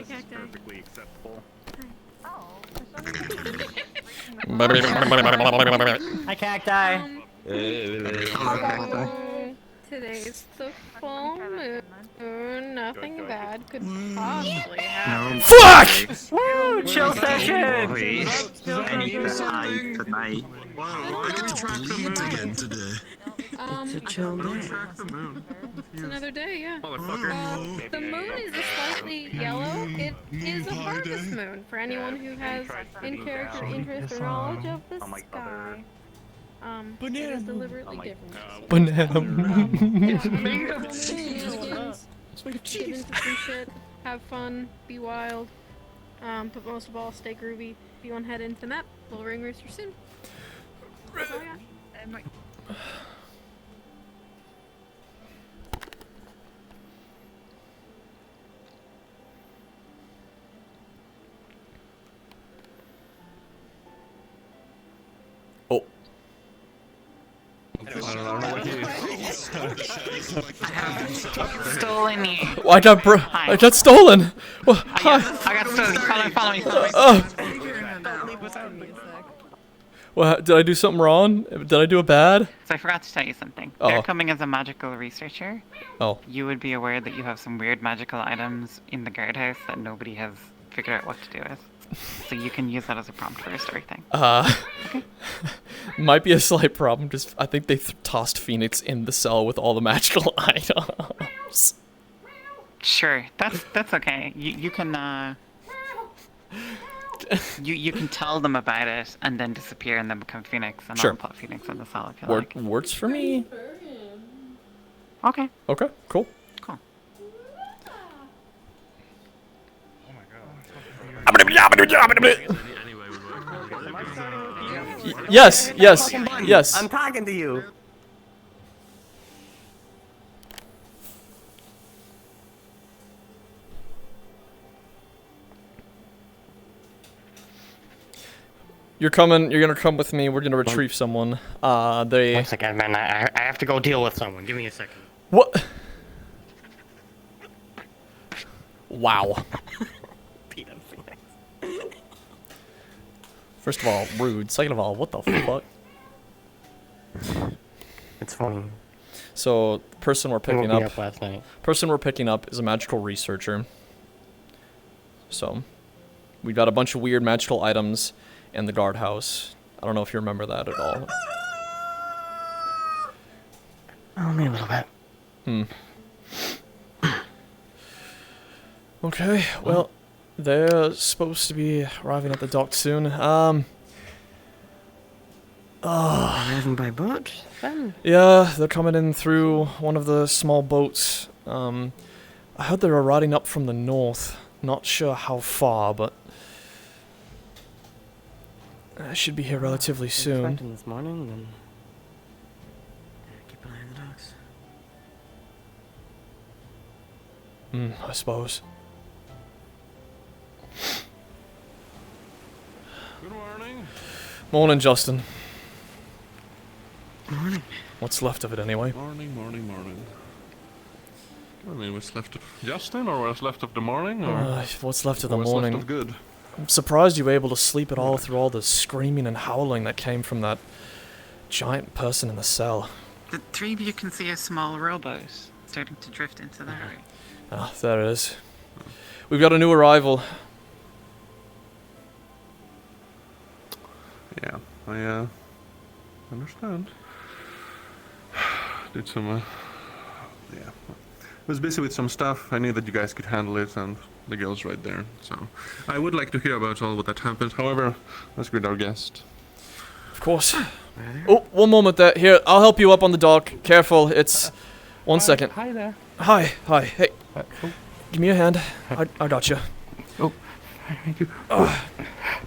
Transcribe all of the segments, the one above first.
This is perfectly acceptable. Hi, cacti. Today's the full moon. Nothing bad could possibly happen. Fuck! Woo! Chill session. Tonight. Wow, I get to track the moon again today. It's a chill day. Track the moon. It's another day, yeah. Motherfucker. The moon is slightly yellow. It is a harvest moon for anyone who has in-character interest or knowledge of the sky. It is deliberately different. Banana. Get into some shit, have fun, be wild, but most of all, stay groovy. If you want to head into the map, we'll ring rooster soon. That's all I got. Oh. Stolen you. I got stolen. Well, hi. I got stolen. Follow me. Well, did I do something wrong? Did I do a bad? So I forgot to tell you something. Oh. They're coming as a magical researcher. Oh. You would be aware that you have some weird magical items in the guardhouse that nobody has figured out what to do with. So you can use that as a prompt for a story thing. Okay. Might be a slight problem. Just I think they tossed Fenix in the cell with all the magical items. Sure, that's okay. You can you can tell them about it and then disappear and then become Phoenix and Sure. I'll put Phoenix in the cell if you like. Works for me. Okay. Okay, cool. Cool. Yes. I'm talking to you. You're gonna come with me. We're gonna retrieve someone. They. One second, man. I have to go deal with someone. Give me a second. What? Wow. First of all, rude. Second of all, what the fuck? It's funny. So, the person we're I picking woke me up. up last night. Person we're picking up is a magical researcher. So, we've got a bunch of weird magical items in the guardhouse. I don't know if you remember that at all. Only a little bit. Okay, well, they're supposed to be arriving at the dock soon. Arriving by boat, then? Yeah, they're coming in through one of the small boats. I heard they were riding up from the north. Not sure how far, but I should be here relatively soon. Expecting this morning, then. Keep an eye on the docks. I suppose. Good morning. Morning, Justin. Morning. What's left of it, anyway? Morning. I mean, what's left of Justin, or what's left of the morning, or What's left of the what's morning? left of good? I'm surprised you were able to sleep at all through all the screaming and howling that came from that giant person in the cell. The three of you can see a small rowboat starting to drift into the harbor. Ah, there it is. We've got a new arrival. Yeah, I understand. Did some, yeah. Was busy with some stuff. I knew that you guys could handle it, and the girl's right there. So, I would like to hear about all what that happened. However, let's greet our guest. Of course. Oh, one moment there. Here, I'll help you up on the dock. Careful, it's... One second. Hi there. Hi, hey. Oh, Give me a hand. I got you. oh, thank you.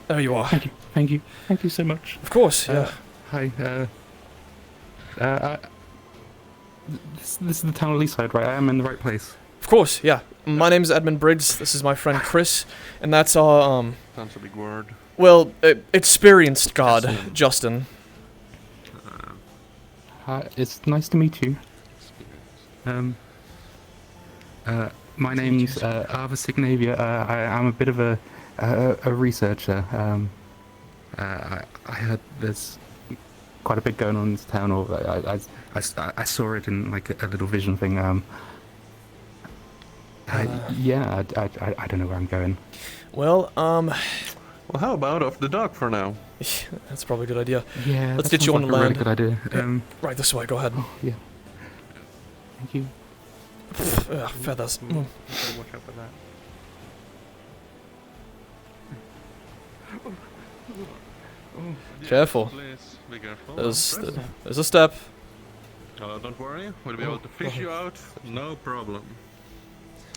There you are. Thank you so much. Of course, yeah. Hi, this is the town of Leaside, right? I am in the right place. Of course, yeah. My name's Edmond Briggs. This is my friend Chris, and that's our Sounds a big word. well, experienced god, Justin. Hi, it's nice to meet you. My name's Arva Signavia. I'm a bit of a researcher. I heard there's quite a bit going on in this town, or I saw it in like a little vision thing. Yeah, I don't know where I'm going. Well, Well, how about off the dock for now? that's probably a good idea. Yeah, Let's that get you on sounds the like a land. really good idea. Right this way, go ahead. Oh, yeah. Thank you. Feathers. Gotta watch out for that. Careful. Please be careful. There's a step. Don't worry, we'll be able to fish you out, no problem.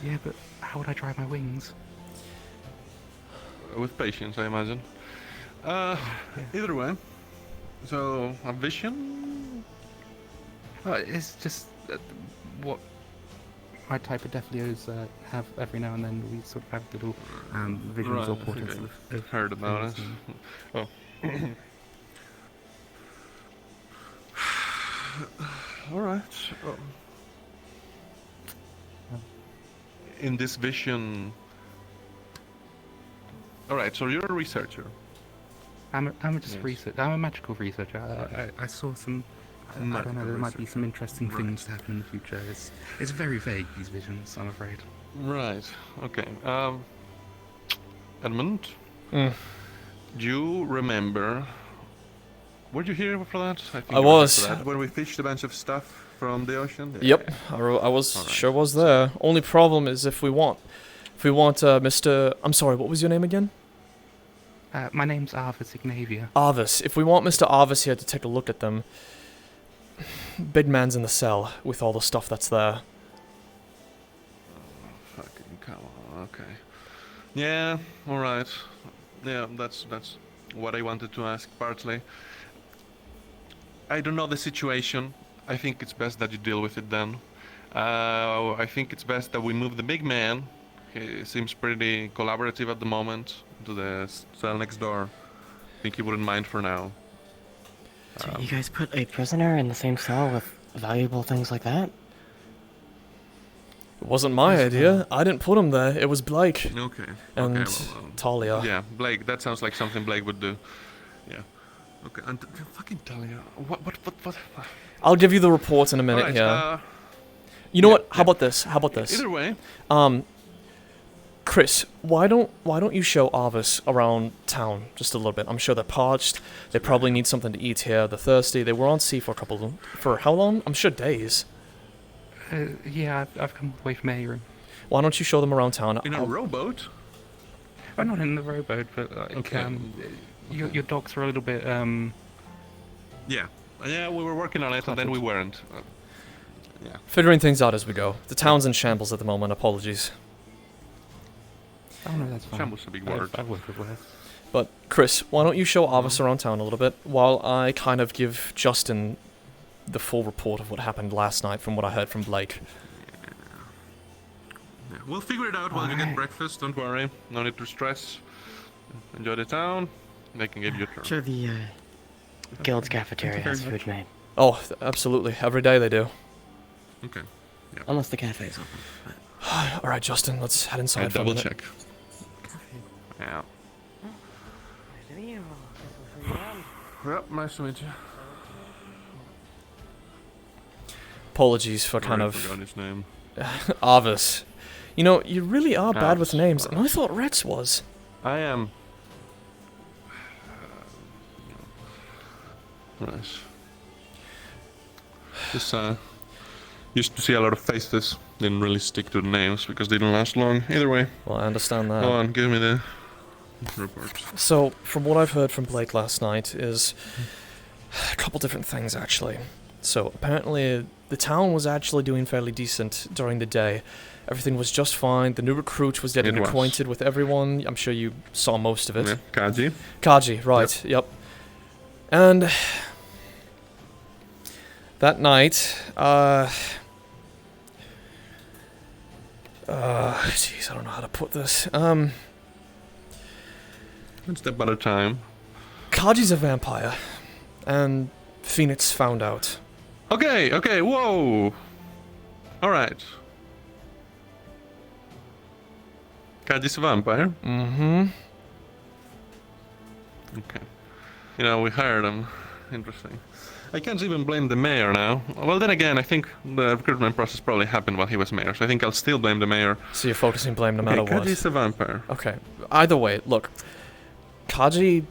Yeah, but how would I dry my wings? With patience, I imagine. Either way, so a vision? It's just what my type of deathlios have every now and then. We sort of have little visions or I think portents I've heard about it. things Oh. All right. In this vision. All right. So you're a researcher. I'm just Yes. research. I'm a magical researcher. I saw some. I don't know. Magical There might be some researcher. interesting Right. things to happen in the future. It's very vague, these visions. I'm afraid. Right. Okay. Edmond, Mm. do you remember? Were you here for that? think I you were here was. for that, when we fished a bunch of stuff from the ocean. Yep, I was Alright. sure was there. Only problem is if we want Mr. I'm sorry, what was your name again? My name's Arva Signavia. Arvis. If we want Mr. Arvis here to take a look at them, big man's in the cell with all the stuff that's there. Fucking come on. Okay. Yeah. All right. Yeah. That's what I wanted to ask partly. I don't know the situation. I think it's best that you deal with it then. I think it's best that we move the big man. He seems pretty collaborative at the moment to the cell next door. I think he wouldn't mind for now. So you guys put a prisoner in the same cell with valuable things like that? It wasn't my idea. I didn't put him there. It was Blake Okay. and okay, well, Talia. yeah, Blake. That sounds like something Blake would do. Yeah. Okay. And fucking Talia. What? I'll give you the report in a minute Alright, here. You know yeah, what? How about this? Either way. Chris, why don't you show Arvis around town just a little bit? I'm sure they're parched. They probably need something to eat here. They're thirsty. They were on sea for for how long? I'm sure days. Yeah, I've come all the way from Aeron. Why don't you show them around town? In a rowboat. I'm not in the rowboat, but like, Okay. your dogs are a little bit Yeah. Yeah, we were working on it, and then we weren't. Yeah. Figuring things out as we go. The town's in shambles at the moment. Apologies. Oh no, that's fine. Shambles is a big word. I've worked with worse. But Chris, why don't you show Arvis around town a little bit while I kind of give Justin the full report of what happened last night from what I heard from Blake. Yeah. We'll figure it out while you get Alright. breakfast. Don't worry. No need to stress. Enjoy the town. They can give you a turn. Sure, the guild's cafeteria very has much. food made. Oh, absolutely. Every day they do. Okay. Unless the cafe's open. But All right, Justin, let's head inside I for a double minute. check. Yeah. Yep. Nice to meet you. Apologies for kind I of forgot his name. Arvis. You know, you really are bad with Arvis, names, and I Arvis. thought Rex was. I am. Nice. Just used to see a lot of faces. Didn't really stick to the names because they didn't last long. Either way, Well, I understand go that. on, give me the report. So, from what I've heard from Blake last night is a couple different things, actually. So, apparently, the town was actually doing fairly decent during the day. Everything was just fine. The new recruit was getting It was. acquainted with everyone. I'm sure you saw most of it. Yeah, Kaji. Kaji, right, yep. And that night, jeez, I don't know how to put this. One step at a time. Kaji's a vampire, and Fenix found out. Okay, whoa! Alright. Kaji's a vampire? Mm-hmm. Okay. You know, we hired him. Interesting. I can't even blame the mayor now. Well, then again, I think the recruitment process probably happened while he was mayor, so I think I'll still blame the mayor. So you're focusing blame no matter what. Kaji's a vampire. Okay. Either way, look. Kaji...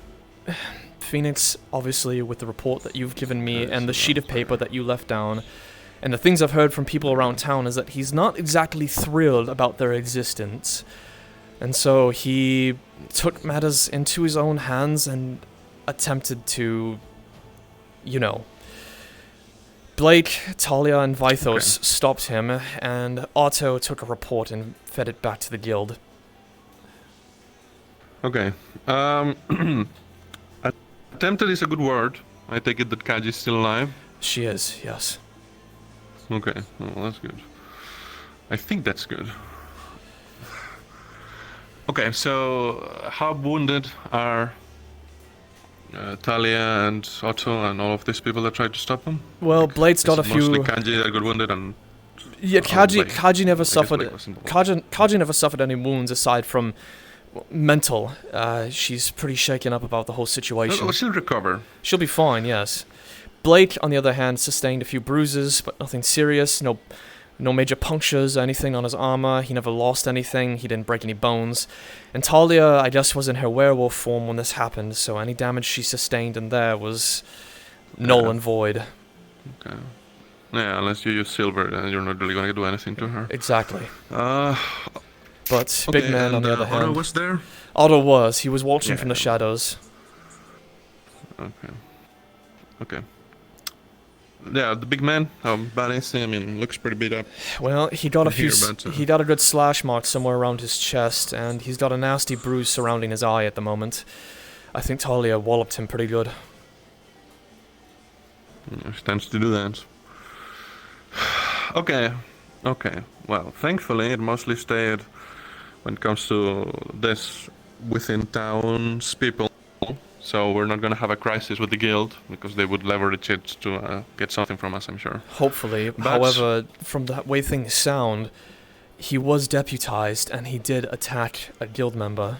Phoenix, obviously, with the report that you've given me and the sheet of paper that you left down, and the things I've heard from people around town is that he's not exactly thrilled about their existence. And so he took matters into his own hands and attempted to, you know... Blake, Talia, and Vythos stopped him, and Otto took a report and fed it back to the guild. Okay. Attempted is a good word. I take it that Kaji is still alive. She is, yes. Okay, well, that's good. I think that's good. Okay, so how wounded are Talia and Otto and all of these people that tried to stop them? Well, Blade's got a few... Mostly Kaji that got wounded and... Yeah, Kaji never suffered... Blake was involved. Kaji never suffered any wounds aside from mental. She's pretty shaken up about the whole situation. No, she'll recover. She'll be fine, yes. Blake, on the other hand, sustained a few bruises, but nothing serious. No major punctures or anything on his armor. He never lost anything. He didn't break any bones. And Talia, I guess, was in her werewolf form when this happened, so any damage she sustained in there was null and void. Okay. Yeah, unless you use silver, then you're not really gonna do anything to her. Exactly. But Big Man, on the other Otto hand... was there? Otto was. He was watching Yeah. from the shadows. Okay. Yeah, the big man, how bad is he? I mean, looks pretty beat up. Well, he got a few. But, He got a good slash mark somewhere around his chest, and he's got a nasty bruise surrounding his eye at the moment. I think Talia walloped him pretty good. She tends to do that. Okay. Well, thankfully, it mostly stayed when it comes to this within town's people. So we're not gonna have a crisis with the guild, because they would leverage it to get something from us, I'm sure. Hopefully. But- However, from the way things sound, he was deputized and he did attack a guild member.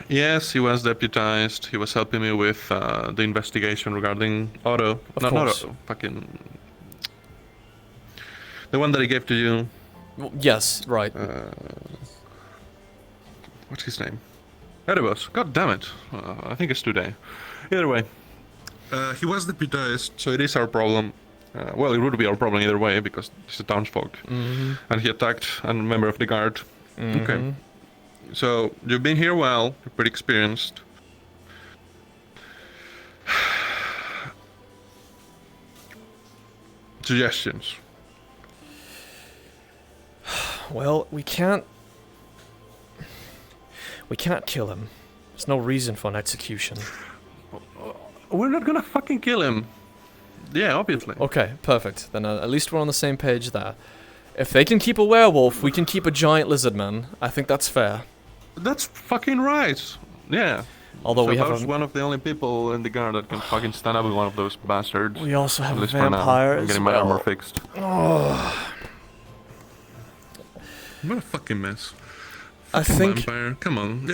Yes, he was deputized. He was helping me with the investigation regarding Otto. Of course. Otto, fucking... The one that he gave to you. Well, yes, right. What's his name? Erebus. God damn it. I think it's today. Either way. He was deputized, so it is our problem. Well, it would be our problem either way, because he's a townsfolk. Mm-hmm. And he attacked a member of the guard. Mm-hmm. Okay. So, you've been here well. You're pretty experienced. Suggestions. Well, we can't kill him. There's no reason for an execution. We're not gonna fucking kill him. Yeah, obviously. Okay, perfect. Then at least we're on the same page there. If they can keep a werewolf, we can keep a giant lizard man. I think that's fair. That's fucking right. Yeah. Although we have Suppose one of the only people in the guard that can fucking stand up with one of those bastards. we also have At a least for now. vampire I'm as getting my well. armor fixed. Oh, What a fucking mess. I think Vampire. Come on.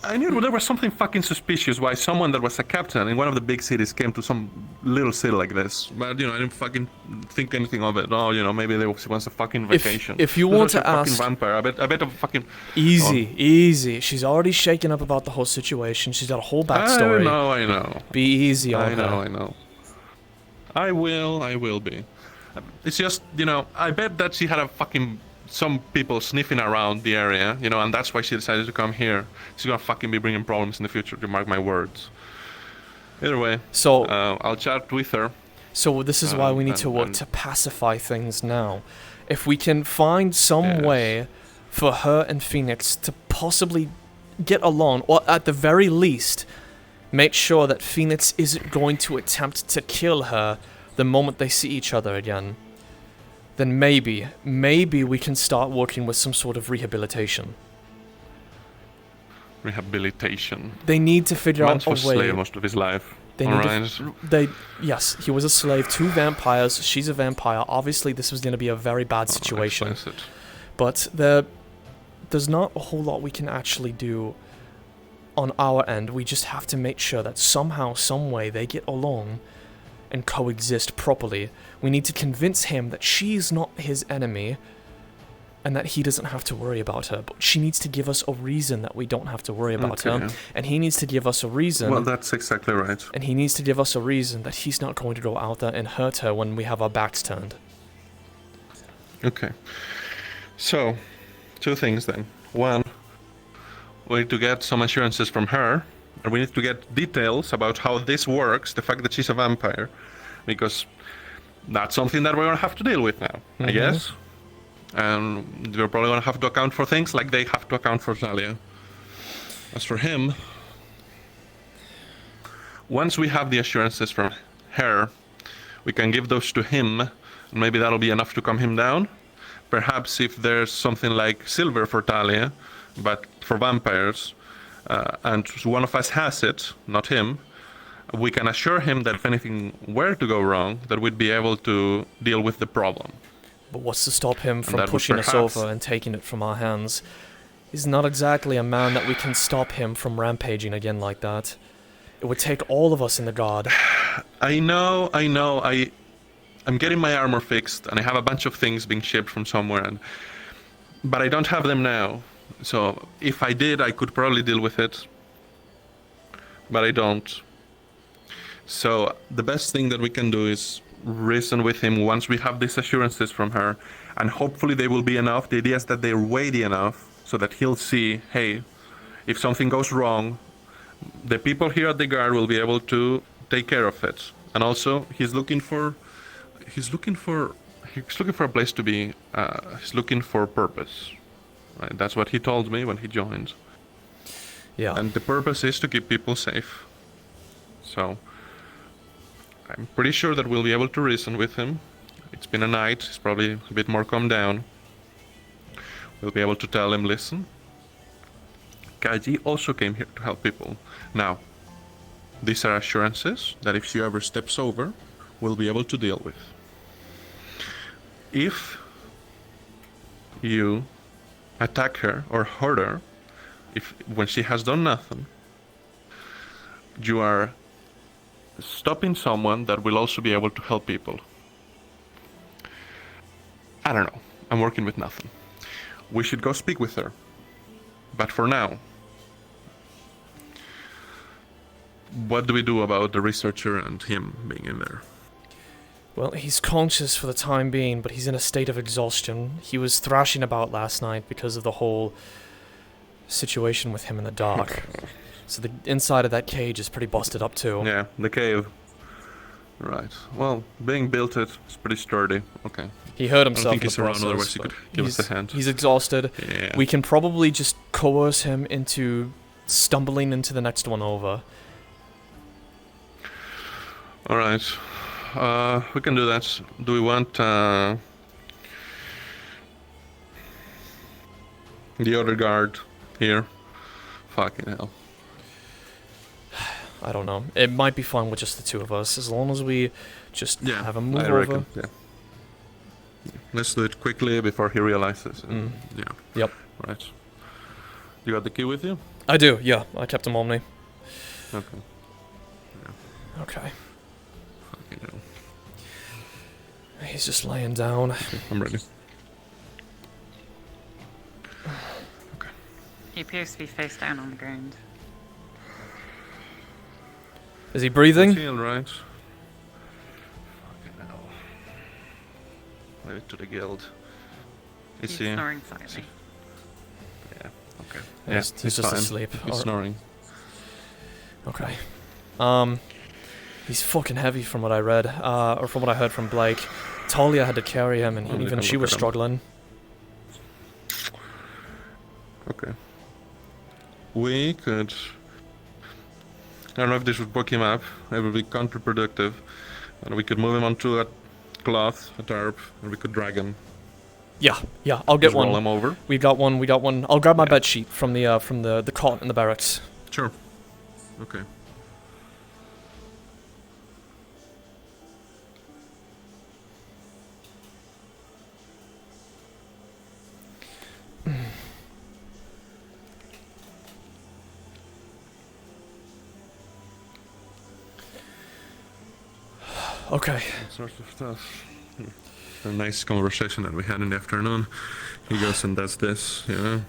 I knew there was something fucking suspicious why someone that was a captain in one of the big cities came to some little city like this. But, I didn't fucking think anything of it. Oh, maybe they wants a fucking vacation. if you This want was a to fucking ask- vampire. I bet a fucking... easy. She's already shaken up about the whole situation. She's got a whole backstory. I know. Be easy on I her. know. I will be. It's just, I bet that she had some people sniffing around the area, and that's why she decided to come here. She's gonna fucking be bringing problems in the future, to mark my words. Either way, So, I'll chat with her. so this is why we need to work to pacify things now. If we can find some way for her and Phoenix to possibly get along, or at the very least, make sure that Phoenix isn't going to attempt to kill her the moment they see each other again, then maybe we can start working with some sort of rehabilitation. Rehabilitation. They need to figure Man's out was a way. slave most of his life. They need yes, he was a slave to vampires. She's a vampire. Obviously, this was going to be a very bad situation. Explicit. But they're there's not a whole lot we can actually do on our end. We just have to make sure that somehow, some way, they get along and coexist properly. We need to convince him that she's not his enemy and that he doesn't have to worry about her. But she needs to give us a reason that we don't have to worry about her. And he needs to give us a reason. Well, that's exactly right. And he needs to give us a reason that he's not going to go out there and hurt her when we have our backs turned. Okay. So, two things then. One, we need to get some assurances from her, and we need to get details about how this works, the fact that she's a vampire, because that's something that we're going to have to deal with now, I guess. And we're probably going to have to account for things like they have to account for Talia. As for him, once we have the assurances from her, we can give those to him, and maybe that'll be enough to calm him down. Perhaps if there's something like silver for Talia, but for vampires, and one of us has it, not him, we can assure him that if anything were to go wrong, that we'd be able to deal with the problem. But what's to stop him from that would pushing us perhaps- over and taking it from our hands? He's not exactly a man that we can stop him from rampaging again like that. It would take all of us in the guard. I know, I'm getting my armor fixed, and I have a bunch of things being shipped from somewhere, but I don't have them now. So if I did, I could probably deal with it, but I don't. So the best thing that we can do is reason with him once we have these assurances from her, and hopefully they will be enough. The idea is that they're weighty enough so that he'll see, hey, if something goes wrong, the people here at the guard will be able to take care of it. And also, he's looking for a place to be. He's looking for purpose. Right? That's what he told me when he joined. Yeah. And the purpose is to keep people safe. So I'm pretty sure that we'll be able to reason with him. It's been a night. He's probably a bit more calmed down. We'll be able to tell him, listen, Kaji also came here to help people. Now, these are assurances that if she ever steps over, we'll be able to deal with. If you attack her or hurt her, when she has done nothing, you are stopping someone that will also be able to help people. I don't know. I'm working with nothing. We should go speak with her. But for now, what do we do about the researcher and him being in there? Well, he's conscious for the time being, but he's in a state of exhaustion. He was thrashing about last night because of the whole situation with him in the dark. So the inside of that cage is pretty busted up too. Yeah, the cave. Right. Well, being built it's pretty sturdy. Okay. He hurt I don't himself think in he's the around, process, otherwise he but could give us a hand. He's exhausted. Yeah. We can probably just coerce him into stumbling into the next one over. Alright. We can do that. Do we want the other guard here? Fucking hell. I don't know. It might be fine with just the two of us, as long as we just have him move I over. reckon, yeah. Let's do it quickly before he realizes. Yeah. Yep. Right. You got the key with you? I do, yeah. I kept him on me. Okay. Okay. Fucking hell. He's just laying down. I'm ready. He appears to be face down on the ground. Is he breathing? Feel right. Fucking hell. Leave it to the guild. Is He's he? snoring slightly. Yeah. Okay. He's just fine. asleep. He's snoring. Okay. He's fucking heavy from what I read, or from what I heard from Blake. Talia had to carry him, and Let me even have a she look was at him. struggling. Okay. We could. I don't know if this would book him up. It would be counterproductive. And we could move him onto a cloth, a tarp, and we could drag him. Yeah, I'll get Just roll one. him over. We got one. I'll grab my bed sheet from the cot in the barracks. Sure. Okay. Okay. That sort of stuff. A nice conversation that we had in the afternoon. He goes and does this, you know.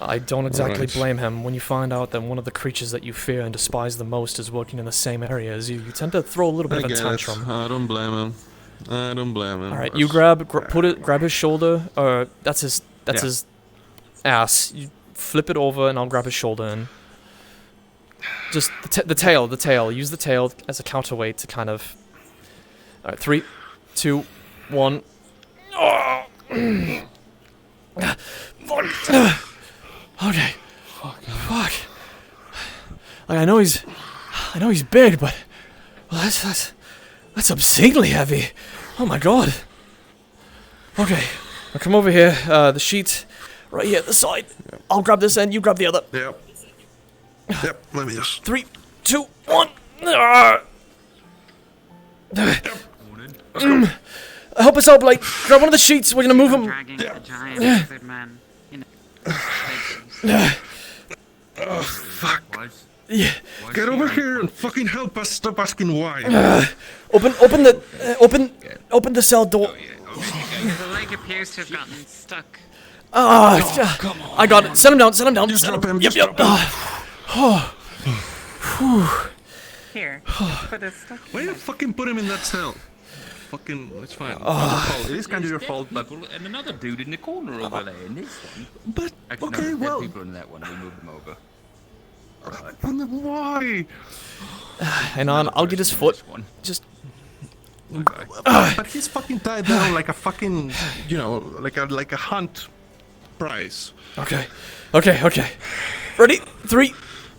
I don't exactly Alright. blame him. When you find out that one of the creatures that you fear and despise the most is working in the same area as you tend to throw a little bit I of a get it. tantrum. I don't blame him. I don't blame him. All right, you grab his shoulder, or that's his ass. You flip it over, and I'll grab his shoulder and just the tail. Use the tail as a counterweight to kind of. All right, 3, 2, 1. Oh. Okay. Fuck. Like, I know he's big, but well, that's obscenely heavy. Oh my god. Okay, now come over here. The sheet, right here at the side. I'll grab this end. You grab the other. Yep. Yep. Let me just. 3, 2, 1. Ah. Help us out, Blake. Grab one of the sheets. We're gonna move him. Dragging a giant lizard man in a Oh fuck! Yeah. Get over here and fucking help us! Stop asking why. Open the cell door. The leg appears to have gotten stuck. I got it. Set him down. Just drop him. Yep. Just drop him. Here, put a stuck. Why you fucking put him in that cell? Fucking, it's fine. It is kind of your fault, but And another dude in the corner over there in this one. but Actually, okay, no, well, there's people in that one. We moved them over. why? Hang on. I'll get his foot. This one. Just. But he's fucking tied down like a fucking, you know, like a hunt prize. Okay. Ready? 3,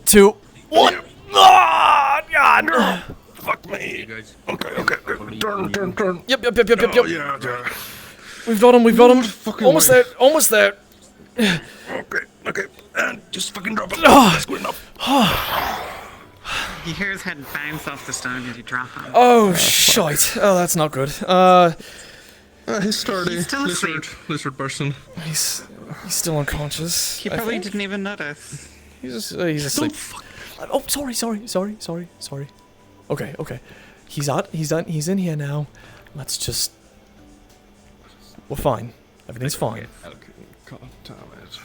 2, 1. Ah, God. Fuck You me. guys. Okay. Turn. Yep. Oh, yeah. We've got him. Fucking Almost way. there. Okay. And just fucking drop it. Ah. That's good enough. You hear his head bounce off the stone as you drop him. Oh, shite. Oh, that's not good. He's sturdy. He's still asleep. Lizard person. He's still unconscious. He I probably think. didn't even notice. He's asleep. Oh, sorry. Okay. He's in here now. Let's just. We're fine. Everything's fine. God damn it.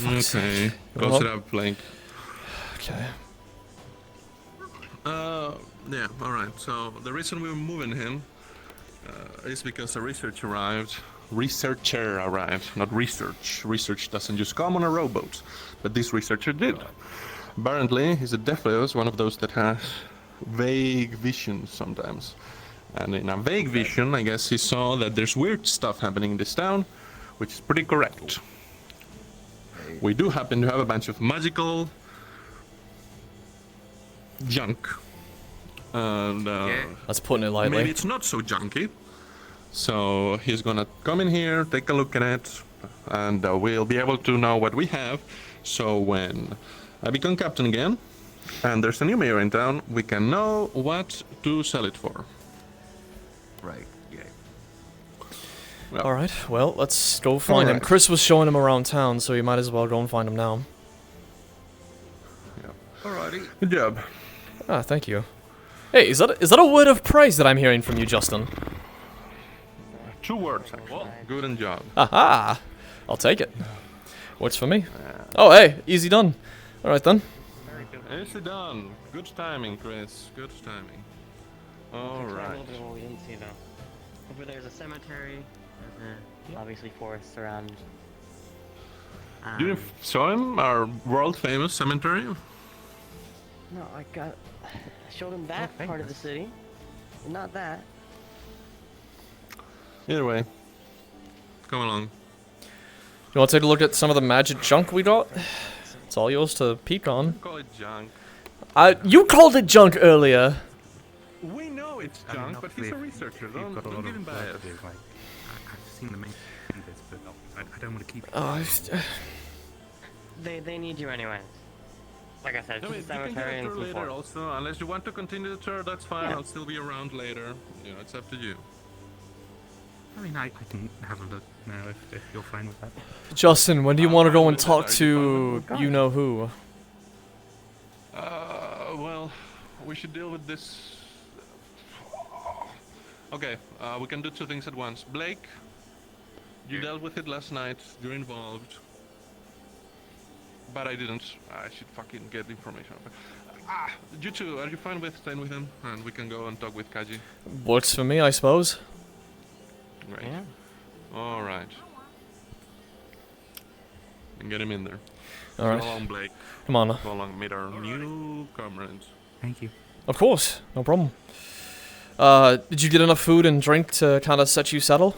Okay. Go sit up, Blake. Okay. Yeah, alright. So, the reason we were moving him is because the researcher arrived, not research. Research doesn't just come on a rowboat, but this researcher did. Apparently, he's a definitely one of those that has vague visions sometimes. And in a vague vision, I guess he saw that there's weird stuff happening in this town, which is pretty correct. We do happen to have a bunch of magical junk. And That's putting it lightly. maybe it's not so junky. So he's gonna come in here, take a look at it, and we'll be able to know what we have. So when I become captain again, and there's a new mayor in town, we can know what to sell it for. Right. Yeah. Well, All right. Well, let's go find him. Alright. Chris was showing him around town, so you might as well go and find him now. Alrighty. good job. Ah, thank you. Hey, is that a word of praise that I'm hearing from you, Justin? 2 words, actually. Good and job. Aha! I'll take it. Works for me. Oh, hey, easy done. All right then. Nicely done. Good timing, Chris. Good timing. All A right. little bit of what we didn't see though. Over there's a cemetery. There's obviously forests around. You saw him? Our world famous cemetery? No, I showed him that part of the city, but not that. Either way. Come along. You want to take a look at some of the magic junk we got? It's all yours to peek on. Call it junk. You called it junk earlier. We know it's I mean, junk, but he's a obviously, researcher. if you've Don't got a lot give him of work bias. to do, like, I've seen the main do this, but I don't want to keep it. Oh, They need you anyway. Like I said, No, just a you can get cemetery a and tour some later forests. also. Unless you want to continue the tour, that's fine. Yeah. I'll still be around later. You know, it's up to you. I mean, I can have a look now if you're fine with that. Justin, when do you want to go and Are talk you to fine you know who? we should deal with this. Okay, we can do two things at once. Blake, you dealt with it last night. You're involved. But I didn't. I should fucking get information. You two, are you fine with staying with him? And we can go and talk with Kaji. Works for me, I suppose. Great. Yeah. All right. And get him in there. All Go right. along, Blake. Come on. Go along, meet our new comrades. Thank you. Of course, no problem. Did you get enough food and drink to kind of set you settle?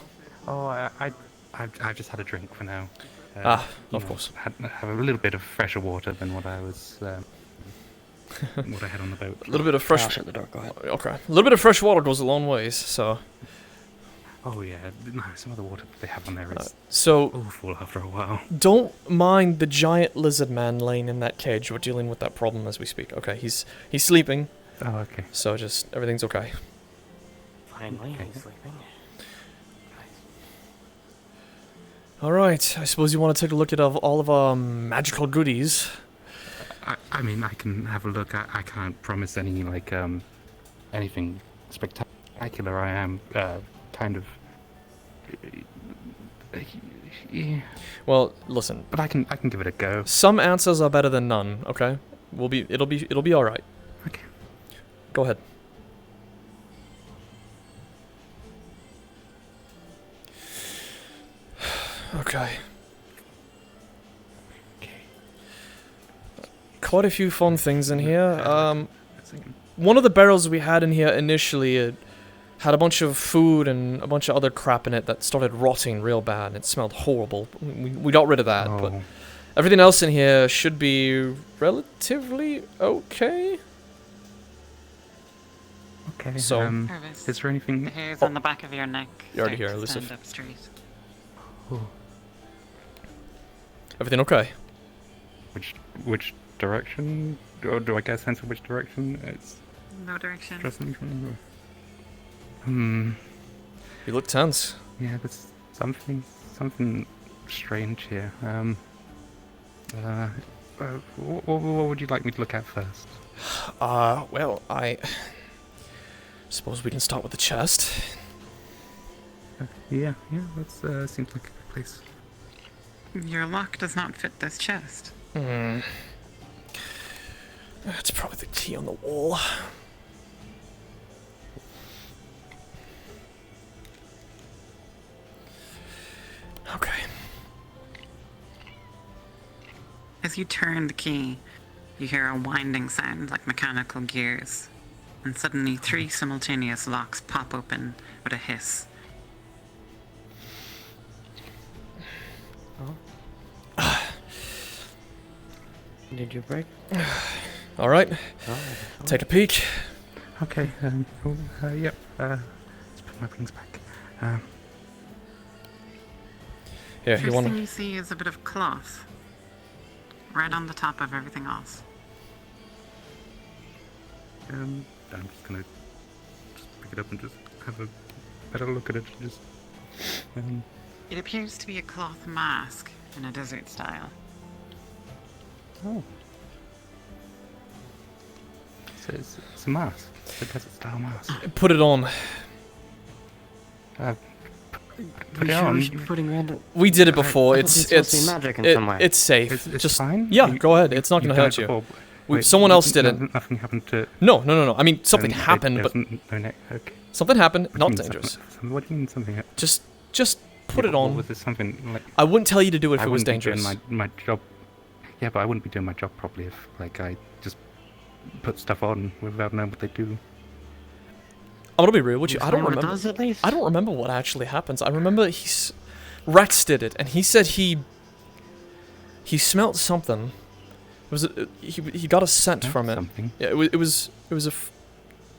Oh, I've just had a drink for now. Of you know, course. Have a little bit of fresher water than what I was, what I had on the boat. A little bit of I'll fresh. shut the door. Go ahead. Okay. A little bit of fresh water goes a long ways. So. Oh yeah, no, some of the water they have on there is So awful after a while. don't mind the giant lizard man laying in that cage. We're dealing with that problem as we speak. Okay. He's sleeping. Oh, okay. So just everything's okay. Finally, Okay. he's sleeping. All right. I suppose you want to take a look at all of our magical goodies. I mean, I can have a look. I can't promise any like anything spectacular. I am kind of. Yeah, Well, listen. but I can give it a go. Some answers are better than none. Okay. It'll be all right. Okay. Go ahead. Okay. Quite a few fun things in here. One of the barrels we had in here initially had a bunch of food and a bunch of other crap in it that started rotting real bad. It smelled horrible. We got rid of that, but Oh, everything else in here should be relatively okay. okay. So- Purvis, is there anything? the hairs Oh. on the back of your neck You already start here, to Elusive. stand up straight. Oh, Everything okay? which direction? Or do I get a sense of which direction it's No direction. stressing from? Hmm. You look tense. Yeah, there's something strange here. What would you like me to look at first? Well, I suppose we can start with the chest. Yeah, that seems like a good place. Your lock does not fit this chest. That's probably the key on the wall. Okay. As you turn the key, you hear a winding sound like mechanical gears, and suddenly 3 simultaneous locks pop open with a hiss. Did you break? All right. Oh, Take a peek. Okay. Cool. Yep. Let's put my rings back. Here, you First want thing to... you see is a bit of cloth, right on the top of everything else. I'm just gonna pick it up and just have a better look at it. Just. It appears to be a cloth mask in a desert style. Oh. So it's a mask. It's a desert style mask. Put it on. Put it sure on. we should be putting random. We did it before. I thought It's these supposed to be magic in some way. it's safe. It's Just fine. yeah, go ahead. It's not You've going to done hurt it you. before. Wait, Someone else did it. Nothing happened to. No. I mean, something there happened, but wasn't okay. something happened. What do Not you mean dangerous. What do you mean something? Just put it on. Was this something like? I wouldn't tell you to do it if I it was wouldn't be doing dangerous. my job. Yeah, but I wouldn't be doing my job properly if like I just put stuff on without knowing what they do. I'm gonna be real with you. I don't Know what it remember. does, at least? I don't remember what actually happens. I remember Rex did it, and he said he smelt something. It was he got a scent Smelt from it. something? Yeah, it was a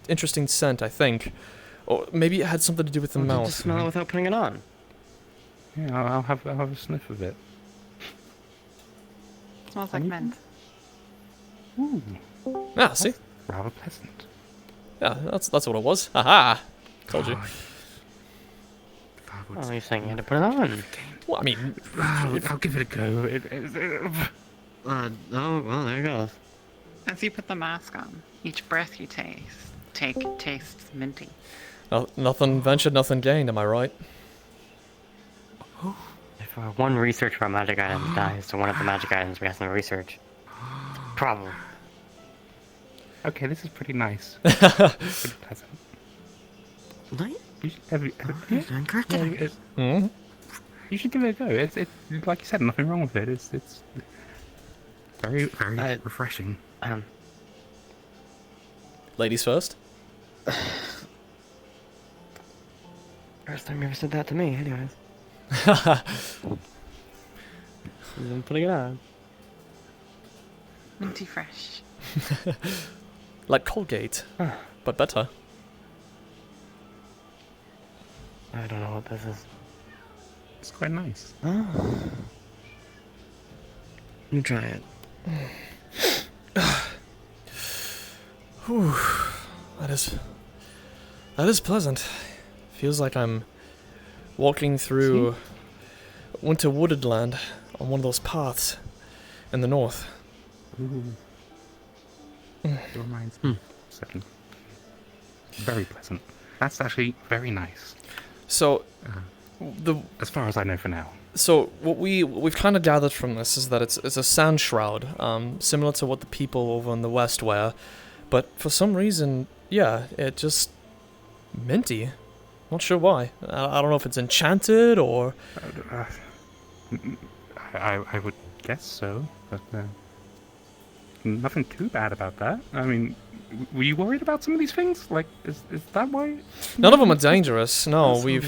interesting scent, I think, or maybe it had something to do with the Well, did you mouth. just smell it without putting it on? Yeah, I'll have a sniff of it. Smells like mint. Ooh, Yeah, see, rather pleasant. yeah, that's what it was. Haha, told you. Oh, if I would Oh, you're saying you had to put it on. Well, I mean, I'll give it a go. Oh, well, there goes. As you put the mask on, each breath you take tastes minty. Nothing ventured, nothing gained, am I right? If one research for a magic item dies to one of the magic items we have to research, problem. Okay, this is pretty nice. Pretty pleasant. Right? You should, you should give it a go. It's like you said, nothing wrong with it. It's very refreshing. Ladies first. First time you ever said that to me, anyways. You've been putting it on. Minty fresh. Like Colgate, but better. I don't know what this is. It's quite nice. Oh. Let me try it. Whew. That is pleasant. Feels like I'm walking through winter wooded land on one of those paths in the north. Ooh. It reminds me. Second. Very pleasant. That's actually very nice. So, as far as I know for now. So what we've kind of gathered from this is that it's a sand shroud, similar to what the people over in the west wear, but for some reason, yeah, it just minty. Not sure why. I don't know if it's enchanted or. I would guess so, but nothing too bad about that. I mean, were you worried about some of these things? Like, is that why? None of them are dangerous. No, we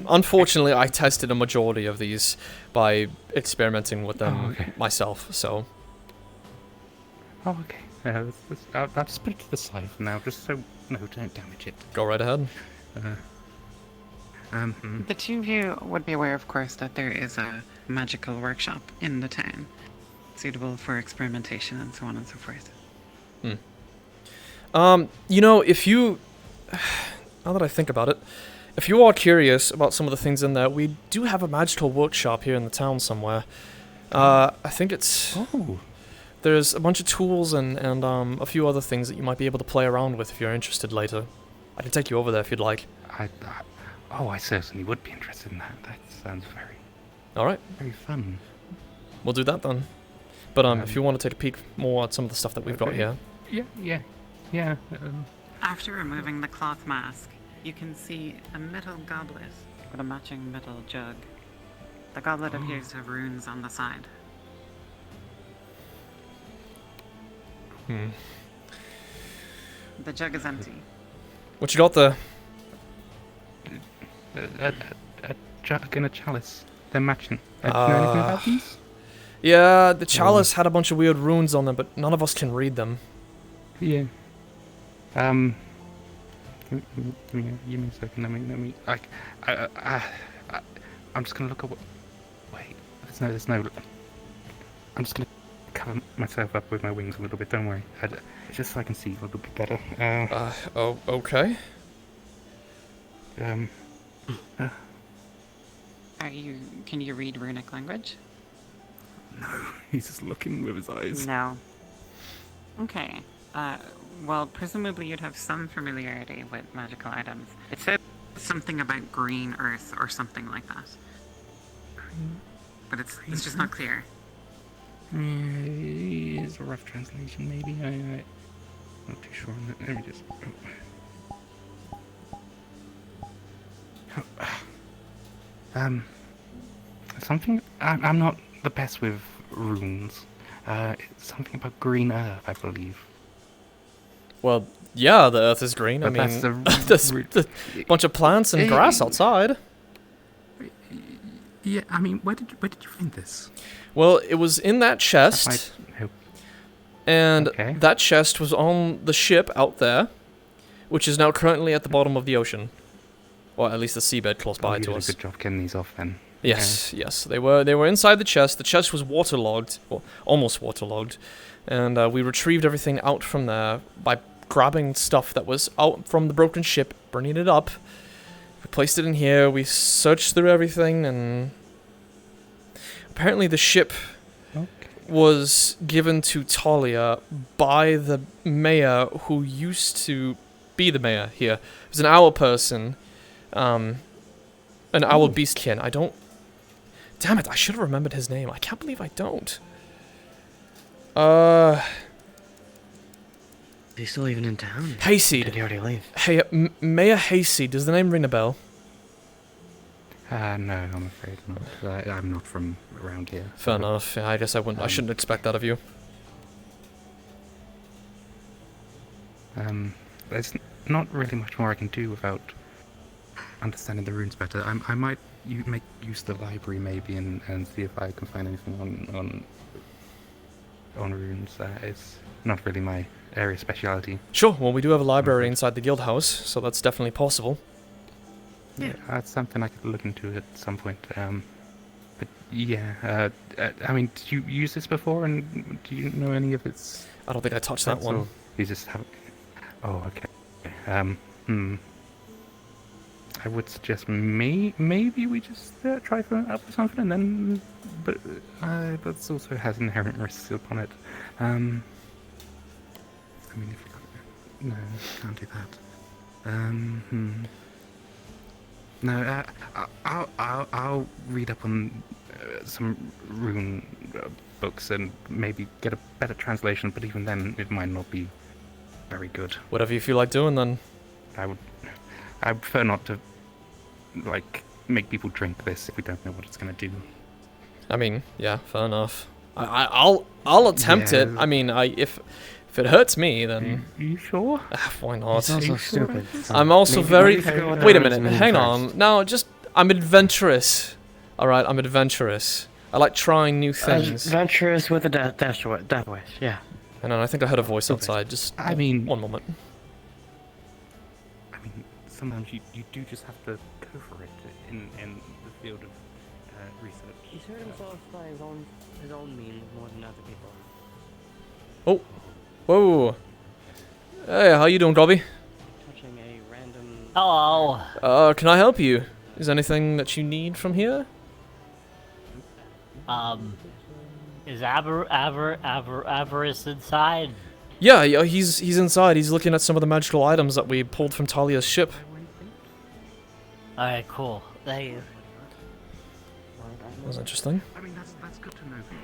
unfortunately I tested a majority of these by experimenting with them myself. So. Oh, okay. I'll just put it to the side for now, just so no, don't damage it. Go right ahead. The two of you would be aware, of course, that there is a magical workshop in the town, suitable for experimentation and so on and so forth. You know, if you... Now that I think about it, if you are curious about some of the things in there, we do have a magical workshop here in the town somewhere. I think it's... Oh. There's a bunch of tools and a few other things that you might be able to play around with if you're interested later. I can take you over there if you'd like. I certainly would be interested in that. That sounds Alright. very fun. We'll do that then. But if you want to take a peek more at some of the stuff that we've got here. Yeah. After removing the cloth mask, you can see a metal goblet with a matching metal jug. The goblet appears to have runes on the side. The jug is empty. What you got there? A jug and a chalice. They're matching. Do you know anything about these? Yeah, the chalice had a bunch of weird runes on them, but none of us can read them. Yeah. Give me a second. Let me. I'm just gonna look at what. Wait. There's no. I'm just gonna cover myself up with my wings a little bit. Don't worry. Just so I can see a little bit better. Okay. Can you read runic language? No, he's just looking with his eyes. No. Okay. Well, presumably you'd have some familiarity with magical items. It said something about green earth or something like that. But it's just not clear. It's a rough translation, maybe. I'm not too sure on that. Let me just... something... I'm not the best with runes. It's something about green earth, I believe. Well, yeah, the earth is green. But I mean, there's a bunch of plants and grass outside. Yeah, I mean, where did you find this? Well, it was in that chest, and that chest was on the ship out there, which is now currently at the bottom of the ocean, or at least the seabed close by to us. You did a good job getting these off then. Yes, yes, they were inside the chest. The chest was waterlogged, well, almost waterlogged, and we retrieved everything out from there by grabbing stuff that was out from the broken ship, bringing it up. We placed it in here. We searched through everything, and apparently the ship was given to Talia by the mayor who used to be the mayor here. It was an owl person. An owl beastkin. I don't... Damn it, I should have remembered his name. I can't believe I don't. Is he still even in town? Hayseed. Did he already leave? Hey, Mayor Hayseed, does the name ring a bell? No, I'm afraid not. I'm not from around here. Fair enough. Yeah, I guess I wouldn't. I shouldn't expect that of you. There's not really much more I can do without understanding the runes better. I might make use of the library maybe and see if I can find anything on runes. It's not really my area speciality. Sure. Well, we do have a library inside the guild house, so that's definitely possible. Yeah, that's something I could look into at some point. But yeah, I mean, did you use this before, and do you know any of its? I don't think I touched that one. You just have. Oh, okay. I would suggest maybe we just try for up or something, and then, but that also has inherent risks upon it. I mean, if no, can't do that. No, I'll read up on some rune books and maybe get a better translation. But even then, it might not be very good. Whatever you feel like doing, then. I prefer not to, like, make people drink this if we don't know what it's gonna do. I mean, yeah, fair enough. I'll attempt it. I mean, if it hurts me, then. Are you sure? Why not? It's also stupid. So I'm also maybe very. we should go with the Wait a runes minute. menu Hang first. on. Now, I'm adventurous. All right, I'm adventurous. I like trying new things. Adventurous with a death wish. Yeah. And I think I heard a voice outside. Just. I mean, one moment. I mean, sometimes you do just have to go for it in the field of research. He's hurt himself by his own means more than other people. Oh. Whoa. Hey, how you doing, Gobby? Touching a random. Hello. Can I help you? Is there anything that you need from here? Is Avarice inside? Yeah, he's inside. He's looking at some of the magical items that we pulled from Talia's ship. Alright, cool. Thank you. That was interesting. I mean, that's good to know for the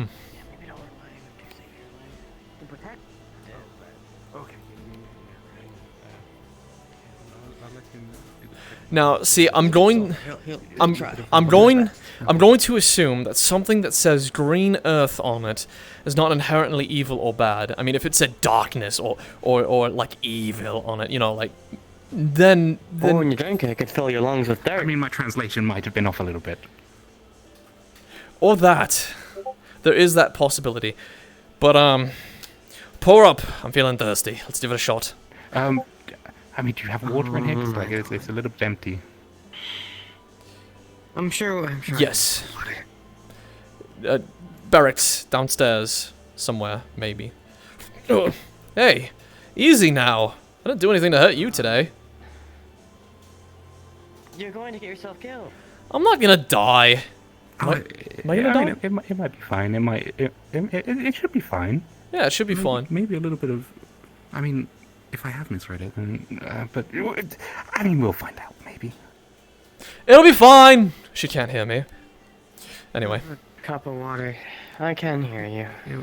future. Yeah, maybe don't rely on to save your life. To protect. Okay. I'll let him do the trick. Now, see, I'm going to assume that something that says green earth on it is not inherently evil or bad. I mean, if it said darkness or like evil on it, you know, like then Or when you drink it, it could fill your lungs with dirt. I mean, my translation might have been off a little bit. or that. There is that possibility. But pour up. I'm feeling thirsty. Let's give it a shot. I mean, do you have water in here? 'Cause, like, it's a little bit empty. I'm sure. Yes. Barracks downstairs somewhere, maybe. Oh, hey, easy now. I didn't do anything to hurt you today. You're going to get yourself killed. I'm not gonna die. Am I gonna I die? mean, it might be fine. It should be fine. Yeah, it should be fine. Maybe a little bit of. I mean, if I have misread it, then, but I mean, we'll find out. Maybe. It'll be fine. She can't hear me. Anyway. A cup of water. I can hear you. Yeah,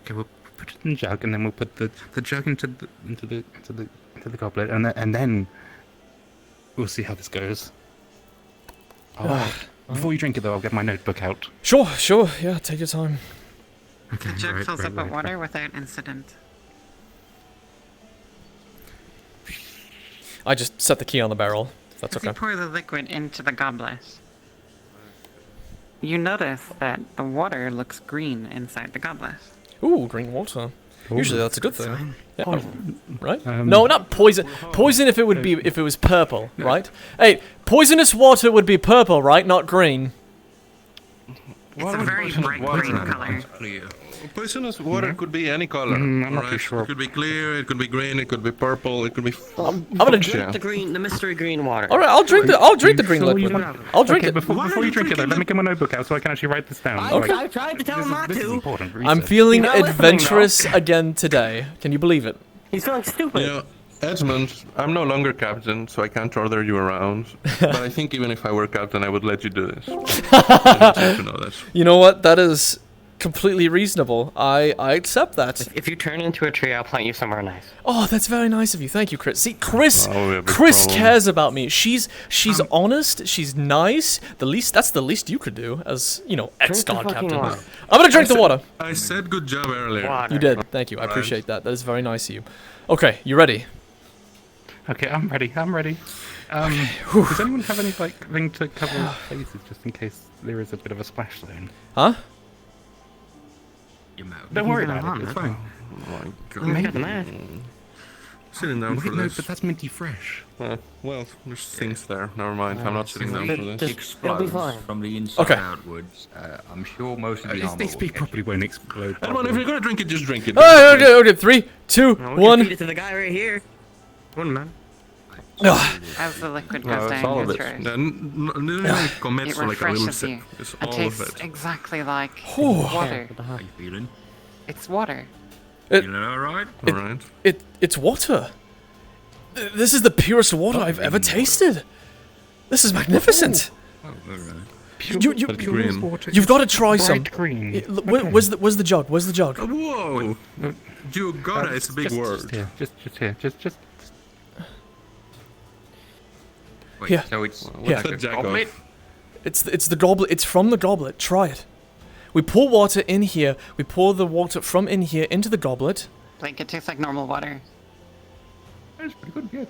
okay, we'll put it in the jug, and then we'll put the jug into the goblet, and then we'll see how this goes. Before you drink it, though, I'll get my notebook out. Sure. Yeah, take your time. Okay. The jug fills up with water without incident. I just set the key on the barrel. If that's As you okay. pour the liquid into the goblet, you notice that the water looks green inside the goblet. Ooh, green water. Usually that's a good thing. Yeah, right? Um, No, not poison. Poison if it was purple, right? Hey, poisonous water would be purple, right? Not green. It's a very bright green color. Clear. Poisonous water could be any color. I'm not too alright? sure. It could be clear, it could be green, it could be purple, it could be. I'm gonna Yeah. The mystery green water. All right, I'll drink the green Sure you liquid. want- I'll drink okay, it. Before you drink it, though, let me get my notebook out so I can actually write this down. I tried to tell him not This is to. important I'm research. feeling You're not listening, adventurous again today. Can you believe it? He's feeling stupid. You know, Edmond, I'm no longer captain, so I can't order you around. But I think even if I were captain, I would let you do this. I want you to know that. You know what? That is completely reasonable. I accept that. If you turn into a tree, I'll plant you somewhere nice. Oh, that's very nice of you. Thank you, Chris. See, Chris, Oh, we have a Chris problem. cares about me. She's honest. She's nice. That's the least you could do as ex-guard fucking captain. water. I'm gonna drink the water. I said good job earlier. Water. You did. Thank you. I appreciate that. That is very nice of you. Okay, you ready? Okay, I'm ready. Does anyone have any thing to cover faces just in case there is a bit of a splash zone? Huh? Your mouth. Don't worry can about go it. It's on, fine. Oh my god. Look at that. Sitting down for Wait, no, this. but that's minty fresh. Well, there's things there. Never mind. I'm not sitting down for this. Just- it'll be fine. From the inside Okay. outwards. I'm sure most of the armor This will big catch probably won't explode. Edmond, if you're gonna drink it, just drink it. Okay. 3, 2, Feed 1. it to the guy right here. One man. Ah, As the liquid No, goes it's down all your of it. throat, It commits it for like a little refreshes sip. you. It's It all of tastes it. exactly like Whew. water. How you feeling? It's water. Feeling alright? Alright. It's water. This is the purest water I've ever tasted. This is magnificent. Oh, alright. You, But green. you've got to try some. Bright green. Where's the jug? Where's the jug? Whoa! You got it. It's a big word. Just here. Just. Wait, Yeah. so it's Yeah. What's like that a jack goblet? It's the goblet. It's from the goblet. Try it. We pour water in here. We pour the water from in here into the goblet. Like it tastes like normal water. That's pretty good. Yeah.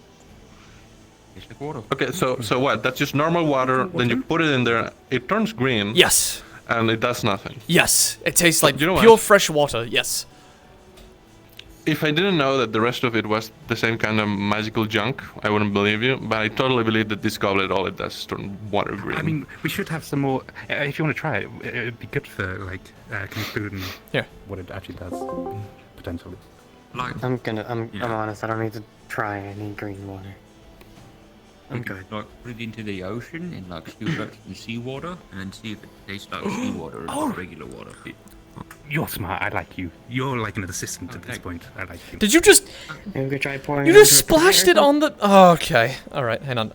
It's like water. Okay, so what? That's just normal water. Then you put it in there. It turns green. Yes. And it does nothing. Yes. It tastes like You know pure what? fresh water. Yes. If I didn't know that the rest of it was the same kind of magical junk, I wouldn't believe you. But I totally believe that this goblet, all it does is turn water green. I mean, we should have some more. If you want to try it, it'd be good for concluding Yeah. what it actually does potentially. Like, I'm Yeah. honest. I don't need to try any green water. I'm good. like put it into the ocean and like scoop it in seawater and then see if it tastes like seawater or regular water. You're smart. I like you. You're like an assistant at this Okay. point. I like you. Did you just? Maybe we could try pouring. You it just into a splashed it fire. on the. Oh, okay. All right. Hang on.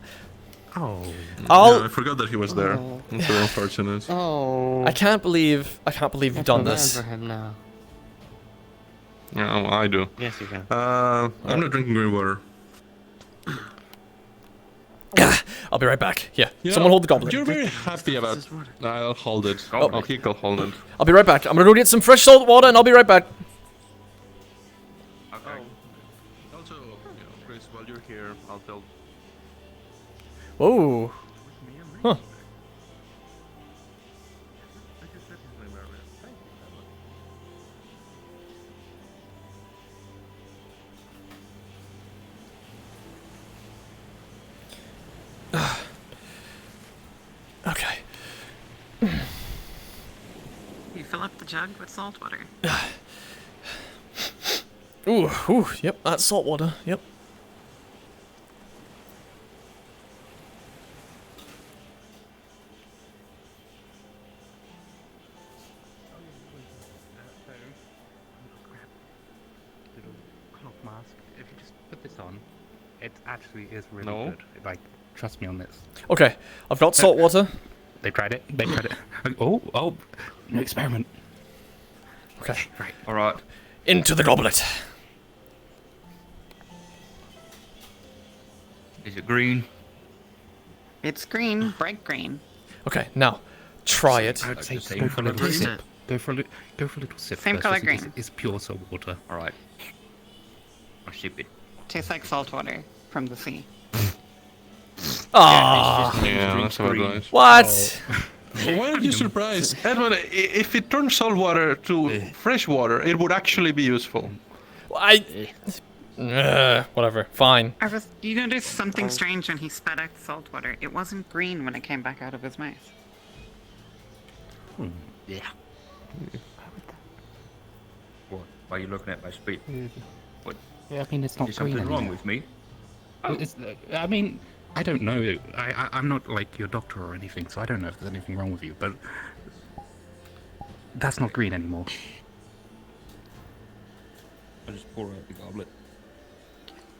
Oh. Yeah, I forgot that he was there. Oh. That's so unfortunate. Oh. I can't believe you've done bad this. for him now. Yeah, well, I do. Yes, you can. I'm not drinking green water. I'll be right back. Yeah. You Someone know, hold the goblet. You're very happy about. I'll hold it. Oh, he can hold it. I'll be right back. I'm gonna go get some fresh salt water and I'll be right back. Okay. Also, Chris, while you're here, I'll tell. Whoa. Huh. Okay. You fill up the jug with salt water. Ooh, yep, that's salt water, yep. Little cloth mask. If you just put this on, it actually is really No. good. Like, trust me on this. Okay, I've got salt water. They tried it. They tried it. Oh, no experiment. Okay, Right. Alright. into the goblet. Is it green? It's green, bright green. Okay, now, try it. I would say the same go for a little colour sip. Go for a little sip. Same first, colour just in case green. It's pure salt water. Alright. I'll sip it. Tastes like salt water from the sea. Ah, Yeah, that's how it green. goes. what? Well, why aren't you surprised? Edmond, if it turns salt water to fresh water, it would actually be useful. Whatever, fine. You noticed something strange when he spat out the salt water. It wasn't green when it came back out of his mouth. Yeah. Why are you looking at my speed? What? Yeah, I mean, it's not Is green something wrong anymore. with me? I mean, I don't know. I'm not like your doctor or anything, so I don't know if there's anything wrong with you, but that's not green anymore. I'll just pour out the goblet.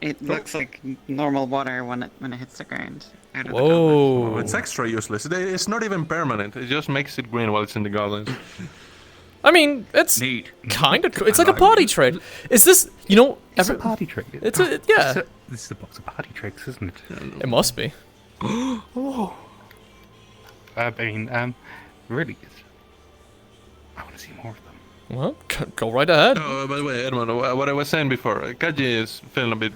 It looks like normal water when it hits the ground. Out of the Whoa. It's extra useless. It's not even permanent. It just makes it green while it's in the goblet. I mean, it's Neat. kind of cool. It's like a party trick. Is this, you know, It's a party trick. yeah. This is a box of party tricks, isn't it? It must be. Oh. I mean, really, I want to see more of them. Well, go right ahead. Oh, by the way, Edmond, what I was saying before, Kaji is feeling a bit,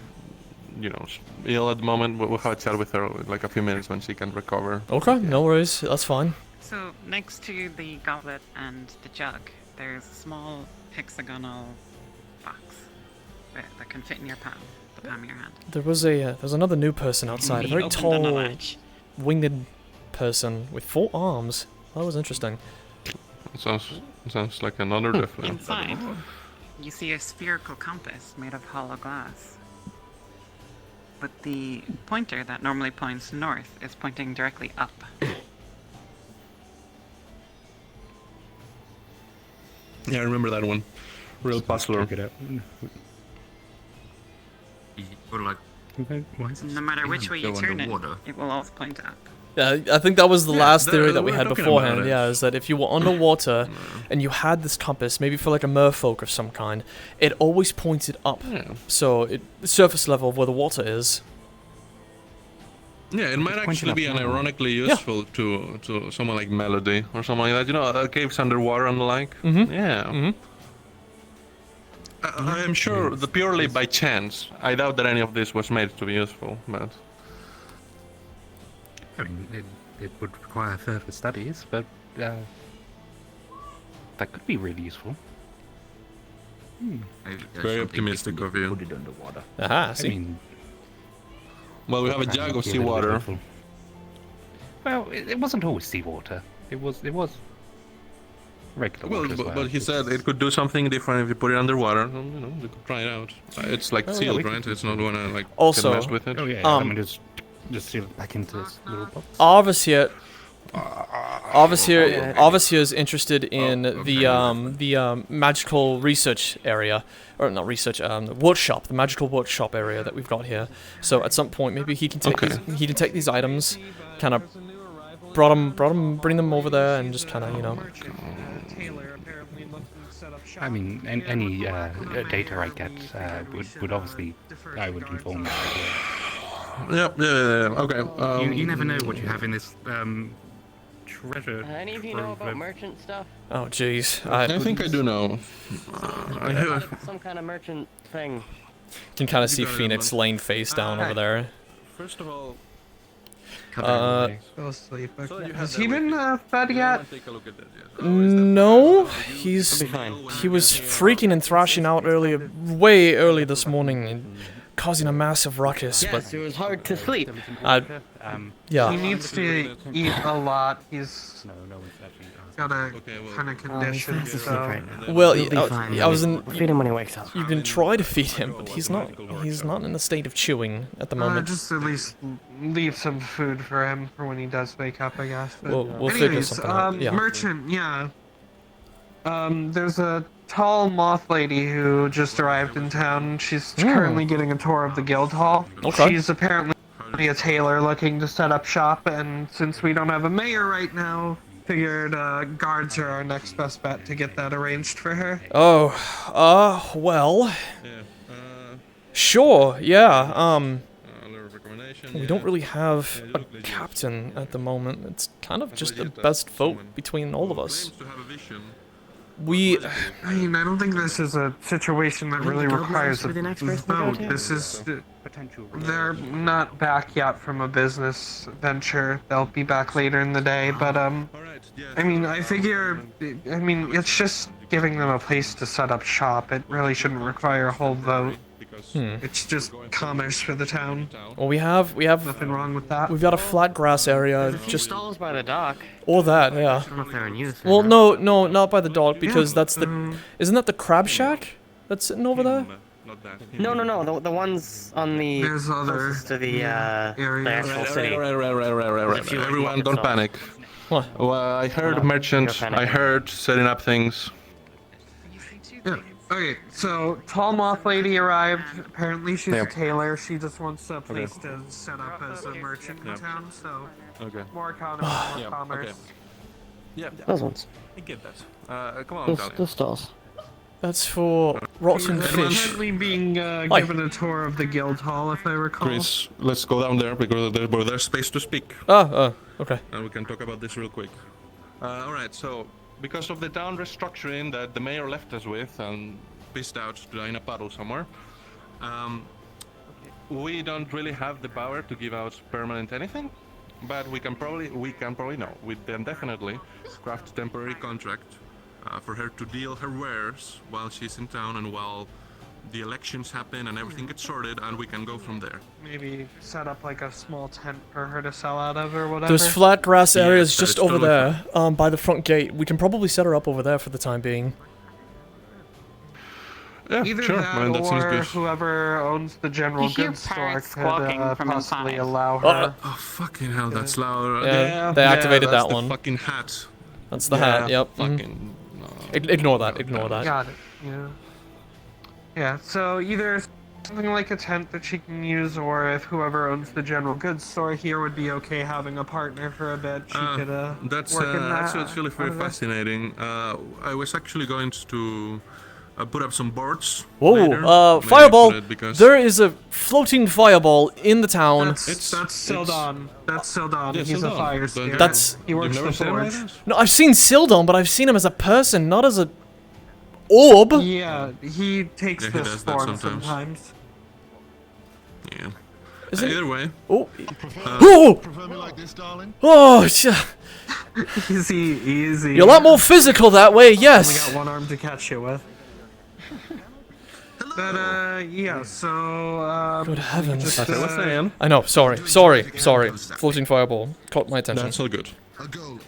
ill at the moment. We'll have a chat with her in like a few minutes when she can recover. Okay, no worries. That's fine. So next to the goblet and the jug, there's a small hexagonal box that can fit in your palm, the palm of your hand. There's another new person outside. A very Opened on a tall, latch. winged person with 4 arms. That was interesting. Sounds like another definitely. Inside, you see a spherical compass made of hollow glass. But the pointer that normally points north is pointing directly up. Yeah, I remember that one. Real puzzler. Check it out. Or like, Why is No matter which way you Go turn underwater. it will always point up. I think that was the last theory that we we're had talking beforehand. about it. Yeah, is that if you were underwater and you had this compass, maybe for like a merfolk of some kind, it always pointed up. Yeah. So the surface level of where the water is. Yeah, it might pointing actually up be now. ironically useful to someone like Melody or someone like that. Caves underwater and the like. Mhm. Yeah. Mhm. I'm sure that purely by chance. I doubt that any of this was made to be useful, but I mean, it would require further studies, but that could be really useful. maybe there's Very something optimistic different of you. Put it underwater. Aha, I see. mean, well, we have a jug of be a little bit seawater. helpful. Well, it wasn't always seawater. It was regular Well, water as well. but he said it could do something different if you put it underwater. So, we could try it out. It's like Oh, yeah, sealed, we could right? do It's not gonna like Also- get messed with it. Oh yeah, Um, I mean, just seal it back into this little box. Arvis here is interested in the magical research area, or not research, the workshop, the magical workshop area that we've got here. So at some point, maybe he can take these items, kind of bring them over there, and just kind of I mean, any data I get would obviously, I would inform you. Yeah. Okay. You never know what you have in this treasure. Any of you know about merchant stuff? Oh jeez, I think I do know. I have. Some kind of merchant thing. can kind of see got it, Phoenix laying face down over there. First of all, Go sleep. so you Has have he that been with fed yet? Take a look at that. Yes. No, he was freaking and thrashing out way early this morning, and causing a massive ruckus. Yes, it was hard to sleep. But He yeah, needs to eat a lot. He's No one's actually asked. got a Okay, well- kind of He's condition, fast asleep so... right now. well, He'll be fine. I was We'll feed him when he wakes up. You can try to feed him, but he's not in a state of chewing at the moment. Just at least leave some food for him for when he does wake up, I guess. But We'll figure anyways, something out. Yeah. merchant, yeah. There's a tall moth lady who just arrived in town. She's currently getting a tour of the guild hall. Okay. She's apparently a tailor looking to set up shop, and since we don't have a mayor right now, figured guards are our next best bet to get that arranged for her. Oh, well, Yeah. sure, yeah. Letter of recommendation. We yeah. don't really have Yeah, a look like this. captain at the moment. It's kind of just a legit, best vote someone between all of who us. claims to have a vision. We, I mean, I don't think this is a situation that really guild requires members a for the next person to go vote. to? This is... Potential. They're not back yet from a business venture. They'll be back later in the day, but All right. Yeah. I mean, I figure, I mean, it's just giving them a place to set up shop. It really shouldn't require a whole vote. Because It's just commerce for the town. well, we have Nothing wrong with that. we've got a flat grass area, There's a few just stalls by the dock. or that, yeah. I don't know if they're in use. or Well, not. no, not by the dock because that's the, Mm, isn't that the crab shack? that's sitting over there? Not that. No, the ones on the There's other closest to the areas. actual city. Right. If you look Everyone, at don't itself. panic. What? Well, I heard You're merchant. panicking. I heard setting up things. Yeah. Okay, so tall moth lady arrived. Apparently she's Yep. a tailor. She just wants a place to set up as a merchant in Yep. town. So Okay. more economy, more Yeah, commerce. okay. Yeah, Those ones. I get that. Come on, Those, Talia. those stalls. That's for rotten She's fish. currently being Hi. given a tour of the guild hall, if I recall. Chris, let's go down there because there's space to speak. Okay. And we can talk about this real quick. Alright, so because of the town restructuring that the mayor left us with and pissed out to die in a puddle somewhere, we don't really have the power to give out permanent anything, but we can probably definitely craft a temporary contract for her to deal her wares while she's in town and while the elections happen and everything gets sorted, and we can go from there. Maybe set up like a small tent for her to sell out of or whatever. There's flat grass Yes, areas that just is over totally there, by the front gate. We can probably set her up over there for the time being. Yeah, Either sure. that I mean, that seems or good. whoever owns the general You hear goods store parrots could squawking from possibly inside. allow her. Oh, fucking hell, that's loud. Yeah, they activated that's that the one. fucking hat. That's the hat, yep. Fucking. Ignore that, ignore that. Got it. Yeah. Yeah. So either something like a tent that she can use, or if whoever owns the general goods store here would be okay having a partner for a bit, she could That's work in that. actually very out of it. fascinating. I was actually going to put up some boards. Whoa, later, maybe fireball! for it, because There is a floating fireball in the town. That's it's- Sildon. That's Sildon. Yeah, He's Sildon. a fire Then- spirit. That's- He works You've never the seen him like forge. this? No, I've seen Sildon, but I've seen him as a person, not as a orb. Yeah, he takes Yeah, he this does that form sometimes. sometimes. Yeah. Isn't Either way, Oh, oh, Prefer me like this, darling? oh! Easy, easy. You're a lot more physical that way. Only Yes. got one arm to catch you with. But yeah. So Good heavens. just, that's what I was saying. I know. Sorry. Floating fireball caught my attention. That's all good. A golem.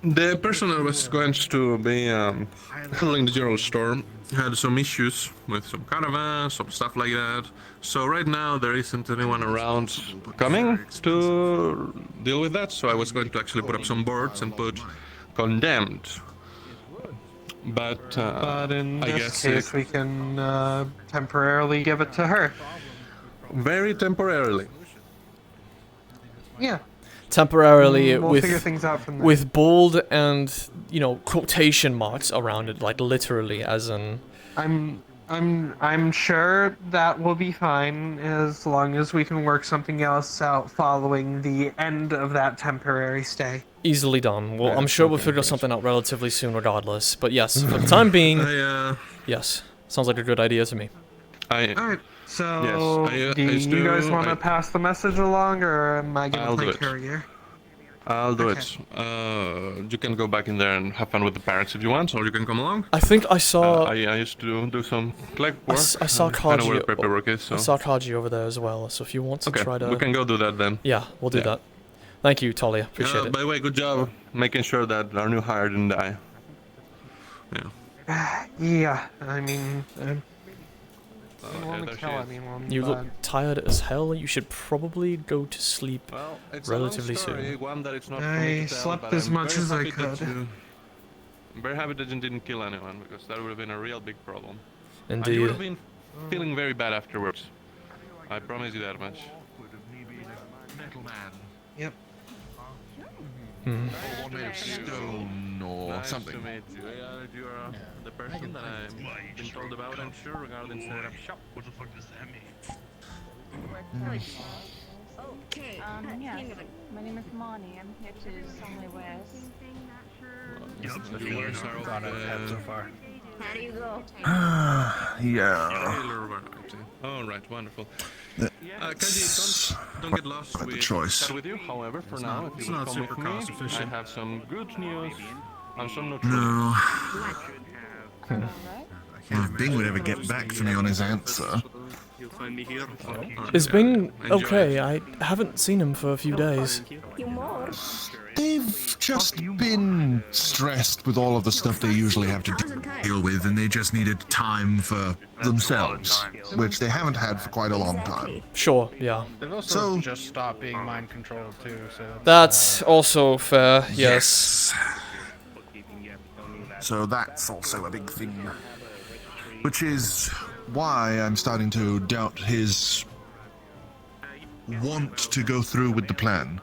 The person that was going to be handling the general store had some issues with some caravans, some stuff like that. So right now there isn't anyone around coming to deal with that. So I was going to actually put up some boards and put condemned. But in I this guess case, we can temporarily give it to her. very temporarily. Yeah. Temporarily We'll figure with things out from there. with bold and quotation marks around it, like literally, as in. I'm sure that will be fine as long as we can work something else out following the end of that temporary stay. Easily done. Well, Yeah, I'm sure we'll okay, figure great. something out relatively soon regardless. But yes, for the time being, I yes. Sounds like a good idea to me. Alright, so Yes, do you guys want to pass the message along, or am I I'll going do to play it. courier? I'll do Okay. it. You can go back in there and have fun with the parrots if you want, or you can come along. I think I saw. I used to do some legwork. I saw I know where the Kaji. paperwork is, so. I saw Kaji over there as well. So if you want to Okay, try to. we can go do that then. Yeah, we'll do Yeah. that. Thank you, Talia. Appreciate it. By the way, good job making sure that our new hire didn't die. Yeah. Yeah, I mean, I don't yeah, want there to she kill is. anyone. You look but tired as hell. You should probably go to sleep. Well, it's Relatively a long story, soon. one that it's not for I me to tell, slept but as I'm much very as I happy that could. I'm very happy that you didn't kill anyone, because that would have been a real big problem. And you Indeed. would have been feeling very bad afterwards. I promise you that much. Metal man. Yep. Hmm. Or one made of stone or Nice something. to meet you. Yeah, you are the person that I've been told about, I'm sure, regarding setting up shop. What the fuck does that mean? Yes. My name is Marnie. I'm here to sell my wares. The wares are of so far. How do you go? Yeah. tailor variety. All right, wonderful. Kaji, don't get lost. Quite the We choice. chat with you. However, for now, if it's you will not come super with me, cost efficient. I have some good news and some not No. Alright. If Bing would ever get back to me on his answer. You'll find me here. It's been Enjoy okay. it. I haven't seen him for a few days. You more? They've just been stressed with all of the stuff they usually have to deal with, and they just needed time for themselves, which they haven't had for quite a long time. Sure, yeah. They've also just stopped being mind controlled too, so... That's also fair, yes. So that's also a big thing. Which is why I'm starting to doubt his want to go through with the plan.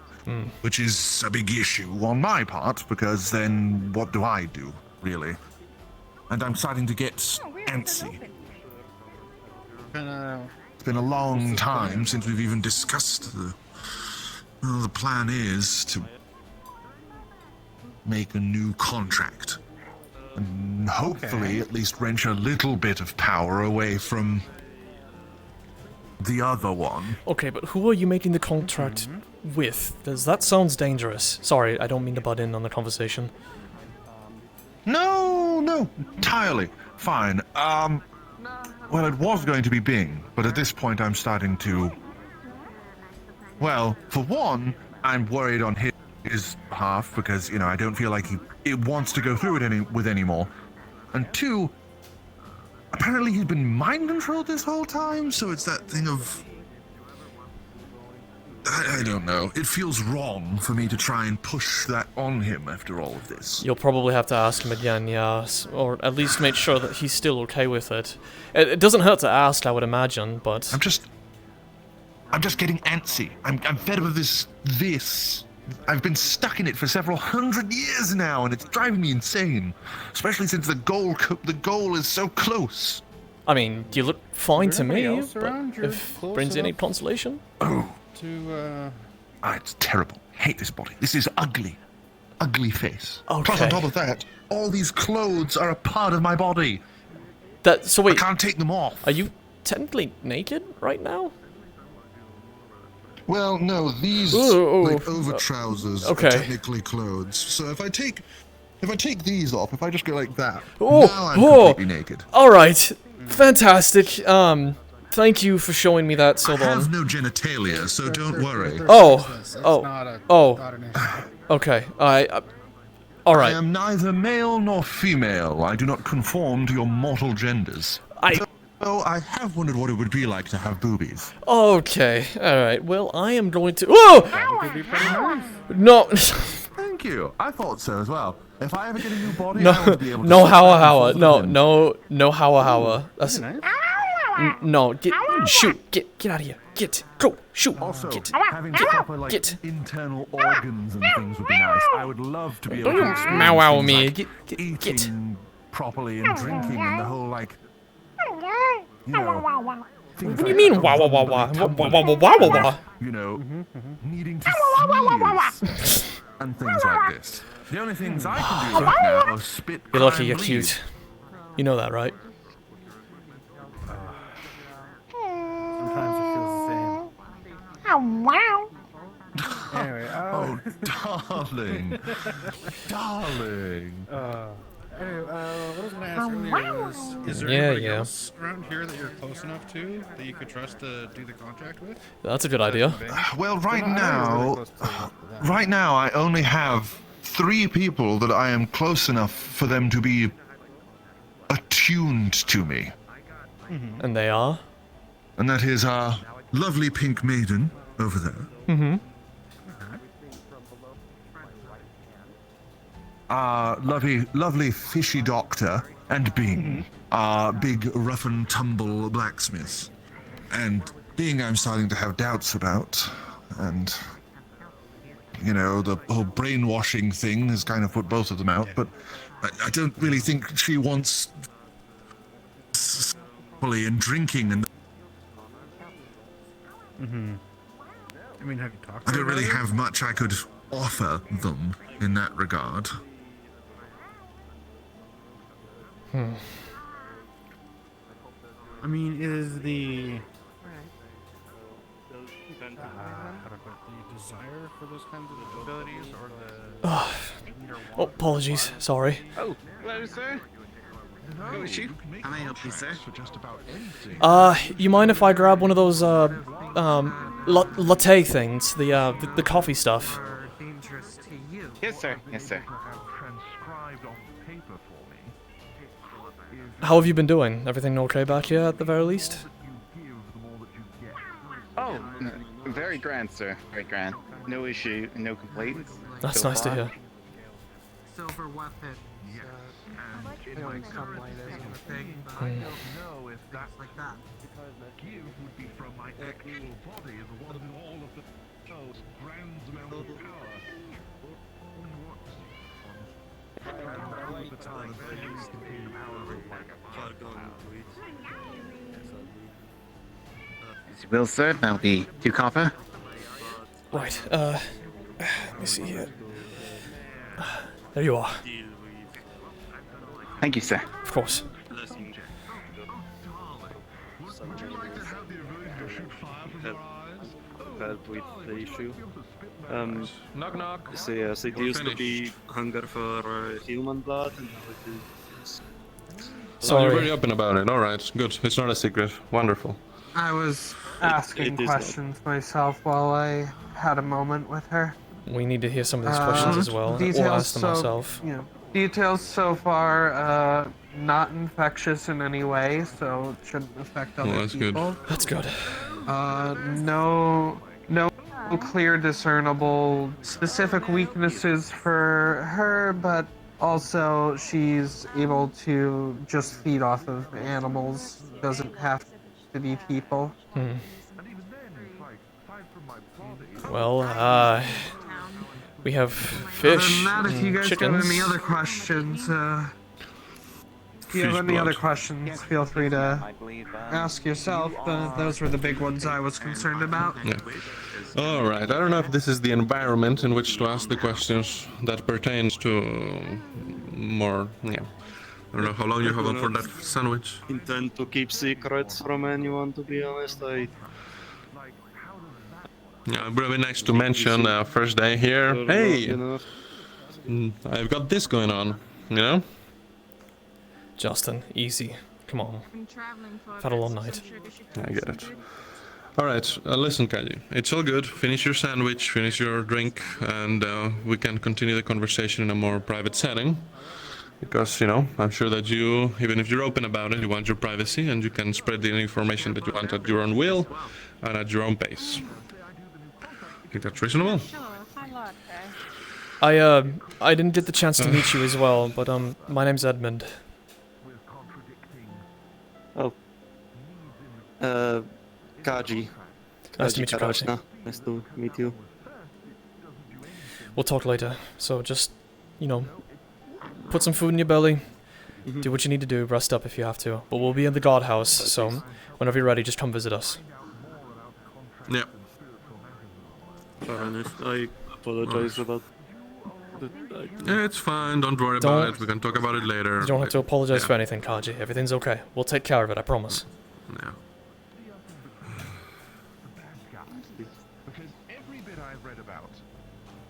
Which is a big issue on my part, because then what do I do, really? And I'm starting to get antsy. It's been a long time since we've even discussed the plan is to make a new contract. And hopefully at least wrench a little bit of power away from the other one. Okay, but who are you making the contract with? That sounds dangerous. Sorry, I don't mean to butt in on the conversation. No, entirely fine. Well, it was going to be Bing, but at this point I'm starting to... Well, for one, I'm worried on his behalf because, you know, I don't feel like he wants to go through it with anymore. And two, apparently he's been mind controlled this whole time, so it's that thing of... I don't know. It feels wrong for me to try and push that on him after all of this. You'll probably have to ask him again, yeah, or at least make sure that he's still okay with it. It doesn't hurt to ask, I would imagine, but... I'm just getting antsy. I'm fed up with this. I've been stuck in it for several hundred years now, and it's driving me insane. Especially since the goal is so close. I mean, you look fine to me, but around? You're if close brings you any enough consolation? Oh. It's terrible. Hate this body. This is ugly. Ugly face. Okay. Plus, on top of that, all these clothes are a part of my body. So wait. I can't take them off. Are you technically naked right now? Well, no, these like over trousers are technically clothes. So if I take these off, if I just go like that, now I'm completely naked. All right, fantastic. Thank you for showing me that, Sildon. I have no genitalia, so don't worry. Okay. All right. I am neither male nor female. I do not conform to your mortal genders. So I have wondered what it would be like to have boobies. Okay. All right. Well, I am going to. Whoa! No. Thank you. I thought so as well. If I ever get a new body, no, I would be able to. No hawa. No hawa. That's. No, get out of here. Go, shoot. Also, get. having proper internal organs and things would be nice. I would love to be able to experience Wow me. Like eating properly and drinking and the whole you know. What do you mean wow? You know, needing to sneeze and things like this. The only things I can do right now are spit. You're lucky you're cute. You know that, right? Sometimes it feels the same. Anyway, oh, darling. Darling. Anyway, what I was going to ask earlier was, is there anybody else around here that you're close enough to that you could trust to do the contract with? That's a good idea. Well, right now I only have 3 people that I am close enough for them to be attuned to me. And they are? And that is our lovely pink maiden over there. Lovely fishy doctor and Bing, Big rough and tumble blacksmith. And Bing I'm starting to have doubts about. And, you know, the whole brainwashing thing has kind of put both of them out. But I don't really think she wants fully and drinking and... I mean, have you talked to I don't really have much I could offer them in that regard. I mean, is the desire for those kinds of abilities or the Oh, apologies. Sorry. Oh, hello, sir. Go with you. Can I help you, sir? Just about anything. You mind if I grab one of those latte things, the coffee stuff? Dangerous to you. Yes, sir. Yes, sir. How have you been doing? Everything okay back here at the very least? Oh, very grand, sir. Very grand. No issue, no complaints. That's so nice to far. hear. Silver weapons. They always come light as a thing, but Hmm. I don't know if that's like that. Give would be from my actual body, the one with all of the grand amount of power. As you will, sir. That'll be 2 copper. Right, let me see here. There you are. Thank you, sir. Of course. Help with the issue. Knock knock. It used to be hunger for human blood, and now it is. So you're very open about it. All right, good. It's not a secret. Wonderful. I was asking it is not. questions myself while I had a moment with her. We need to hear some of these questions as well, or Details ask them so, ourselves. You know, details so far, not infectious in any way, so it shouldn't affect other that's good. people. That's good. No clear discernible specific weaknesses for her, but also she's able to just feed off of animals. Doesn't have to be people. Well, we have fish, Other than that, if you guys chickens. have any other questions, if you have any other questions, feel free to ask yourself. Those were the big ones I was concerned about. Yeah. All right. I don't know if this is the environment in which to ask the questions that pertains to more. Yeah. I don't know how long you have on for that sandwich. Intend to keep secrets from anyone, to be honest. Yeah, it would be nice to mention first day here. Hey, I've got this going on. You know. Justin, easy. Come on. I've had a long night. I get it. All right, listen, Kaji. It's all good. Finish your sandwich, finish your drink, and we can continue the conversation in a more private setting. Because, you know, I'm sure that you, even if you're open about it, you want your privacy, and you can spread the information that you want at your own will and at your own pace. I think that's reasonable. I didn't get the chance to meet you as well, but my name's Edmond. Kaji. Nice to meet you, Kaji. Karashna. Nice to meet you. We'll talk later. So just, you know, put some food in your belly. Do what you need to do. Rest up if you have to. But we'll be in the guardhouse, so whenever you're ready, just come visit us. Yeah. Fair enough. I apologize about the... Yeah, it's fine. Don't worry about it. We can talk about it later. You don't have to apologize for anything, Kaji. Everything's okay. We'll take care of it, I promise. Yeah. Because every bit I've read about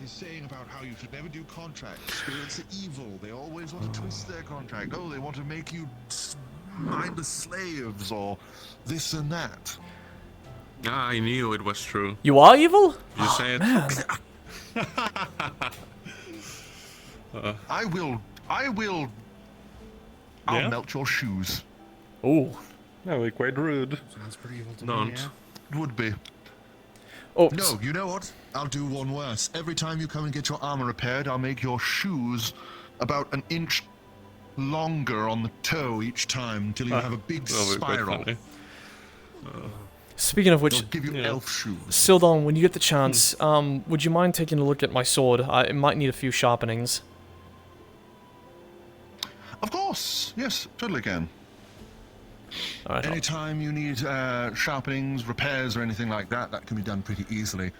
is saying about how you should never do contracts. Spirits are evil. They always want to twist their contract. Oh, they want to make you mindless slaves or this and that. I knew it was true. You are evil? You say it. Man. I'll Yeah? melt your shoes. Ooh. That would be quite rude. Sounds pretty evil to Don't. me, yeah. Would be. Oh. No, you know what? I'll do one worse. Every time you come and get your armor repaired, I'll make your shoes about an inch longer on the toe each time until you have a big That would be quite spiral. funny. Speaking of which, They'll give you elf shoes. Sildon, when you get the chance, would you mind taking a look at my sword? It might need a few sharpenings. Of course. Yes, totally can. All right. Anytime you need sharpenings, repairs, or anything like that, that can be done pretty easily.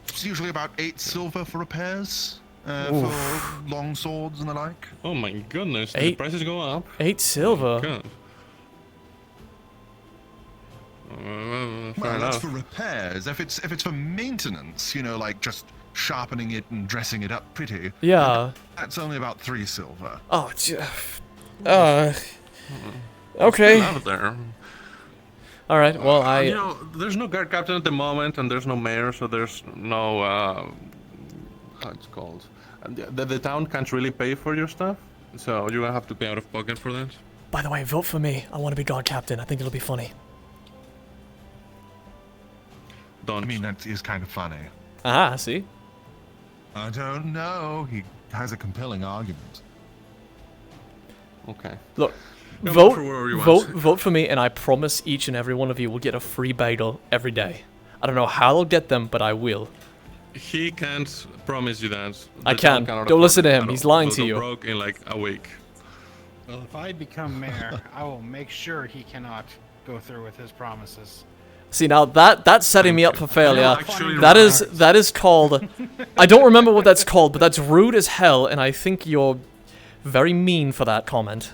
It's usually about 8 silver for repairs, for long swords and the like. Oh my goodness, the 8 prices go up. 8 silver. God. Fair Well, that's enough. for repairs. If it's for maintenance, you know, like just sharpening it and dressing it up pretty. Yeah. That's only about 3 silver. Oh, okay. Out there. All right. Well, You know, there's no guard captain at the moment, and there's no mayor, so there's no how it's called. The town can't really pay for your stuff, so you're gonna have to pay out of pocket for that. By the way, vote for me. I want to be guard captain. I think it'll be funny. Don't. I mean, that is kind of funny. Ah, see? I don't know. He has a compelling argument. Okay. Look, Go vote, for wherever you want. vote for me, and I promise each and every one of you will get a free bagel every day. I don't know how I'll get them, but I will. He can't promise you that. I The town can. cannot Don't afford listen to it. him. He's lying He'll to go you. broke in like a week. Well, if I become mayor, I will make sure he cannot go through with his promises. See, now that's setting me up for failure. actually That is called. I don't remember what that's called, but that's rude as hell, and I think you're very mean for that comment.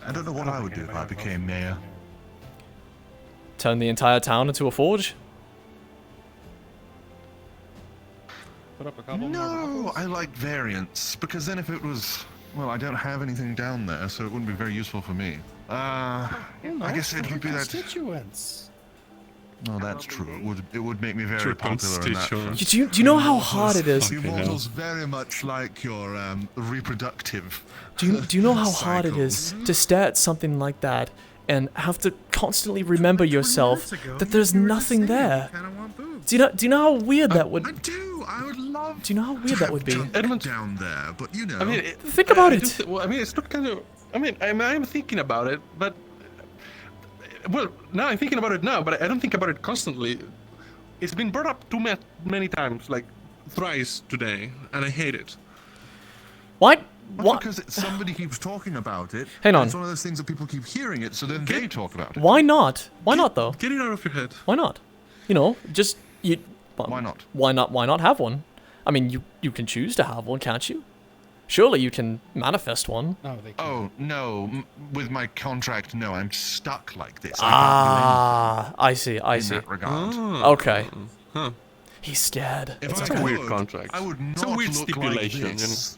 I don't know what I would do if I became mayor. Turn the entire town into a forge? Put up a couple more No, waffles. I like variants, because then if it was... Well, I don't have anything down there, so it wouldn't be very useful for me. I guess it would be that... Constituents. No, that's true. It would make me very True popular in that constituent. front. Do you know how hard it is? You mortals very much like your reproductive. Do you know how hard it is to stare at something like that and have to constantly remember yourself that there's nothing there? Do you know how weird that would? I do. I would love. Do you know how weird that would be? Edmond down there, but you know. I mean, Think about it. It's not kind of. I mean, I'm thinking about it, but well, now I'm thinking about it now, but I don't think about it constantly. It's been brought up too many times, like thrice today, and I hate it. What? Well, because somebody keeps talking about it. Hang on. It's one of those things that people keep hearing it, so then they talk about it. Why not? Why not though? Get it out of your head. Why not? You know, just you. Why not? Why not? Why not have one? I mean, you can choose to have one, can't you? Surely you can manifest one. No, they can't. Oh no! With my contract, no, I'm stuck like this. Ah, I see. I in see. that regard. Okay. Huh. He's scared. If It's I a weird could, contract. I would not It's a weird look stipulation, like this.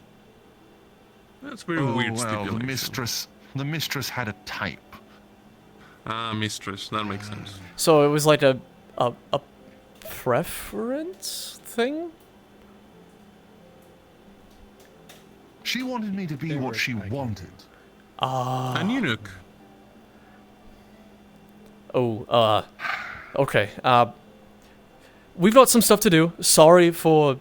That's very Oh, weird well, stipulation. the mistress had a type. Ah, mistress. That makes sense. So it was like a preference thing? She wanted me to be what she wanted. Ah. An eunuch. Oh, okay. We've got some stuff to do. Sorry for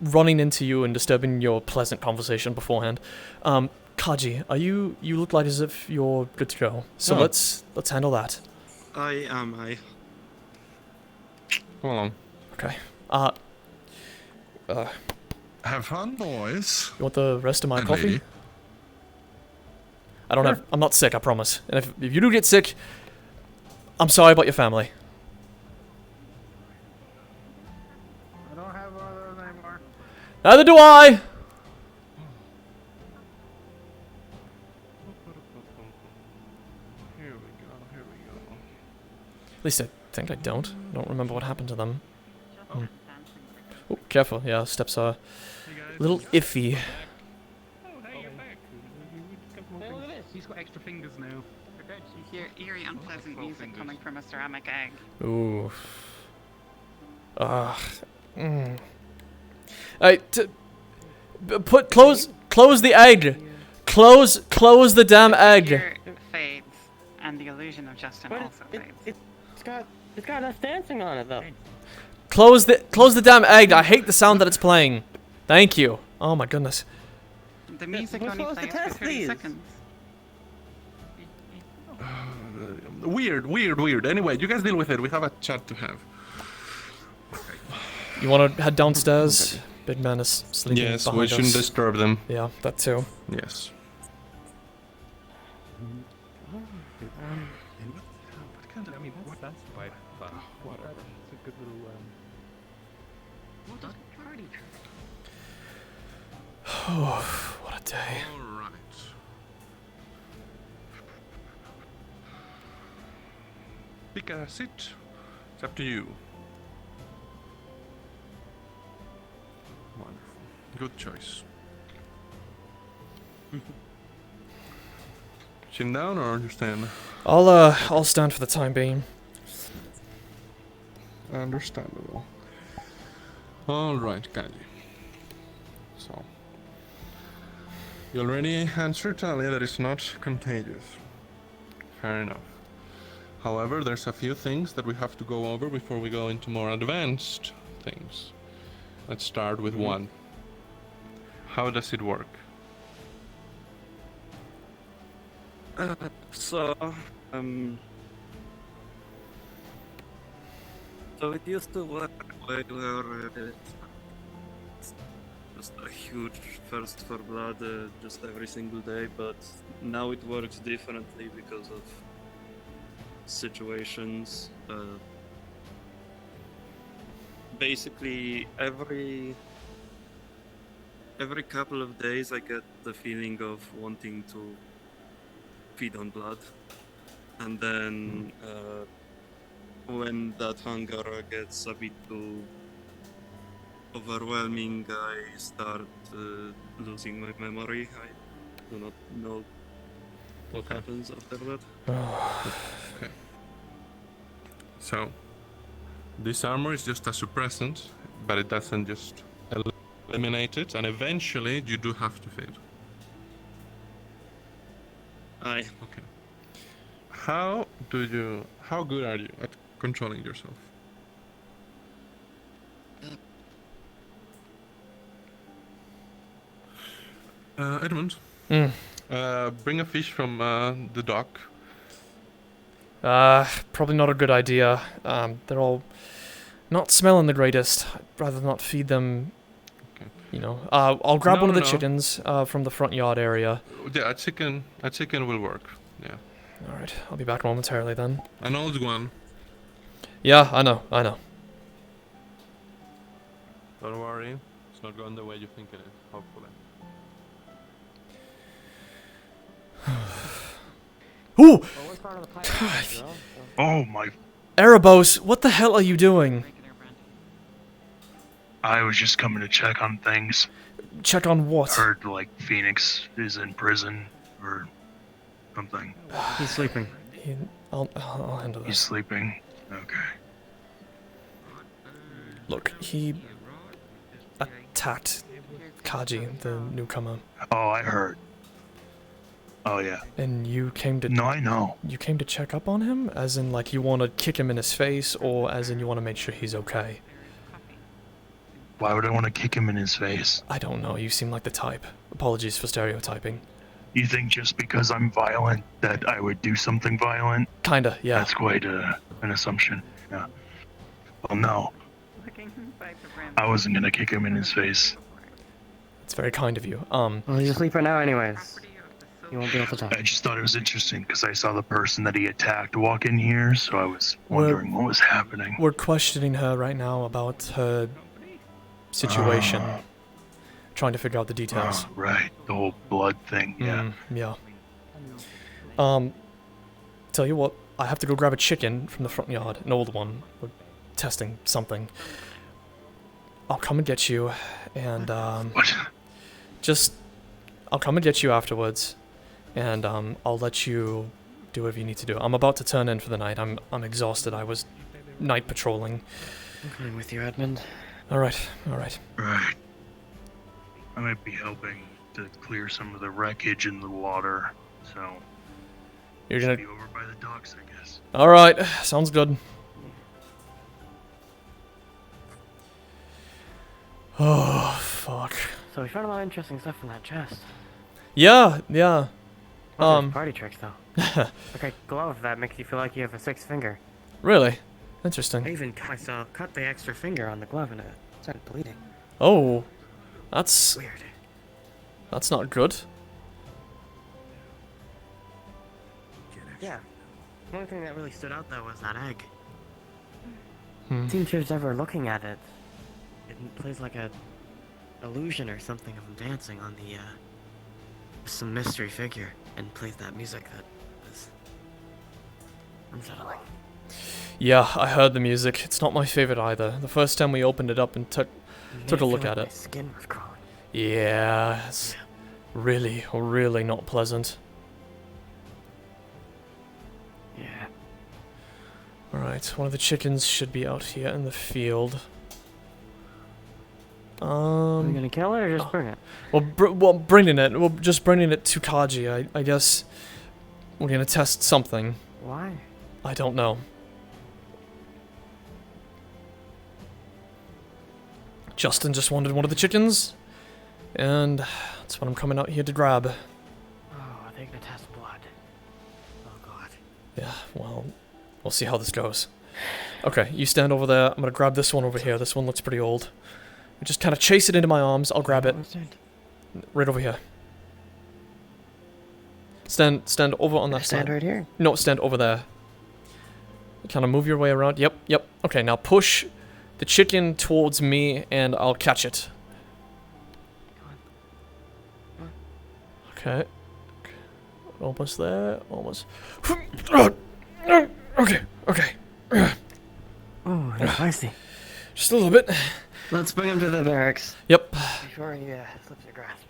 running into you and disturbing your pleasant conversation beforehand. Kaji, you look like as if you're good to go. So Oh. let's handle that. I am. Come along. Okay. Have fun, boys. You want the rest of my And coffee? lady. I don't have. I'm not sick. I promise. And if you do get sick, I'm sorry about your family. I don't have one of those anymore. Neither do I. Here we go. At least I think I don't. I don't remember what happened to them. Oh, careful. Yeah, steps are a little iffy. Hey, look at this. He's got extra fingers now. You hear eerie, unpleasant music coming from a ceramic egg. Ooh. Alright, close the egg. Close the damn egg. Fear fades, and the illusion of Justin But also fades. it's got us dancing on it though. Close the damn egg. I hate the sound that it's playing. Thank you. Oh my goodness. The music we're only supposed to plays for test 30 these. seconds. Weird. Anyway, you guys deal with it. We have a chat to have. You want to head downstairs? Big man is sleeping Yes, behind we shouldn't us. disturb them. Yeah, that too. Yes. I mean, that's quite fun. Whatever. It's a good little, What a day. Alright. Pick a seat. It's up to you. Wonderful. Good choice. Chin down or you stand? I'll stand for the time being. Understandable. Alright, Kaji. So. You already answered Talia that it's not contagious. Fair enough. However, there's a few things that we have to go over before we go into more advanced things. Let's start with one. How does it work? So it used to work where it's just a huge thirst for blood just every single day, but now it works differently because of situations. Basically, every couple of days I get the feeling of wanting to feed on blood, and then when that hunger gets a bit too overwhelming, I start losing my memory. I do not know what happens after that. Okay. So, this armor is just a suppressant, but it doesn't just eliminate it, and eventually you do have to feed. Aye. Okay. How good are you at controlling yourself? Edmond, bring a fish from the dock. Probably not a good idea. They're all not smelling the greatest. I'd rather not feed them. Okay. You know, I'll grab one of the No. chickens from the front yard area. Yeah, a chicken will work. Yeah. All right, I'll be back momentarily then. An old one. Yeah, I know. Don't worry, it's not going the way you think it is. Hopefully. Ooh! Oh my! Erebos, what the hell are you doing? I was just coming to check on things. Check on what? Heard like Fenix is in prison or something. He's sleeping. I'll handle this. He's sleeping. Okay. Look, he attacked Kaji, the newcomer. Oh, I heard. Oh yeah. And you came to... No, I know. You came to check up on him? As in, like, you want to kick him in his face, or as in you want to make sure he's okay? Why would I want to kick him in his face? I don't know, you seem like the type. Apologies for stereotyping. You think just because I'm violent that I would do something violent? Kinda, yeah. That's quite an assumption. Yeah. Well, no. I wasn't gonna kick him in his face. It's very kind of you. Well, he's asleep right now anyways. You won't be able to talk. I just thought it was interesting because I saw the person that he attacked walk in here, so I was wondering what was happening. We're questioning her right now about her situation. Trying to figure out the details. Right, the whole blood thing, yeah. Yeah. Tell you what, I have to go grab a chicken from the front yard, an old one. We're testing something. I'll come and get you, and I'll come and get you afterwards, and I'll let you do whatever you need to do. I'm about to turn in for the night. I'm exhausted. I was night patrolling. I'm coming with you, Edmond. All right. Right. I might be helping to clear some of the wreckage in the water, so You're gonna be over by the docks, I guess. All right, sounds good. Oh fuck. So we found a lot of interesting stuff in that chest. Yeah. Oh, there's party tricks though. Okay, glove that makes you feel like you have a sixth finger. Really? Interesting. I even cut the extra finger on the glove and it started bleeding. Oh, that's weird. That's not good. Yeah. The only thing that really stood out though was that egg. Hmm. Seems she was ever looking at it. It plays like a illusion or something of him dancing on the some mystery figure and plays that music that was unsettling. Yeah, I heard the music. It's not my favorite either. The first time we opened it up and took a look at My it. skin was crawling. Yeah, it's really not pleasant. Yeah. Alright, one of the chickens should be out here in the field. Are we gonna kill it or just bring it? Well, bringing it. Well, just bringing it to Kaji. I guess we're gonna test something. Why? I don't know. Justin just wanted one of the chickens, and that's what I'm coming out here to grab. Oh, they're gonna test blood. Oh god. Yeah, well, we'll see how this goes. Okay, you stand over there. I'm gonna grab this one over here. This one looks pretty old. Just kind of chase it into my arms. I'll grab it. Right over here. Stand over on that side. Stand right here? No, stand over there. Kind of move your way around. Yep. Okay, now push the chicken towards me and I'll catch it. Okay. Almost there. Almost. Okay. Oh, that's spicy. Just a little bit. Let's bring him to the barracks. Yep. Before he slips your grasp.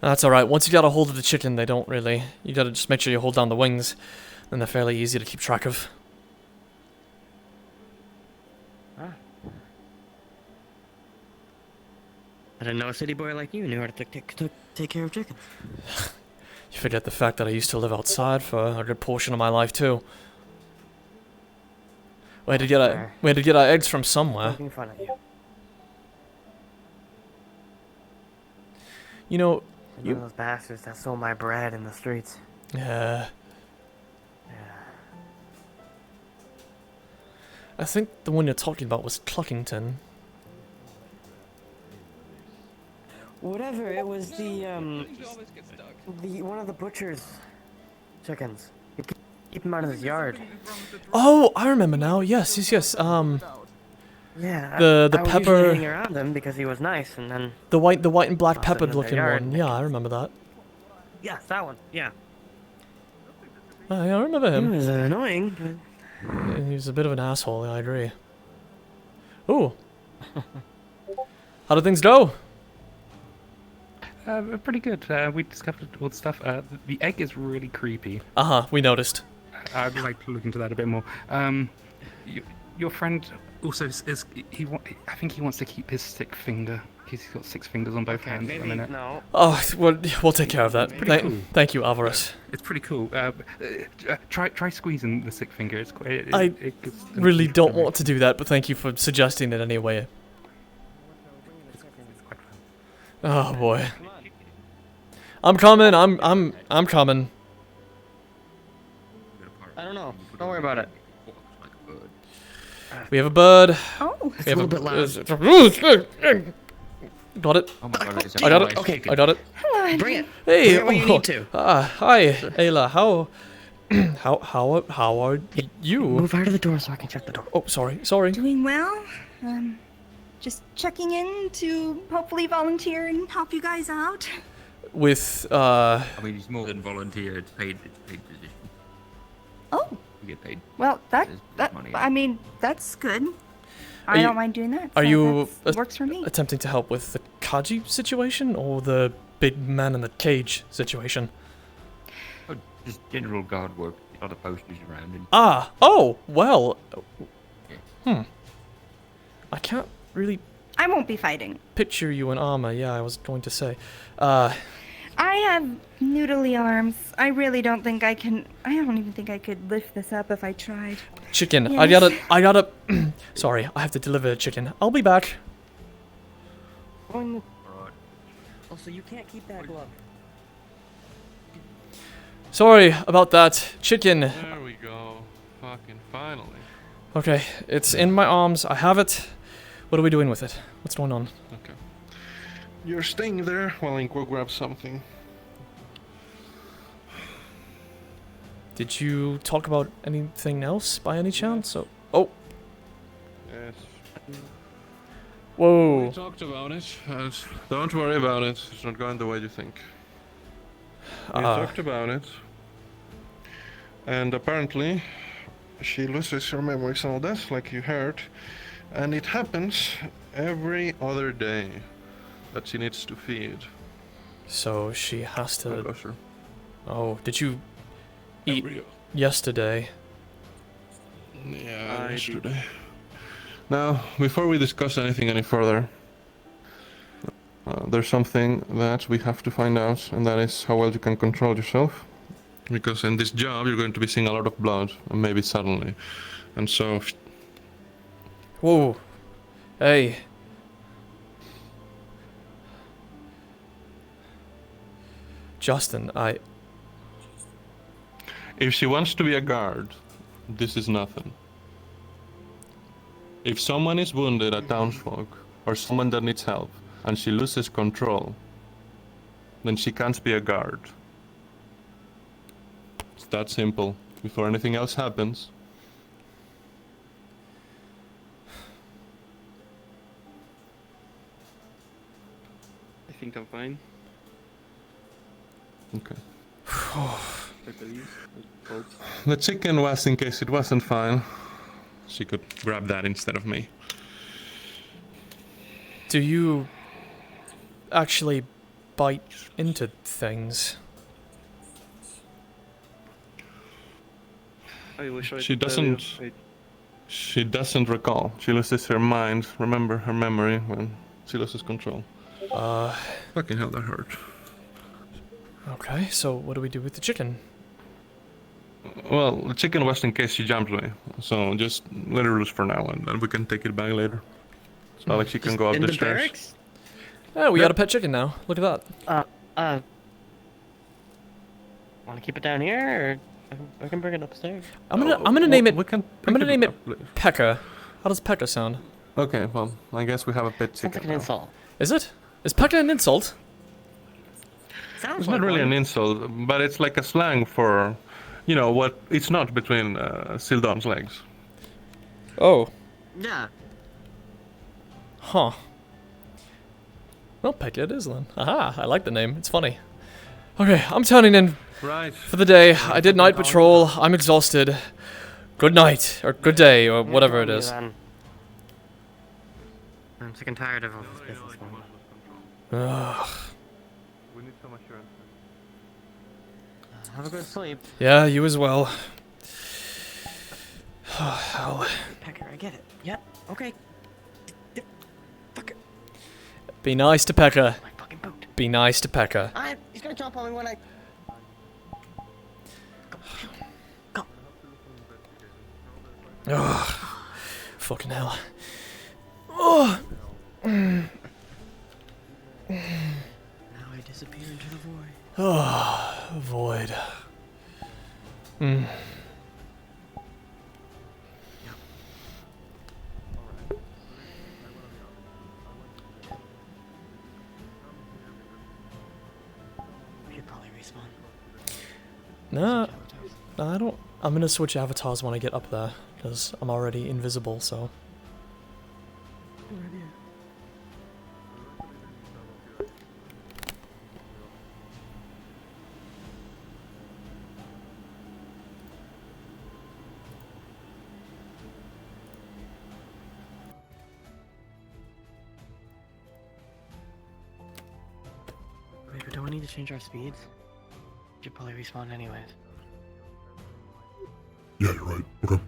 That's alright. Once you got a hold of the chicken, they don't really... You gotta just make sure you hold down the wings. Then they're fairly easy to keep track of. Ah. I didn't know a city boy like you knew how to take care of chickens. You forget the fact that I used to live outside for a good portion of my life, too. We had to get our eggs from somewhere. Making fun of you. You know, One of those bastards that stole my bread in the streets. Yeah. I think the one you're talking about was Cluckington. Whatever, it was the one of the butcher's chickens. You keep him out of his yard. Oh, I remember now. Yes. Yeah. The I was pepper. usually hanging around him because he was nice, and then. The white and black I'll sit peppered in looking their yard one. Yeah, I remember that. Yes, that one. Yeah. Yeah, I remember him. He was annoying, but. Yeah, he was a bit of an asshole. I agree. Ooh. How did things go? Pretty good. We discovered all the stuff. The egg is really creepy. We noticed. I'd like to look into that a bit more. Your friend also is I think he wants to keep his stick finger. He's got 6 fingers on both hands at the minute. No. Oh, we'll take care of that. Cool. Thank you, Alvarez. It's pretty cool. Try squeezing the 6 finger. I really don't want to do that, but thank you for suggesting it anyway. Oh boy. I'm coming. I'm coming. I don't know. Don't worry about it. We have a bird. Oh, it's we a have little bit loud. Got it. Oh my god, it's I got it. Okay, I got it. Hello, bring it. Hey, Bring it when you need to. Hi, Ayla. How are you? Move out of the door so I can check the door. Oh, sorry. Doing well. Just checking in to hopefully volunteer and help you guys out. With I mean, it's more than volunteer. It's paid position. Oh. You get paid. Well, that money. I mean, that's good. I don't mind doing that. Are so you that works for me. attempting to help with the Kaji situation or the big man in the cage situation? Oh, just general guard work. Other posters around. And... Oh, well. I can't really I won't be fighting. picture you in armor. Yeah, I was going to say. I have noodly arms. I really don't think I can. I don't even think I could lift this up if I tried. Chicken. Yes. I gotta. Sorry, I have to deliver a chicken. I'll be back. Also, you can't keep that glove. Sorry about that. Chicken. There we go. Fucking finally. Okay, it's in my arms. I have it. What are we doing with it? What's going on? Okay. You're staying there while I go grab something. Did you talk about anything else by any chance? Oh. Yes. Whoa. We talked about it. Don't worry about it. It's not going the way you think. We talked about it. And apparently, she loses her memories and all that, like you heard. And it happens every other day that she needs to feed. So she has to... Oh, sure. Oh, did you eat yesterday? Yeah, yesterday. Now, before we discuss anything any further, there's something that we have to find out, and that is how well you can control yourself. Because in this job, you're going to be seeing a lot of blood, and maybe suddenly. And so... Whoa. Hey. Justin, If she wants to be a guard, this is nothing. If someone is wounded at townsfolk, or someone that needs help, and she loses control, then she can't be a guard. It's that simple. Before anything else happens. I think I'm fine. Okay. I believe. I hope. The chicken was in case it wasn't fine. She could grab that instead of me. do you actually bite into things? I wish I She could tell you. doesn't. She doesn't recall. She loses her mind. Remember her memory when she loses control. Fucking hell, that hurt. Okay, so what do we do with the chicken? Well, the chicken was in case she jumped me, so just let her loose for now, and then we can take it back later. It's not like she can go up In the the stairs. barracks? Oh, we got a pet chicken now. Look at that. Want to keep it down here, or I can bring it upstairs? I'm gonna name it. We can I'm gonna pick name it up, please. Pekka. How does Pekka sound? Okay, well, I guess we have a pet chicken. Sounds like an now. insult. Is it? Is Pekka an insult? Sounds It's like not really one. an insult, but it's like a slang for, you know, what it's not between Sildon's legs. Oh. Yeah. Huh. Well, Pekka it is then. Aha, I like the name. It's funny. Okay, I'm turning in Right. for the day. I did night patrol. I'm exhausted. Good night, or good day, or whatever it is. I'm sick and tired of all this business now. Ugh. We need some assurance. Have a good sleep. Yeah, you as well. Hell. Pecker, I get it. Yeah, okay. Be nice to Pekka. My fucking boat. Be nice to Pekka. He's gonna jump on me when I... Go. Ugh. Fucking hell. Oh. Now I disappear into the void. Oh, void. Hmm. We should probably respawn. No, I don't. I'm gonna switch avatars when I get up there, because I'm already invisible, so. Wait, but do we need to change our speeds? We should probably respawn anyways. Yeah, you're right. Okay.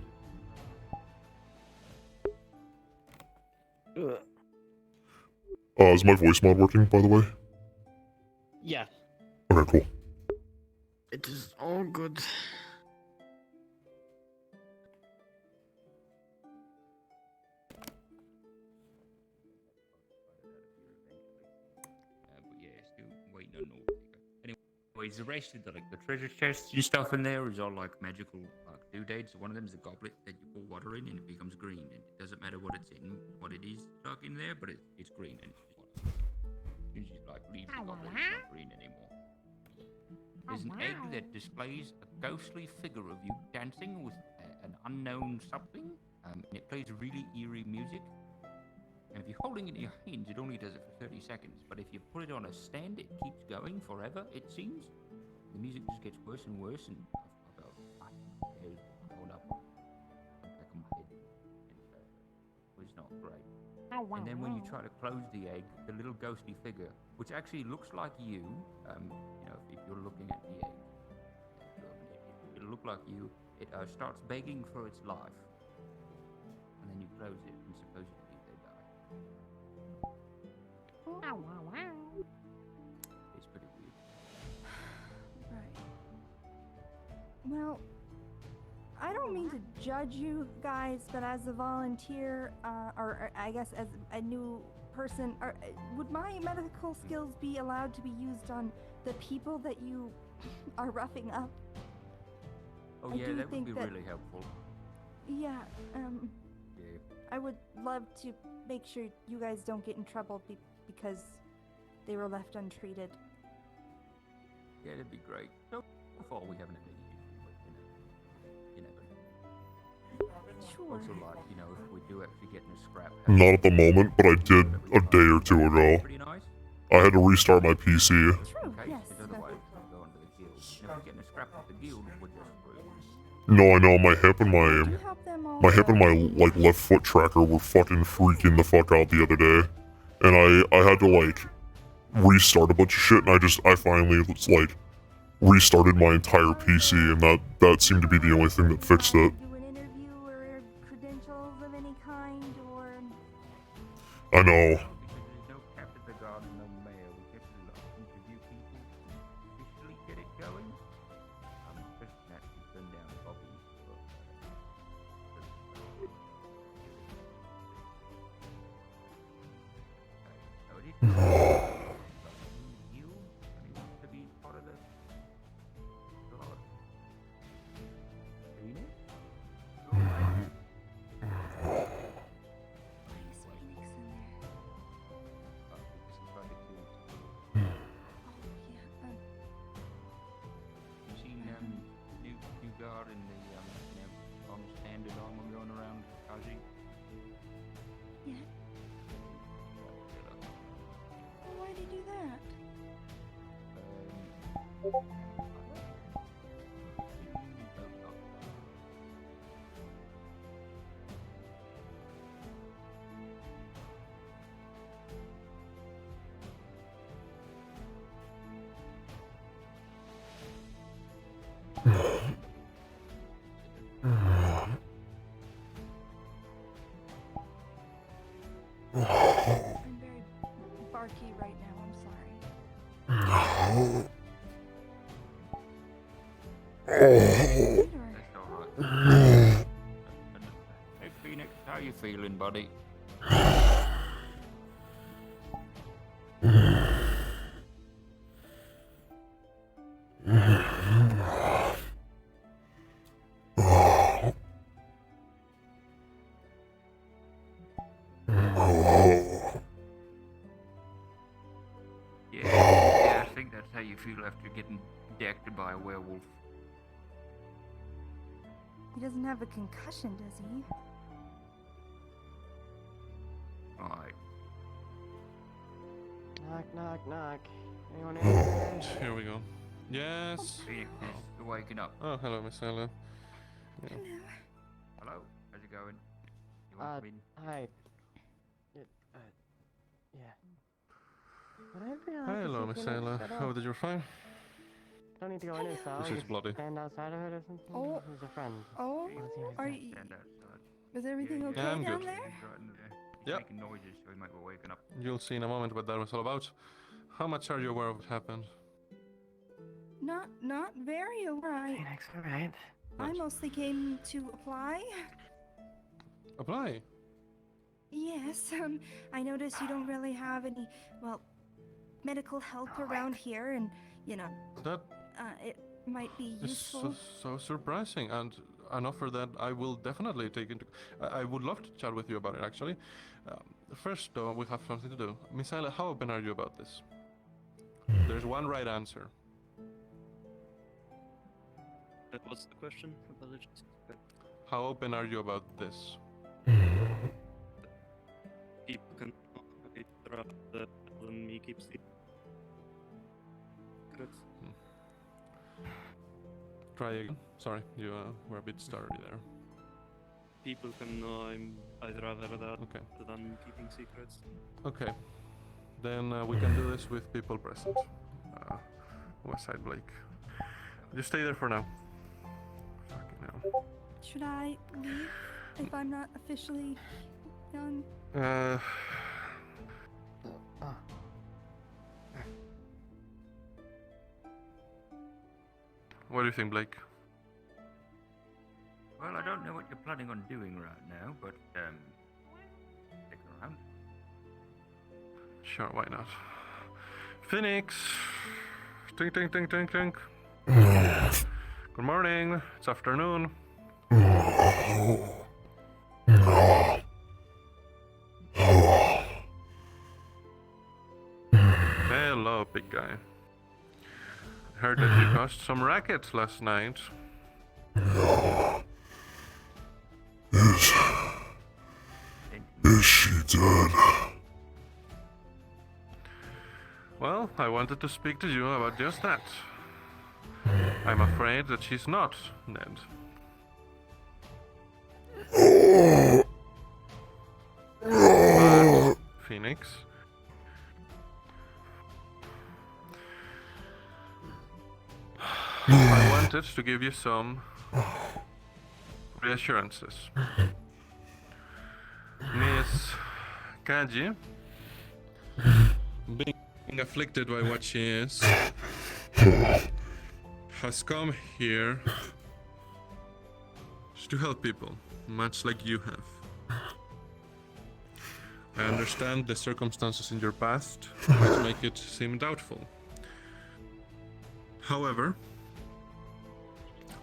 Is my voice mod working, by the way? Yeah. Okay, cool. It is all good. But yeah, still waiting on North. Anyways, the rest of the treasure chests and stuff in there is all like magical doodads. One of them is a goblet that you pour water in and it becomes green. And it doesn't matter what it's in, what it is stuck in there, but it's green and it's water. As soon as you like leave the goblet, it's not green anymore. There's an egg that displays a ghostly figure of you dancing with an unknown something, and it plays really eerie music. And if you're holding it in your hands, it only does it for 30 seconds. But if you put it on a stand, it keeps going forever, it seems. The music just gets worse and worse, and I felt my hairs hold up on the back of my head. It was not great. And then when you try to close the egg, the little ghostly figure, which actually looks like you, you know, if you're looking at the egg, it'll look like you. It starts begging for its life, and then you close it, and supposedly they die. It's pretty weird. Right. Well, I don't mean to judge you guys, but as a volunteer, or I guess as a new person, would my medical skills be allowed to be used on the people that you are roughing up? Oh I yeah, do that would think be that- really helpful. Yeah, Yeah. I would love to make sure you guys don't get in trouble because they were left untreated. Yeah, that'd be great. So far we haven't had any issues, but you never know. Sure. Also, like, you know, if we do actually get in a scrap. Not at the moment, but I did a day or two ago. Pretty nice. I had to restart my PC. True, Okay, yes. because otherwise we'll go into the guild. And if we get in a scrap with the guild, we're just screwed. No, I know my hip and my hip and my like left foot tracker were fucking freaking the fuck out the other day, and I had to like restart a bunch of shit, and I finally like restarted my entire PC, and that seemed to be the only thing that fixed it. Do an interview or credentials of any kind, or I know. Because there's no captain the guard and no mayor, we get to like, interview people, officially get it going. Just naturally turn down Bobby. So it is you, and he wants to be part of the guard. Phoenix? You seen new guard in the on standard armor going around Kaji? yeah. Why'd he do that? I'm very barky right now. I'm sorry. That's alright. Hey Phoenix, how you feeling, buddy? Yeah, I think that's how you feel after getting decked by a werewolf. He doesn't have a concussion, does he? Alright. Knock, knock, knock. Anyone in there? Here we go. Yes. Phoenix, you're waking up. Oh, hello, Miss Ella. Yeah. Hello, how's it going? You want to come in? Hi. Yeah. Would I be allowed to Hello, see Miss Phoenix Ella. at all? How did your fire? Don't need to go in his cell. This is Just bloody. stand outside of it or something. Oh. Who's a friend? Oh, What's he are say? you? Stand outside. Is everything okay I'm down good. there? He's right in there. He's Yep. making noises, so he might be waking up. You'll see in a moment what that was all about. How much are you aware of what happened? Not very alright. Phoenix, alright. I mostly came to apply. Apply. Yes, I noticed you don't really have any, well, medical help around here, and, you know, That it might be is useful. so surprising, and an offer that I will definitely take into. I would love to chat with you about it, actually. First, though, we have something to do. Miss Ayla, how open are you about this? There's one right answer. What's the question? Apologies. How open are you about this? People can interrupt when me keep secrets. Try again. Sorry, you were a bit starry there. People can know I'd rather that than keeping secrets. Okay. Then we can do this with people present. Westside Blake. Just stay there for now. Fucking hell. Should I leave if I'm not officially done? What do you think, Blake? Well, I don't know what you're planning on doing right now, but stick around. Sure, why not? Phoenix! Tink, tink, tink, tink, tink. Good morning. It's afternoon. Hello, big guy. Heard that you caused some racket last night. Is she dead? Well, I wanted to speak to you about just that. I'm afraid that she's not dead. But, Phoenix, I wanted to give you some reassurances. Miss Kaji, being afflicted by what she is, has come here to help people, much like you have. I understand the circumstances in your past might make it seem doubtful. However,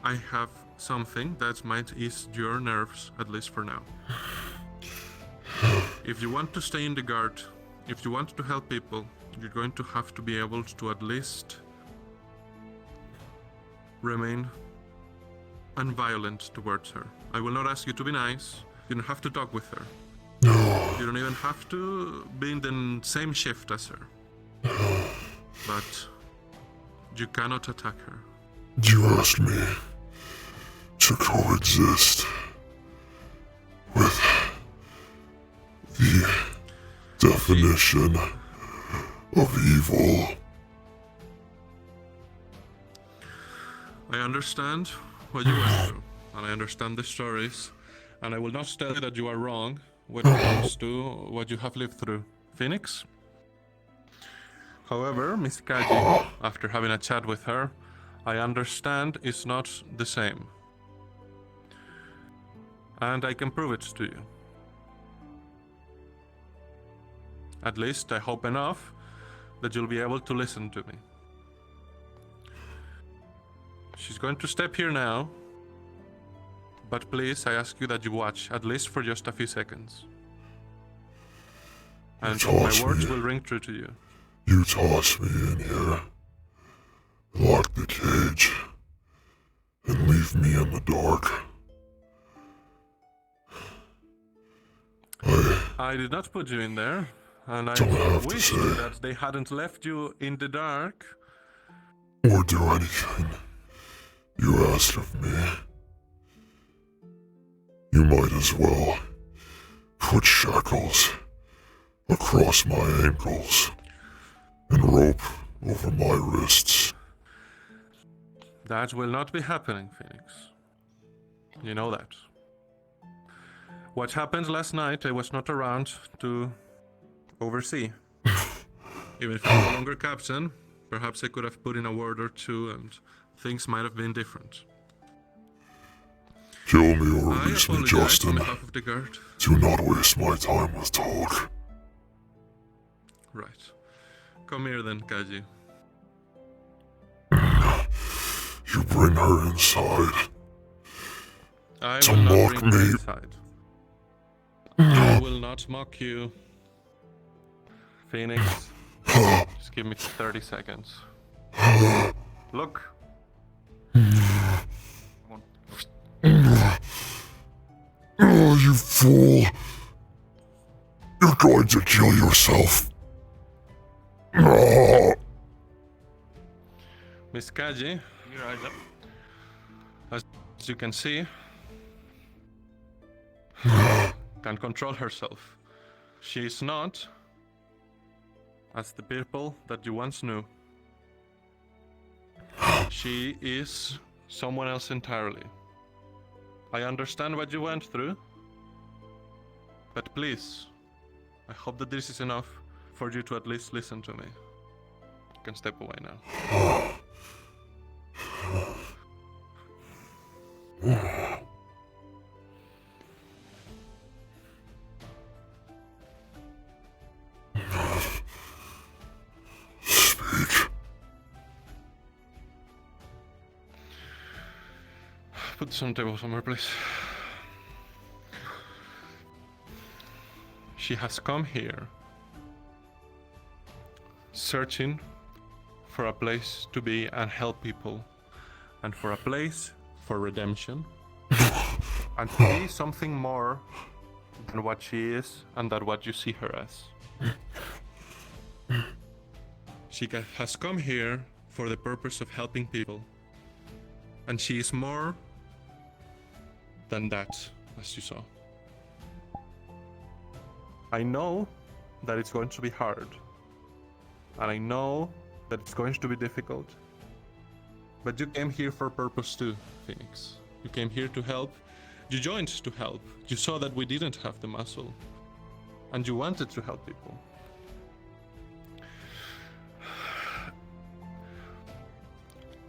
I have something that might ease your nerves, at least for now. If you want to stay in the guard, if you want to help people, you're going to have to be able to at least remain unviolent towards her. I will not ask you to be nice. You don't have to talk with her. You don't even have to be in the same shift as her. But you cannot attack her. You asked me to coexist with the definition of evil. I understand what you went through, and I understand the stories, and I will not tell you that you are wrong when it comes to what you have lived through. Phoenix? However, Miss Kaji, after having a chat with her, I understand it's not the same. And I can prove it to you. At least I hope enough that you'll be able to listen to me. She's going to step here now, but please, I ask you that you watch, at least for just a few seconds. And my words will ring true to you. You toss me in here, lock the cage, and leave me in the dark. I did not put you in there, and I wish that they hadn't left you in the dark. Or do anything you asked of me. You might as well put shackles across my ankles and rope over my wrists. That will not be happening, Phoenix. You know that. What happened last night, I was not around to oversee. Even if I'm no longer captain, perhaps I could have put in a word or two and things might have been different. Kill me or release me, Justin. On behalf of the guard. Do not waste my time with talk. Right. Come here then, Kaji. You bring her inside. I to will not mock bring her me. inside. I will not mock you. Phoenix, just give me 30 seconds. Look. Oh, you fool. You're going to kill yourself. Oh. Miss Kaji, your eyes up. As you can see, can control herself. She is not as the people that you once knew. She is someone else entirely. I understand what you went through, but please, I hope that this is enough for you to at least listen to me. You can step away now. Speak. Put some table somewhere, please. She has come here searching for a place to be and help people, and for a place for redemption, and to be something more than what she is and than what you see her as. She has come here for the purpose of helping people, and she is more than that, as you saw. I know that it's going to be hard, and I know that it's going to be difficult, but you came here for a purpose too, Phoenix. You came here to help. You joined to help. You saw that we didn't have the muscle, and you wanted to help people.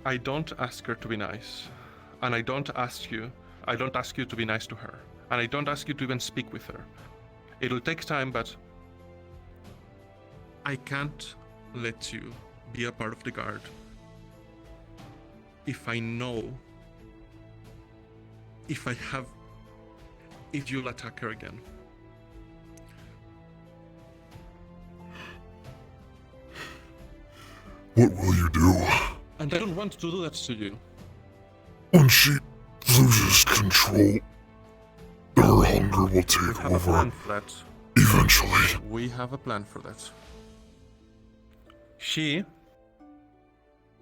I don't ask her to be nice, and I don't ask you to be nice to her, and I don't ask you to even speak with her. It'll take time, but I can't let you be a part of the guard if I know if you'll attack her again. What will you do? And I don't want to do that to you. When she loses control, her hunger will We take have a over. plan for that. Eventually. We have a plan for that. She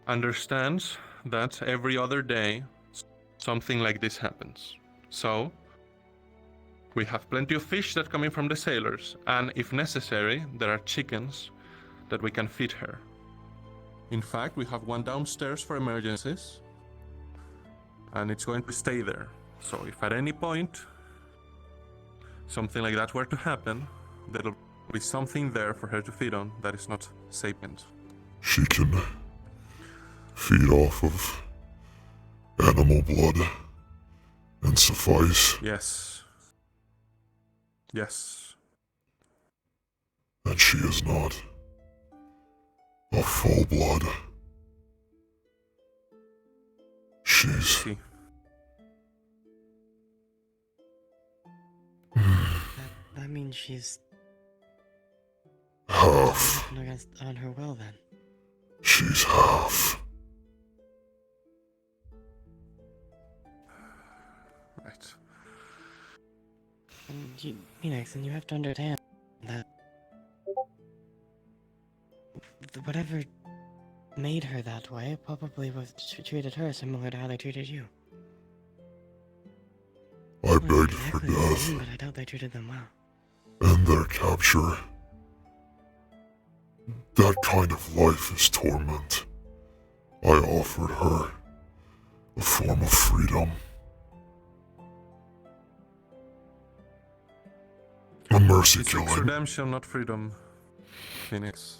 understands that every other day something like this happens. So we have plenty of fish that come in from the sailors, and if necessary, there are chickens that we can feed her. In fact, we have one downstairs for emergencies, and it's going to stay there. So if at any point something like that were to happen, there'll be something there for her to feed on that is not sapient. She can feed off of animal blood and suffice. Yes. Yes. And she is not a full blood. She's... That means she's half. on her will then. She's half. Right. And Phoenix, and you have to understand that whatever made her that way probably treated her similar to how they treated you. I begged for Exactly the death same, but I doubt they treated them well. and their capture. That kind of life is torment. I offered her a form of freedom. A mercy It's killing. redemption, not freedom, Phoenix.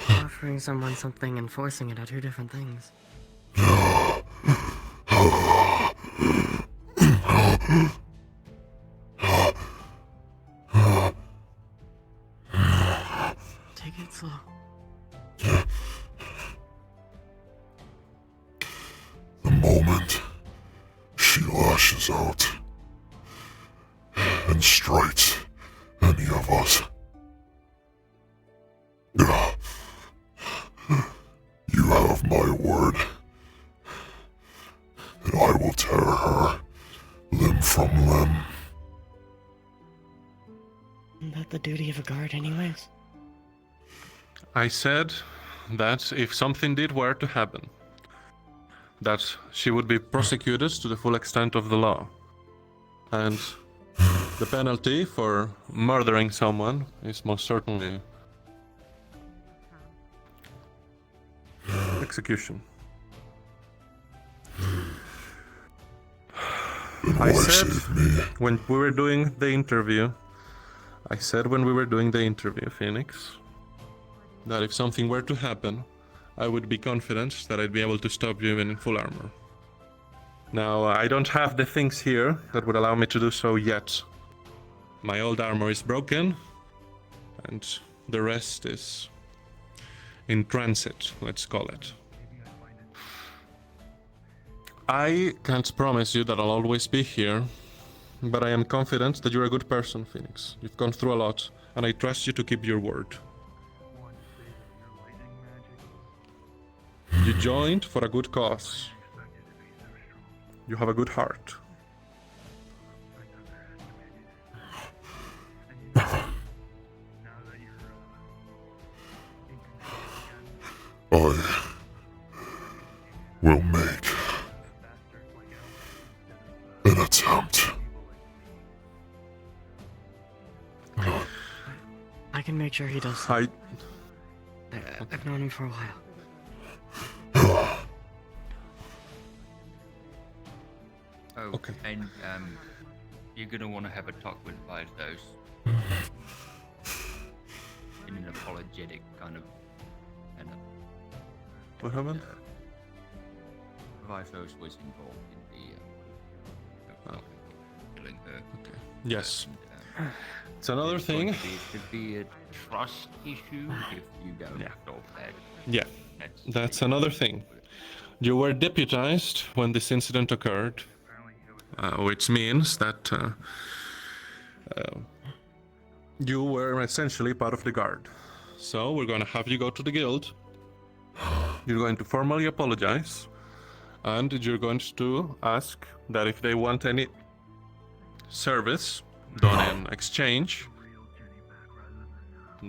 Offering someone something and forcing it are two different things. Take it slow. The moment she lashes out and strikes any of us, you have my word that I will tear her limb from limb. Isn't that the duty of a guard anyways? I said that if something did were to happen, that she would be prosecuted to the full extent of the law. And the penalty for murdering someone is most certainly execution. I said when we were doing the interview, Phoenix, that if something were to happen, I would be confident that I'd be able to stop you even in full armor. Now, I don't have the things here that would allow me to do so yet. My old armor is broken, and the rest is in transit, let's call it. I can't promise you that I'll always be here, but I am confident that you're a good person, Phoenix. You've gone through a lot, and I trust you to keep your word. You joined for a good cause. You have a good heart. I will make an attempt. I can make sure he does. I've known him for a while. Oh, okay. And you're gonna want to have a talk with Vizos in an apologetic kind of. What happened? Vizos was involved in the killing her. Okay. Yes. And, It's another there's thing. going to be a trust issue if you don't solve that. Yeah, that's another thing. You were deputized when this incident occurred, which means that you were essentially part of the guard. So we're going to have you go to the guild. You're going to formally apologize, and you're going to ask that if they want any service done in exchange,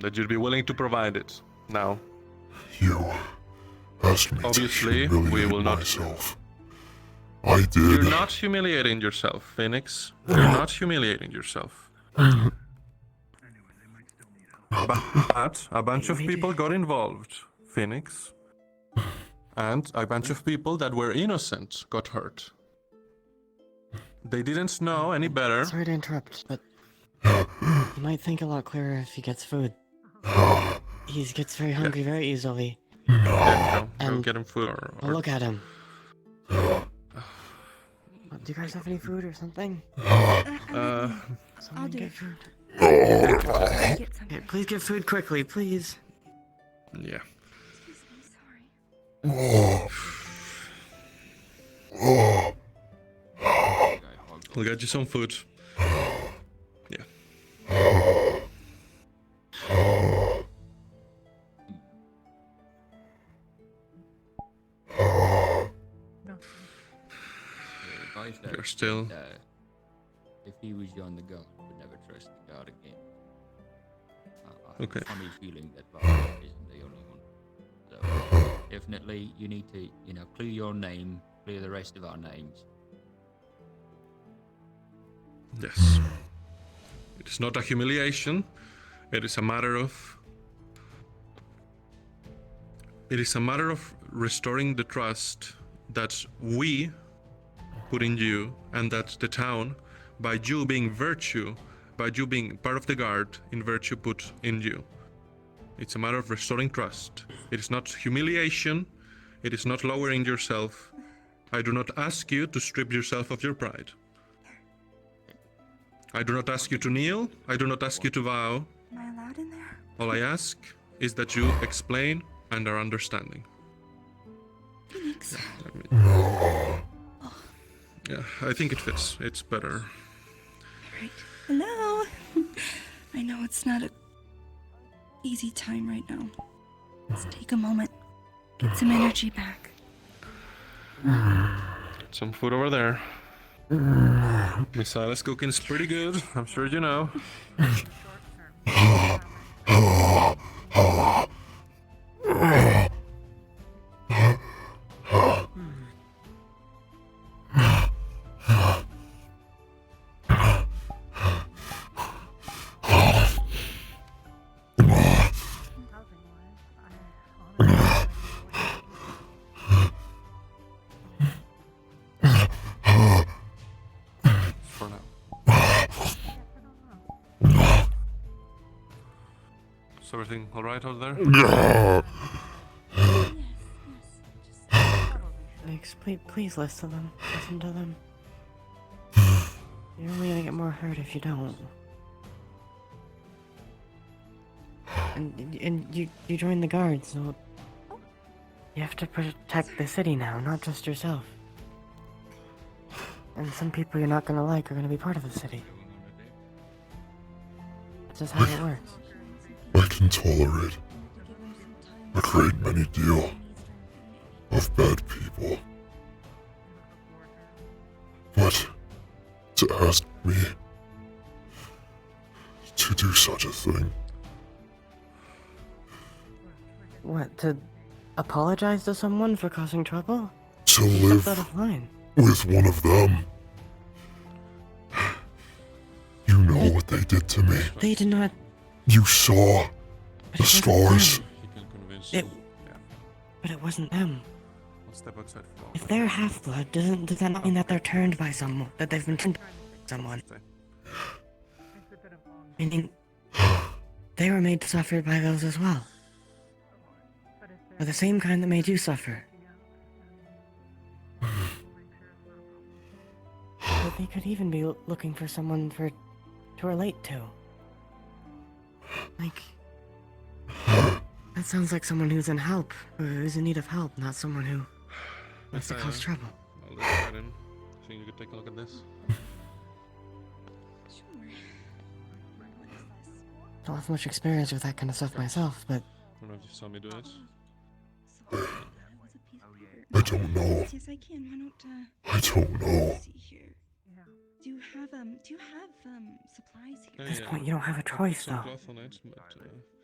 that you'd be willing to provide it. Now, You asked me obviously, to humiliate we will not. myself. I did. You're not humiliating yourself, Phoenix. You're not humiliating yourself. But a bunch of people got involved, Phoenix. And a bunch of people that were innocent got hurt. They didn't know any better. Sorry to interrupt, but he might think a lot clearer if he gets food. He gets very hungry very easily. Go get him food. Well, look at him. Do you guys have any food or something? Someone get food. Yeah, please get food quickly, please. Yeah. We'll get you some food. Yeah. You're still. If he was on the guard, would never trust the guard again. I Okay. have a funny feeling that Vizos isn't the only one. So definitely, you need to, clear your name, clear the rest of our names. Yes. It is not a humiliation. It is a matter of. It is a matter of restoring the trust that we put in you, and that the town, by you being virtue, by you being part of the guard, in virtue put in you. It's a matter of restoring trust. It is not humiliation. It is not lowering yourself. I do not ask you to strip yourself of your pride. I do not ask you to kneel. I do not ask you to vow. Am I allowed in there? All I ask is that you explain and are understanding. Phoenix. Yeah, I think it fits. It's better. Right. Hello. I know it's not a easy time right now. Let's take a moment. Get some energy back. Some food over there. Miss Silas cooking's pretty good. I'm sure you know. For now. Is everything alright out there? Yeah. Briggs, please listen to them. Listen to them. You're only gonna get more hurt if you don't. And you joined the guard, so you have to protect the city now, not just yourself. And some people you're not gonna like are gonna be part of the city. That's just how it works. I can tolerate a great many deal of bad people. But to ask me to do such a thing. What, to apologize to someone for causing trouble? To live That's out of line. with one of them. You know what they did to me. They did not. You saw the scars. But it wasn't them. I'll step outside for If they're half-blood, does that not mean that they're turned by someone? That they've been turned by someone? Meaning, they were made to suffer by those as well. Or the same kind that made you suffer. But they could even be looking for someone to relate to. Like... That sounds like someone who's in need of help, not someone who wants to cause trouble. I'll look right in. I think you could take a look at this. I don't have much experience with that kind of stuff myself, but... I don't know if you saw me do it. I don't know. Yes, I can. Why don't, I don't know. see here. Do you have supplies here? At this point, you don't have a choice, Some though. cloth on it, but,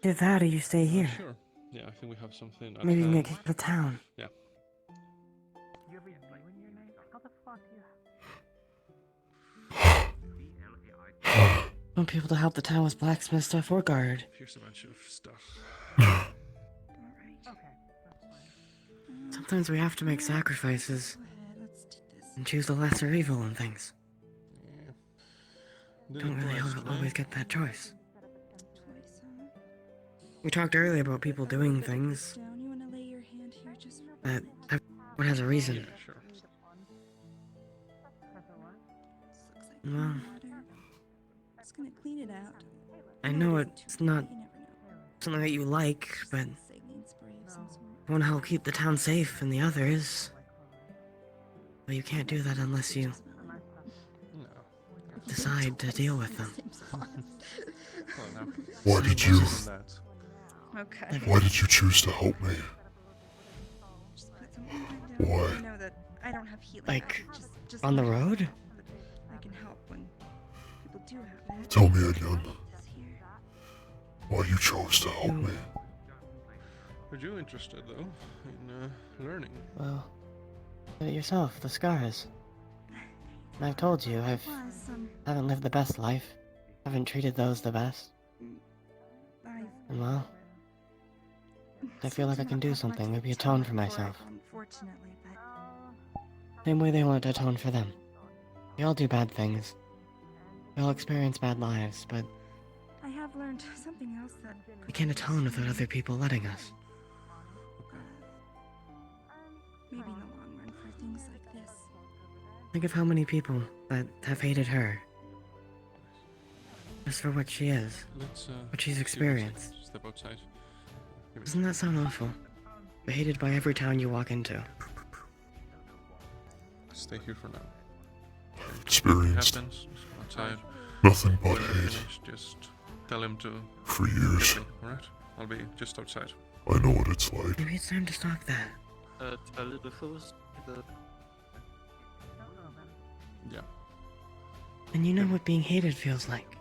Either that or you stay here. Sure. Yeah, I think we have something. at Maybe you can hand. get kicked to town. Yeah. Want people to help the town with blacksmith stuff or guard. Here's a bunch of stuff. Sometimes we have to make sacrifices and choose the lesser evil in things. Don't really always get that choice. We talked earlier about people doing things that everyone has a reason. Well, Just gonna clean it out. I know it's not something that you like, but one help keep the town safe, and the other is... Well, you can't do that unless you decide to deal with them. Why did you... Okay. Why did you choose to help me? Why? I know that I don't have healing. Like, just on the road? I can help when people do have it. Tell me again. Why you chose to help me? Are you interested, though, in learning? Well, look at yourself, the scars. And I've told you, I haven't lived the best life. Haven't treated those the best. And well, I feel like I can do something, maybe atone for myself. Unfortunately, but Same way they want to atone for them. We all do bad things. We all experience bad lives, but I have learned something else that we can't atone without other people letting us. maybe in the long run for things like this. Think of how many people that have hated her. Just for what she is. Let's, what she's see experienced. Step outside. Doesn't that sound awful? You're hated by every town you walk into. Stay here for now. Experienced Happens, outside. nothing but When you're hate. finished, just tell him to... For years. Alright? I'll be just outside. I know what it's like. Maybe it's time to stop that. A little first. Yeah. And you know what being hated feels like.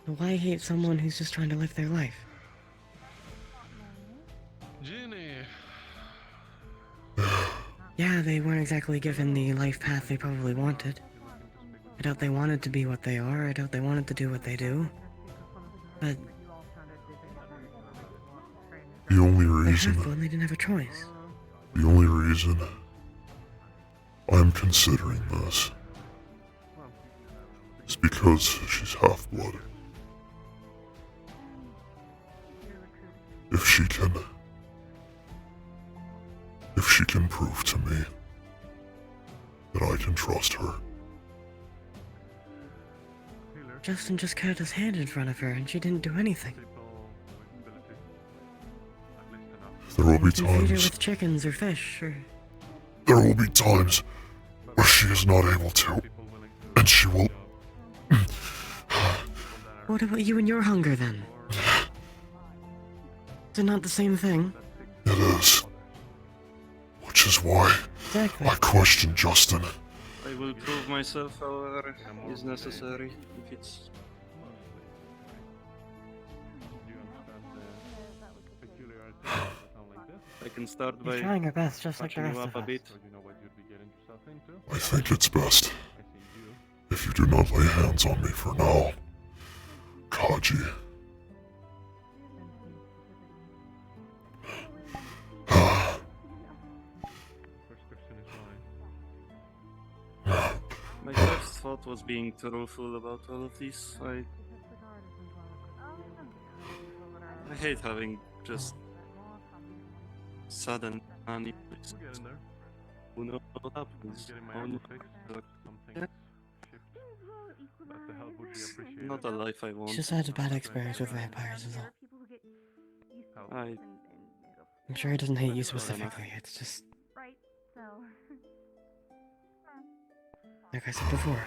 So why hate someone who's just trying to live their life? Ginny! Yeah, they weren't exactly given the life path they probably wanted. I doubt they wanted to be what they are, I doubt they wanted to do what they do. But The only they reason... had one, they didn't have a choice. The only reason I'm considering this is because she's half-blood. If she can prove to me that I can trust her. Justin just cut his hand in front of her and she didn't do anything. There will be You can feed her times. with chickens or fish or... There will be times where she is not able to, and she will. What about you and your hunger then? Is it not the same thing? It is. Which is why Exactly. I question Justin. I will prove myself, however, is necessary if it's. I can start You're by trying your best, just like the touching rest you of up a us. bit. I think it's best if you do not lay hands on me for now, Kaji. My first thought was being truthful about all of this. I hate having just sudden panic. Who knows what happens? Not a life I want. She just had a bad experience with vampires is all. I'm sure he doesn't hate you specifically, it's just... Like I said before,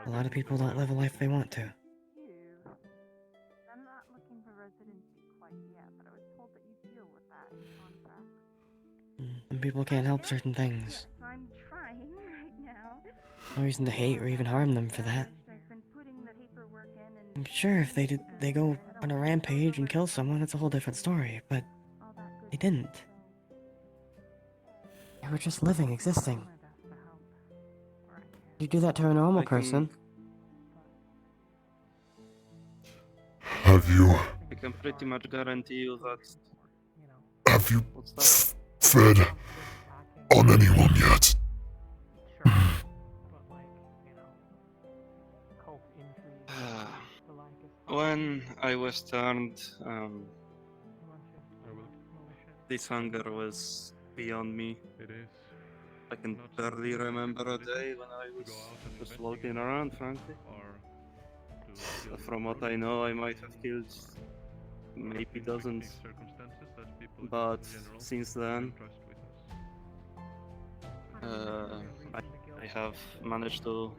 a lot of people don't live a life they want to. I'm not looking for residency quite yet, but I was told that you deal with that in contract. And people can't help certain things. I'm trying right now. No reason to hate or even harm them for that. I've been putting the paperwork in and I'm sure if they go on a rampage and kill someone, it's a whole different story, but they didn't. They were just living, existing. You do that to a normal person. Have you I can pretty much guarantee you that. have you fed on anyone yet? When I was turned, this hunger was beyond me. I can barely remember a day when I was just floating around, frankly. From what I know, I might have killed maybe dozens. But since then, I have managed to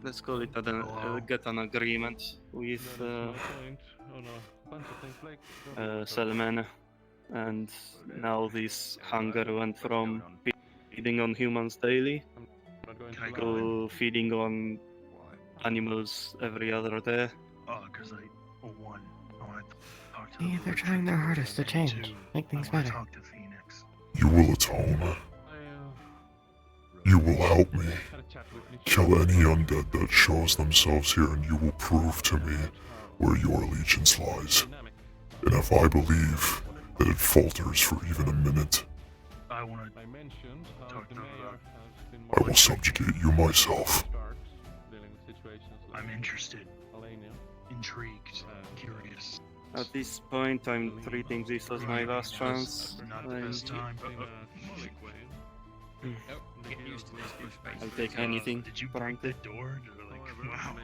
let's call it get an agreement with Selman, and now this hunger went from feeding on humans daily to feeding on animals every other day. Yeah, they're trying their hardest to change, make things better. You will atone. You will help me kill any undead that shows themselves here, and you will prove to me where your allegiance lies. And if I believe that it falters for even a minute, I will subjugate you myself. I'm interested, intrigued, curious. At this point, I'm treating this as my last chance. Not the best time. I'll take anything. Did you break the door? Wow.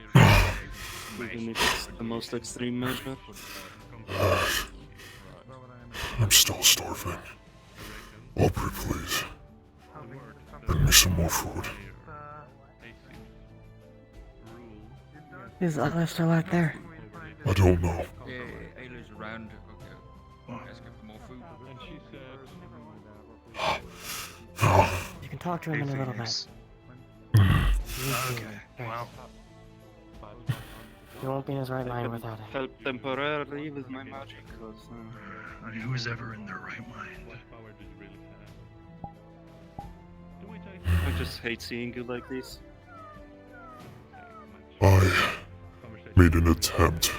Even if it's the most extreme measure. I'm still starving. Aubrey, please. Bring me some more food. Is that still out there? I don't know. Ayla's around. Okay. Ask her for more food. You can talk to him in a little bit. Okay, well. He won't be in his right mind without it. Help temporarily with my magic, cause Who's ever in their right mind? I just hate seeing you like this. I made an attempt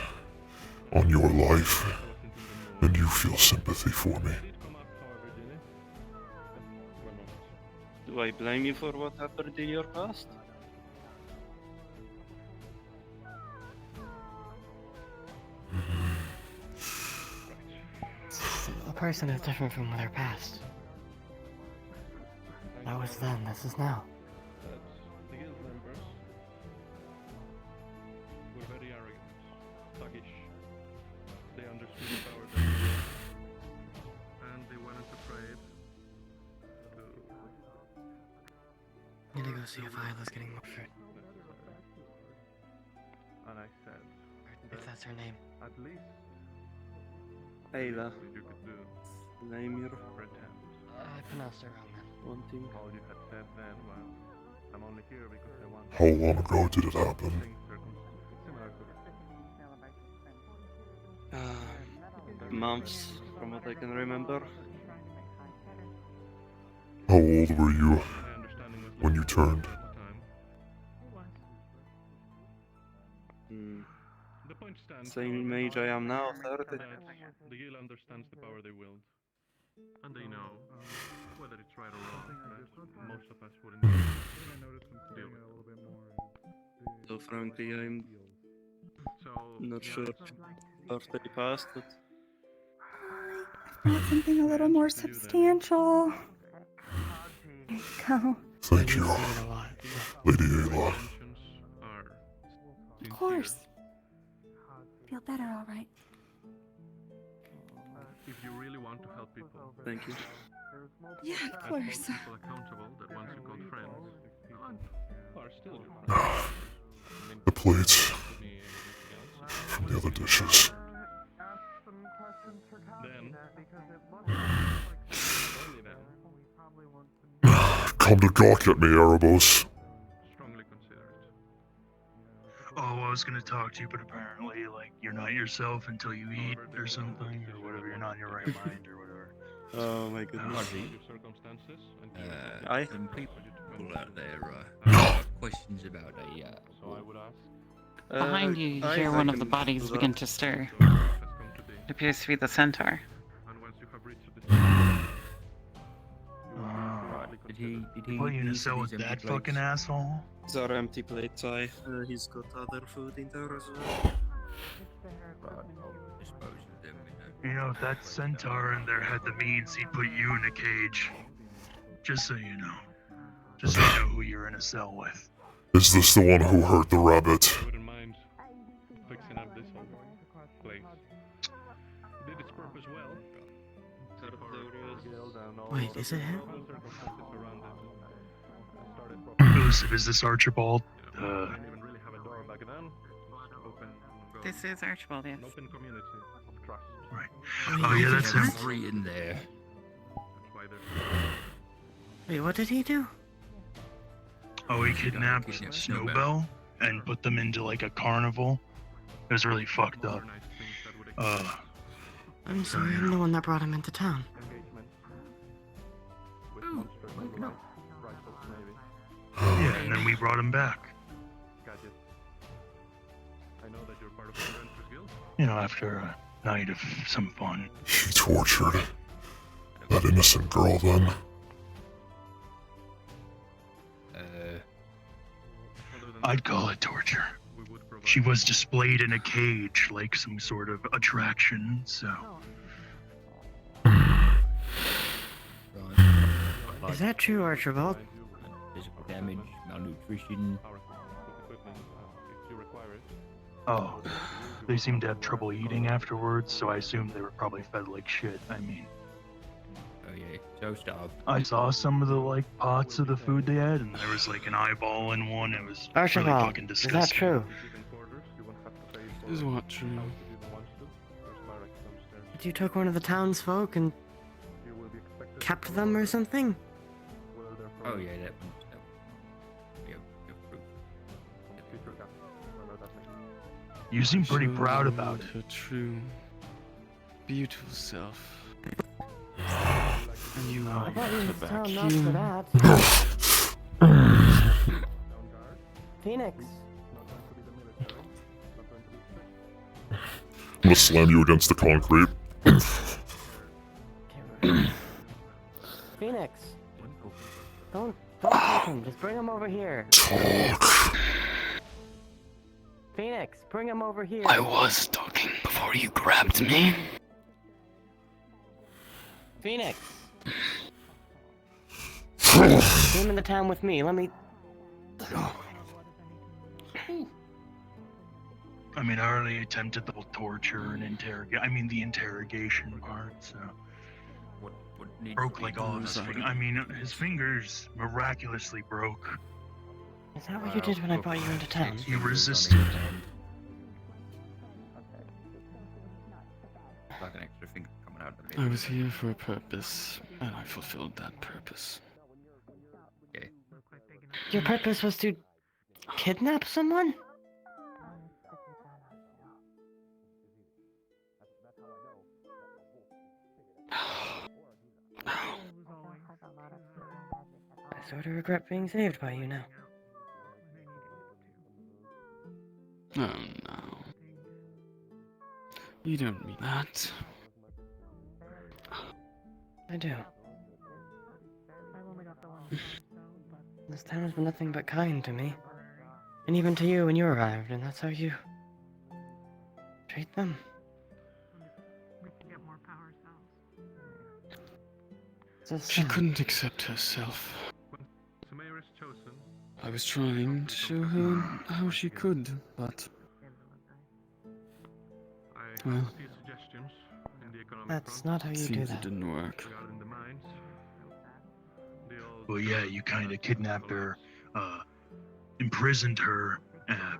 on your life, and you feel sympathy for me. Do I blame you for what happened in your past? person is different from their past. That was then, this is now. The guild members were very arrogant, thuggish. They understood the power that they had, and they went into trade to... I'm gonna go see if Isla's getting more food. And I said, If that's her name. at least Ayla. you could do Naimir. pretend. I pronounced it wrong then. One thing. All you had said then, well, I'm only here because I want... How long ago did it happen? Similar to Months, from what I can remember. How old were you when you turned? The point stands. Same age I am now, 30. The guild understands the power they wield, and they know whether it's right or wrong. That most of us wouldn't deal with. So frankly, I'm not sure birthday passed, but Want something a little more substantial. There you go. Thank you, Lady Ayla. Of course. Feel better, all right. If you really want to help people, thank you. Yeah, of and course. hold people accountable that once you called friends are still your friends. The plates and the other dishes. Then, Come to gawk at me, Erebos. strongly consider it. Oh, I was gonna talk to you, but apparently, like, you're not yourself until you eat or something, or whatever. You're not in your right mind or whatever. Oh my goodness. I some people out there have questions about a. So I would ask. Behind you, you hear one of the bodies begin to stir. It appears to be the centaur. And once you have reached this, Did he? Put you in a cell with that fucking asshole? These are empty plates, he's got other food in there as well. You know, if that centaur in there had the means, he'd put you in a cage. Just so you know. Just so you know who you're in a cell with. Is this the one who hurt the rabbit? I wouldn't mind fixing up this whole place. Did its purpose well. Wait, is it him? Elusive, is this Archibald? This is Archibald, yes. Open community of trust. Right. Oh yeah, that's him. Free in there. Wait, what did he do? Oh, he kidnapped Snowbell and put them into like a carnival. It was really fucked up. I'm sorry, I'm the one that brought him into town. Yeah, and then we brought him back. You know, after a night of some fun. He tortured that innocent girl then. I'd call it torture. She was displayed in a cage like some sort of attraction, so. Is that true, Archibald? Physical damage, malnutrition. Oh, they seemed to have trouble eating afterwards, so I assumed they were probably fed like shit. I mean, Oh yeah, so starved. I saw some of the like pots of the food they had, and there was like an eyeball in one. It was really Archibald, fucking is disgusting. that true? Is what true? You took one of the townsfolk and kept them or something? Oh yeah, that. You seem pretty proud about it. Her true, beautiful self. And you are her vacuum. Phoenix. I'm gonna slam you against the concrete. Phoenix. Don't touch him. Just bring him over here. Talk. Phoenix, bring him over here. I was talking before you grabbed me. Phoenix! Came in the town with me, let me... I mean, I already attempted the whole torture and the interrogation part, so... What needs Broke to be like all done? of his fingers. I mean, his fingers miraculously broke. Is that what you did when I brought you into town? He resisted. Like an extra finger coming out of the I middle. was here for a purpose, and I fulfilled that purpose. Okay. Your purpose was to kidnap someone? I sort of regret being saved by you now. Oh no. You don't mean that. I do. This town has been nothing but kind to me. And even to you when you arrived, and that's how you... treat them. She couldn't accept herself. I was trying to show her how she could, but... Well... That's not how you do seems that. it didn't work. Well, yeah, you kind of kidnapped her, imprisoned her,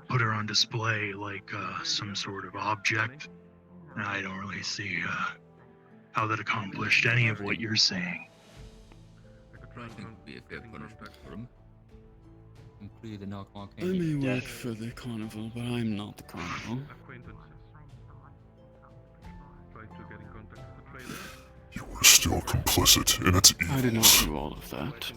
put her on display like some sort of object. And I don't really see how that accomplished any of what you're saying. I think would be a fair punishment for him. And clear the narc I may work for the carnival, but I'm not the carnival. You were still complicit in its evils. I did not do all of that.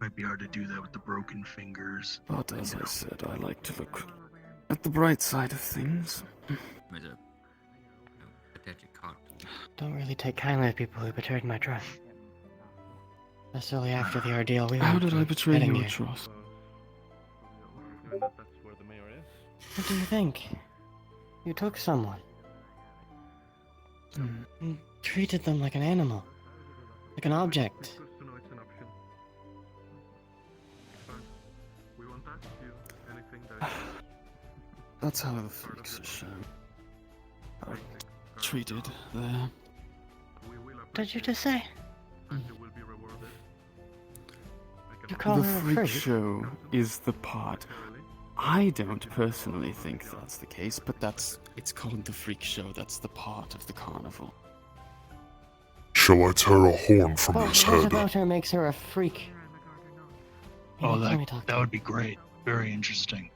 Might be hard to do that with the broken fingers. But as I said, I like to look at the bright side of things. Don't really take kindly to people who betrayed my trust. Especially after the ordeal we How went did through I betray getting your here. trust? What do you think? You took someone. And treated them like an animal. Like an object. That's how the freaks are shown. Are treated there. What did you just say? You call The her a freak freak? show is the part. I don't personally think that's the case, but it's called the freak show. That's the part of the carnival. Shall I tear a horn from his What head? about her makes her a freak? Oh, Let me talk to that would be great. Very interesting.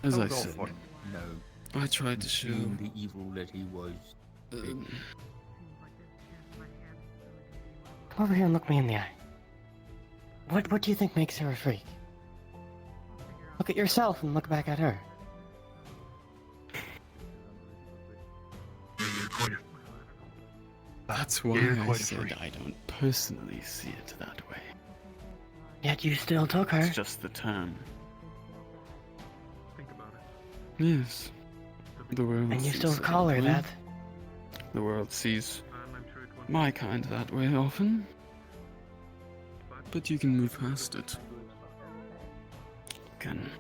As I Go said, for it. No. I tried to show Being the evil that he was. Come over here and look me in the eye. What do you think makes her a freak? Look at yourself and look back at her. That's why You're I quite a said freak. I don't personally see it that way. Yet you still took her. It's just the term. Yes. The world And you sees still it call her way. that. The world sees my kind that way often. But you can move past it. Can.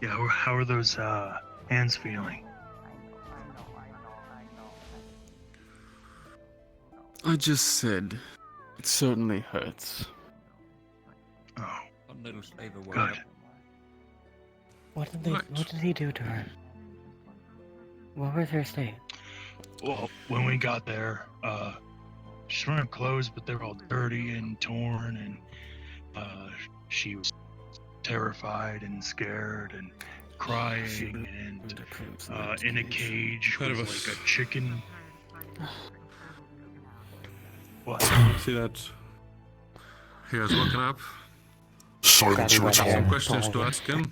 Yeah, how are those hands feeling? I just said it certainly hurts. Oh. A little slave away. Good. What did he do to her? What was her state? Well, when we got there, she's wearing clothes, but they're all dirty and torn, and she was terrified and scared and crying and in a cage with like a chicken. What? I see that he has woken up. Silence I your have some tongue. questions to ask him.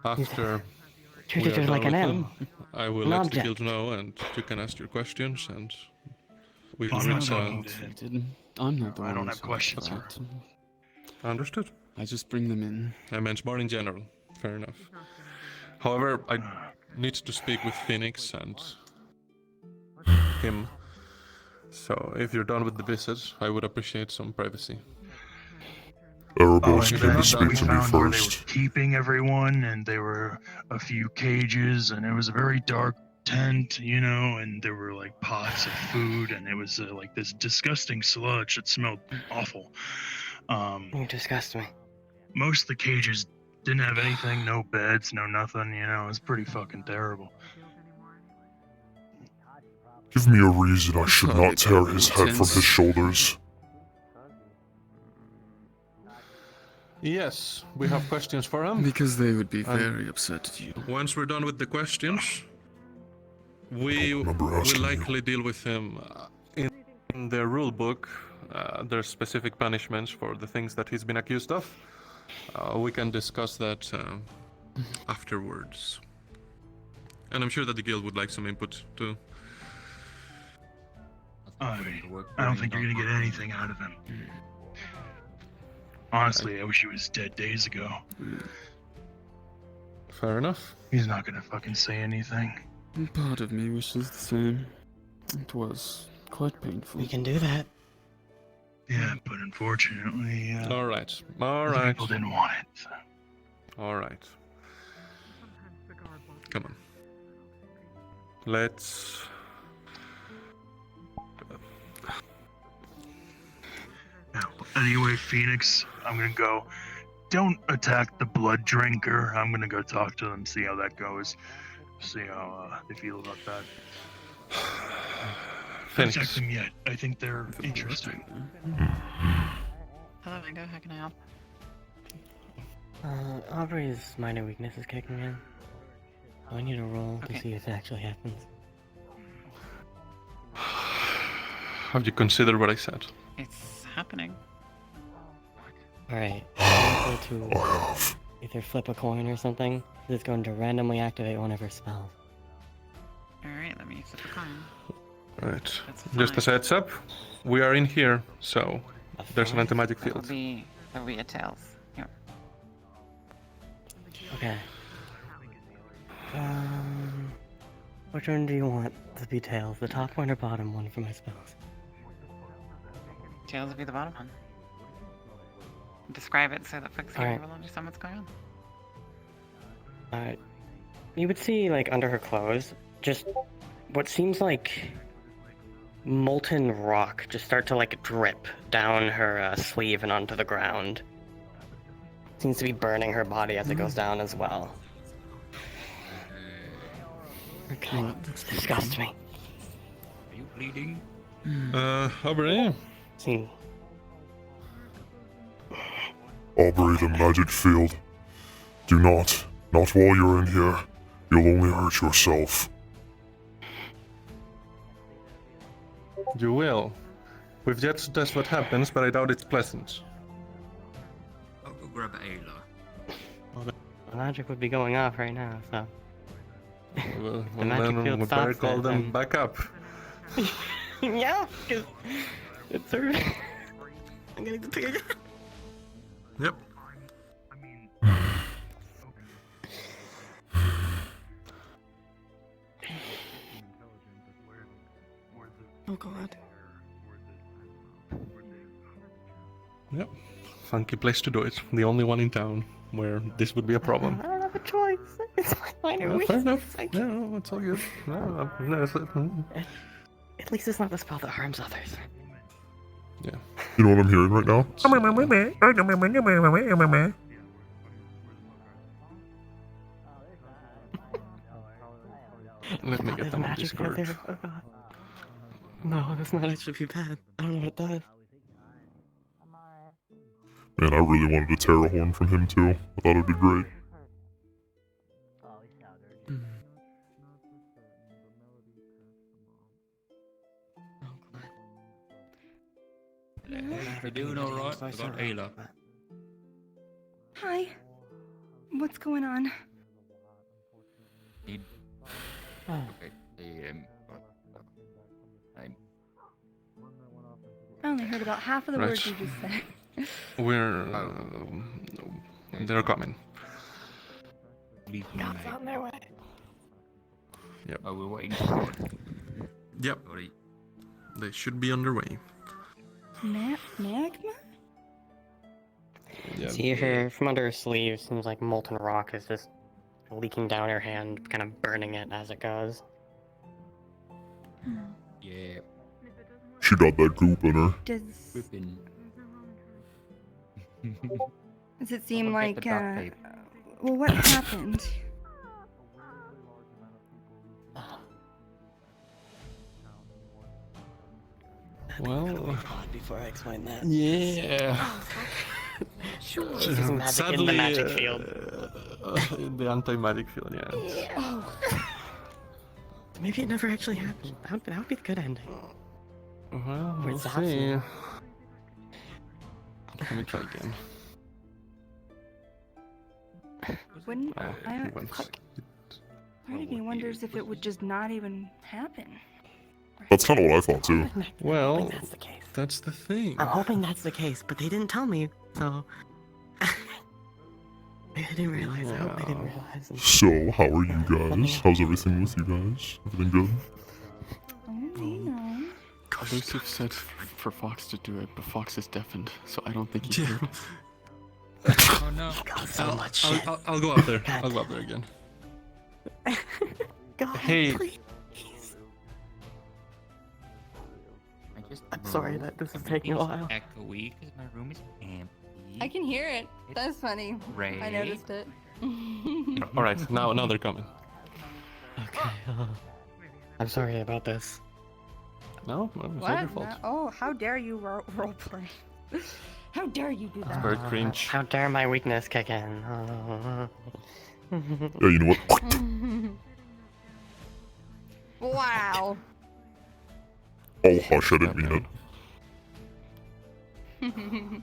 After we treated are her done like an with animal. him, I will An let the object. guild know, and you can ask your questions, and we will I'm not reach talking out. to him. I'm not the I one don't who's have questions. upset. Understood. I just bring them in. I meant more in general. Fair enough. However, I need to speak with Phoenix and him. So if you're done with the visit, I would appreciate some privacy. Erebos And came then to speak we to me found where they were first. keeping everyone, and there were a few cages, and it was a very dark tent, you know, and there were like pots of food, and it was like this disgusting sludge that smelled awful. You disgust me. Most of the cages didn't have anything, no beds, no nothing, you know, it was pretty fucking terrible. Give me a reason I should Sorry not tear about his the head from his nonsense. shoulders. Yes, we have questions for him. Because they would be And very upset at you. once we're done with the questions, we remember will asking you. likely deal with him. In the rule book, there's specific punishments for the things that he's been accused of. We can discuss that afterwards. And I'm sure that the guild would like some input too. I don't think you're gonna get anything out of him. Honestly, I wish he was dead days ago. Fair enough. He's not gonna fucking say anything. Part of me wishes the same. It was quite painful. We can do that. Yeah, but unfortunately, All right. people didn't want it. So. All right. Come on. Let's. Now, anyway, Phoenix, I'm gonna go. Don't attack the blood drinker. I'm gonna go talk to them, see how that goes. See how they feel about that. Don't attack them yet. I think they're interesting. Hello, Mango. How can I help? Aubrey's minor weakness is kicking in. I need a roll to Okay. see if it actually happens. Have you considered what I said? It's happening. Alright. to either flip a coin or something. It's going to randomly activate one of her spells. Alright, let me flip a coin. Right. That's Just a fine. heads up, we are in here, so there's an anti-magic That'll field. be a tails. Here. Okay. Which one do you want to be tails? The top one or bottom one for my spells? Tails will be the bottom one. Describe it so that folks can Alright. really understand what's going on. You would see, like, under her clothes, just what seems like molten rock just start to, like, drip down her sleeve and onto the ground. Seems to be burning her body as it goes down as well. Okay, disgusts me. Are you bleeding? Aubrey? See. Aubrey, the magic field. Do not. Not while you're in here. You'll only hurt yourself. You will. We've yet to test what happens, but I doubt it's pleasant. I'll go grab Ayla. The magic would be going off right now, so. Well, The magic then field we better stops call it, them then. back up. Yeah, because it's her. I'm getting the pig. Yep. Oh god. Yep. Funky place to do it. The only one in town where this would be a problem. I don't have a choice. It's my minor Fair weakness. enough. No, it's all good. At least it's not the spell that harms others. You know what I'm hearing right now? Let me get There's them on magic out Discord. there. Oh god. No, that's not actually bad. I don't know what it does. Man, I really wanted to tear a horn from him too. I thought it'd be great. for doing being all right? so I got sorry, Ayla. but- Hi. What's going on? Need- Oh. Okay. I'm I only heard about half of the Right. words you just said. We're. They're coming. God's on their way. Yep. Oh, we're waiting. Yep. They should be underway. Magma? Yeah. See her from under her sleeve, seems like molten rock is just leaking down her hand, kind of burning it as it goes. Yeah. She got that goop in her. Does it seem I'll get like, the duct tape. well, what happened? Well. Before I explain that. Yeah. Sure. Using magic in the magic field. In the anti-magic field, yeah. Oh. Maybe it never actually happened. That would be the good ending. Well, Or we'll it's see. optional. Let me try again. Wouldn't Ah, I? it went. Part of me wonders if it would just not even happen. That's kind of what I thought too. Well, that's the case. That's the thing. I'm hoping that's the case, but they didn't tell me, so. I didn't realize. I hope they didn't realize. So, how are you guys? How's everything with you guys? Everything good? Lucifer said for Fox to do it, but Fox is deafened, so I don't think he could. Oh no. So much shit. I'll go up there. I'll go up there again. God, Hey. please. I'm sorry that this is taking a while. Echoey because my room is empty. I can hear it. That's funny. Ray. I noticed it. All right, now they're coming. Okay. I'm sorry about this. No, it's not your What? fault. Oh, how dare you roleplay? How dare you do that? Very cringe. How dare my weakness kick in? Yeah, you know what? Wow. Oh, hush, I didn't mean it.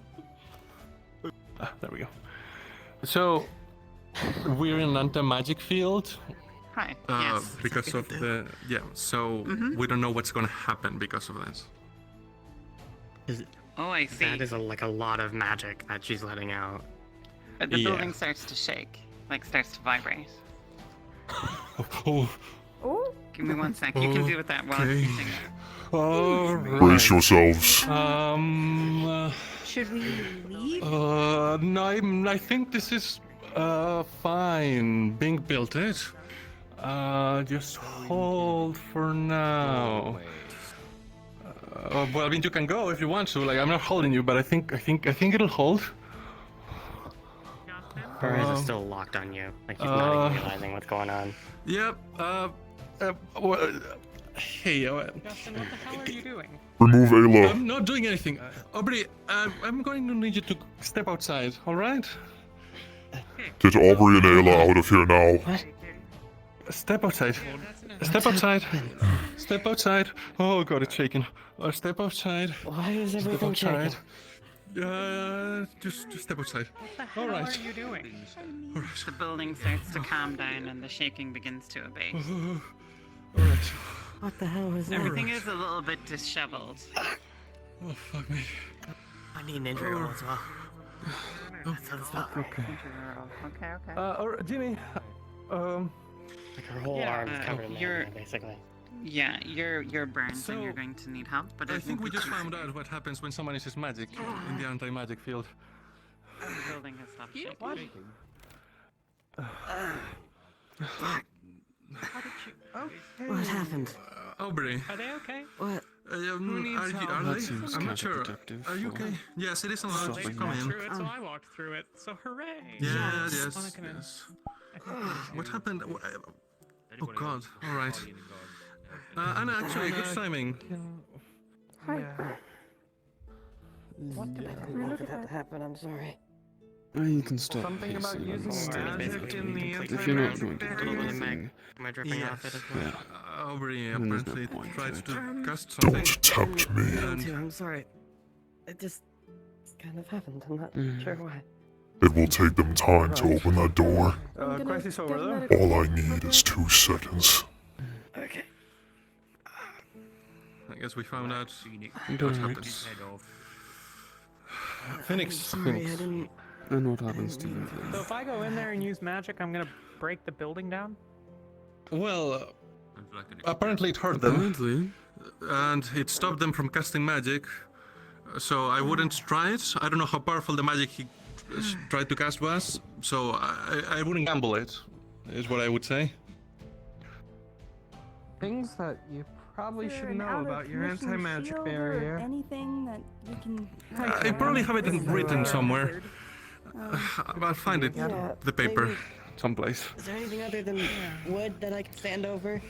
There we go. So, we're in anti-magic field. Hi. Yes. Because of the so we don't know what's gonna happen because of this. Oh, I see. That is like a lot of magic that she's letting out. The building starts to shake, like starts to vibrate. Oh. Oh. Give me 1 sec. You can do with that while I'm Okay. using it. Brace yourselves. Should we leave? No, I think this is fine. Bing built it. Just hold for now. Well, I mean, you can go if you want to. Like, I'm not holding you, but I think it'll hold. Or is it still locked on you? Like he's not even realizing what's going on. Yep. Well, hey. Justin, what the hell are you doing? Remove Ayla. I'm not doing anything. Aubrey, I'm going to need you to step outside. All right? Get Aubrey and Ayla out of here now. What? Step outside. Step outside. Step outside. Oh god, it's shaking. Step outside. Why is Step everything outside. shaking? Just step outside. What the hell All right. are you doing? The building starts to calm down and the shaking begins to abate. All right. What the hell is that? Everything is a little bit disheveled. Oh fuck me. I need an injury roll as well. That sounds not right. Okay. All right, Jimmy. Like her whole arm is covered in you're- there, basically. Yeah, you're burned So, and you're going to need help, but I it think won't we be just too found out what happens when someone uses magic in the anti-magic field. The building has stopped shaking. What happened? Aubrey. Are they okay? What? Who needs help? are That they? seems I'm kinda not sure. productive Are you for okay? Yes, it is allowed. something Just come like in. that. Through it, so I walked through it. So hooray! Yeah, yes, Wanna come in? yes. What happened? Oh god. All right. Anna, actually, good timing. Hi. What did I didn't mean for that to happen? I'm sorry. You can stop Something about pacing using and magic in the if you're not going to do anything, Am I dripping off it as well? yeah. Aubrey Then there's no apparently point tried to to it. cast something. Don't tempt me. I'm sorry. It just kind of happened. I'm not sure why. It will take them time to open that door. Crisis over there? All I need is 2 seconds. Okay. I guess we found out Don't what worry. happens. Phoenix. Sorry, I didn't. And what happens to you? So if I go in there and use magic, I'm gonna break the building down? Well, apparently it hurt them. And it stopped them from casting magic. So I wouldn't try it. I don't know how powerful the magic he tried to cast was. So I wouldn't gamble it, is what I would say. Things that you probably Is there should an know out of about your commission anti-magic shield or barrier. anything that we can. I probably have it written somewhere. I'll find it, Yeah, the paper, maybe- someplace. Is there anything other than wood that I can stand over?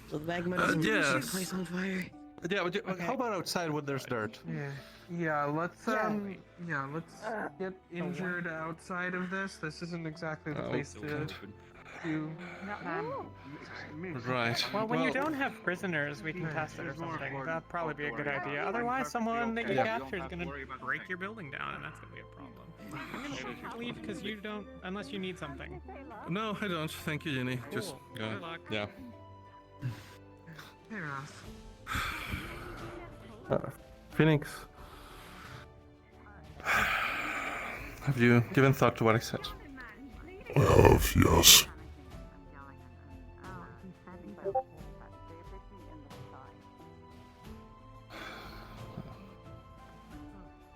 So the magma doesn't yes. set the place on fire? Yeah, but how about outside when there's dirt? Yeah, let's get injured outside of this. This isn't exactly the place to do. Right. Well, when you don't have prisoners, we can test it or something. That'd probably be a good idea. Otherwise, someone that you capture is gonna break your building down, and that's gonna be a problem. I'm gonna leave because you don't, unless you need something. No, I don't. Thank you, Jenny. Just go. Good luck. Yeah. Hey, Ross. Phoenix. Have you given thought to what I said? I have, yes.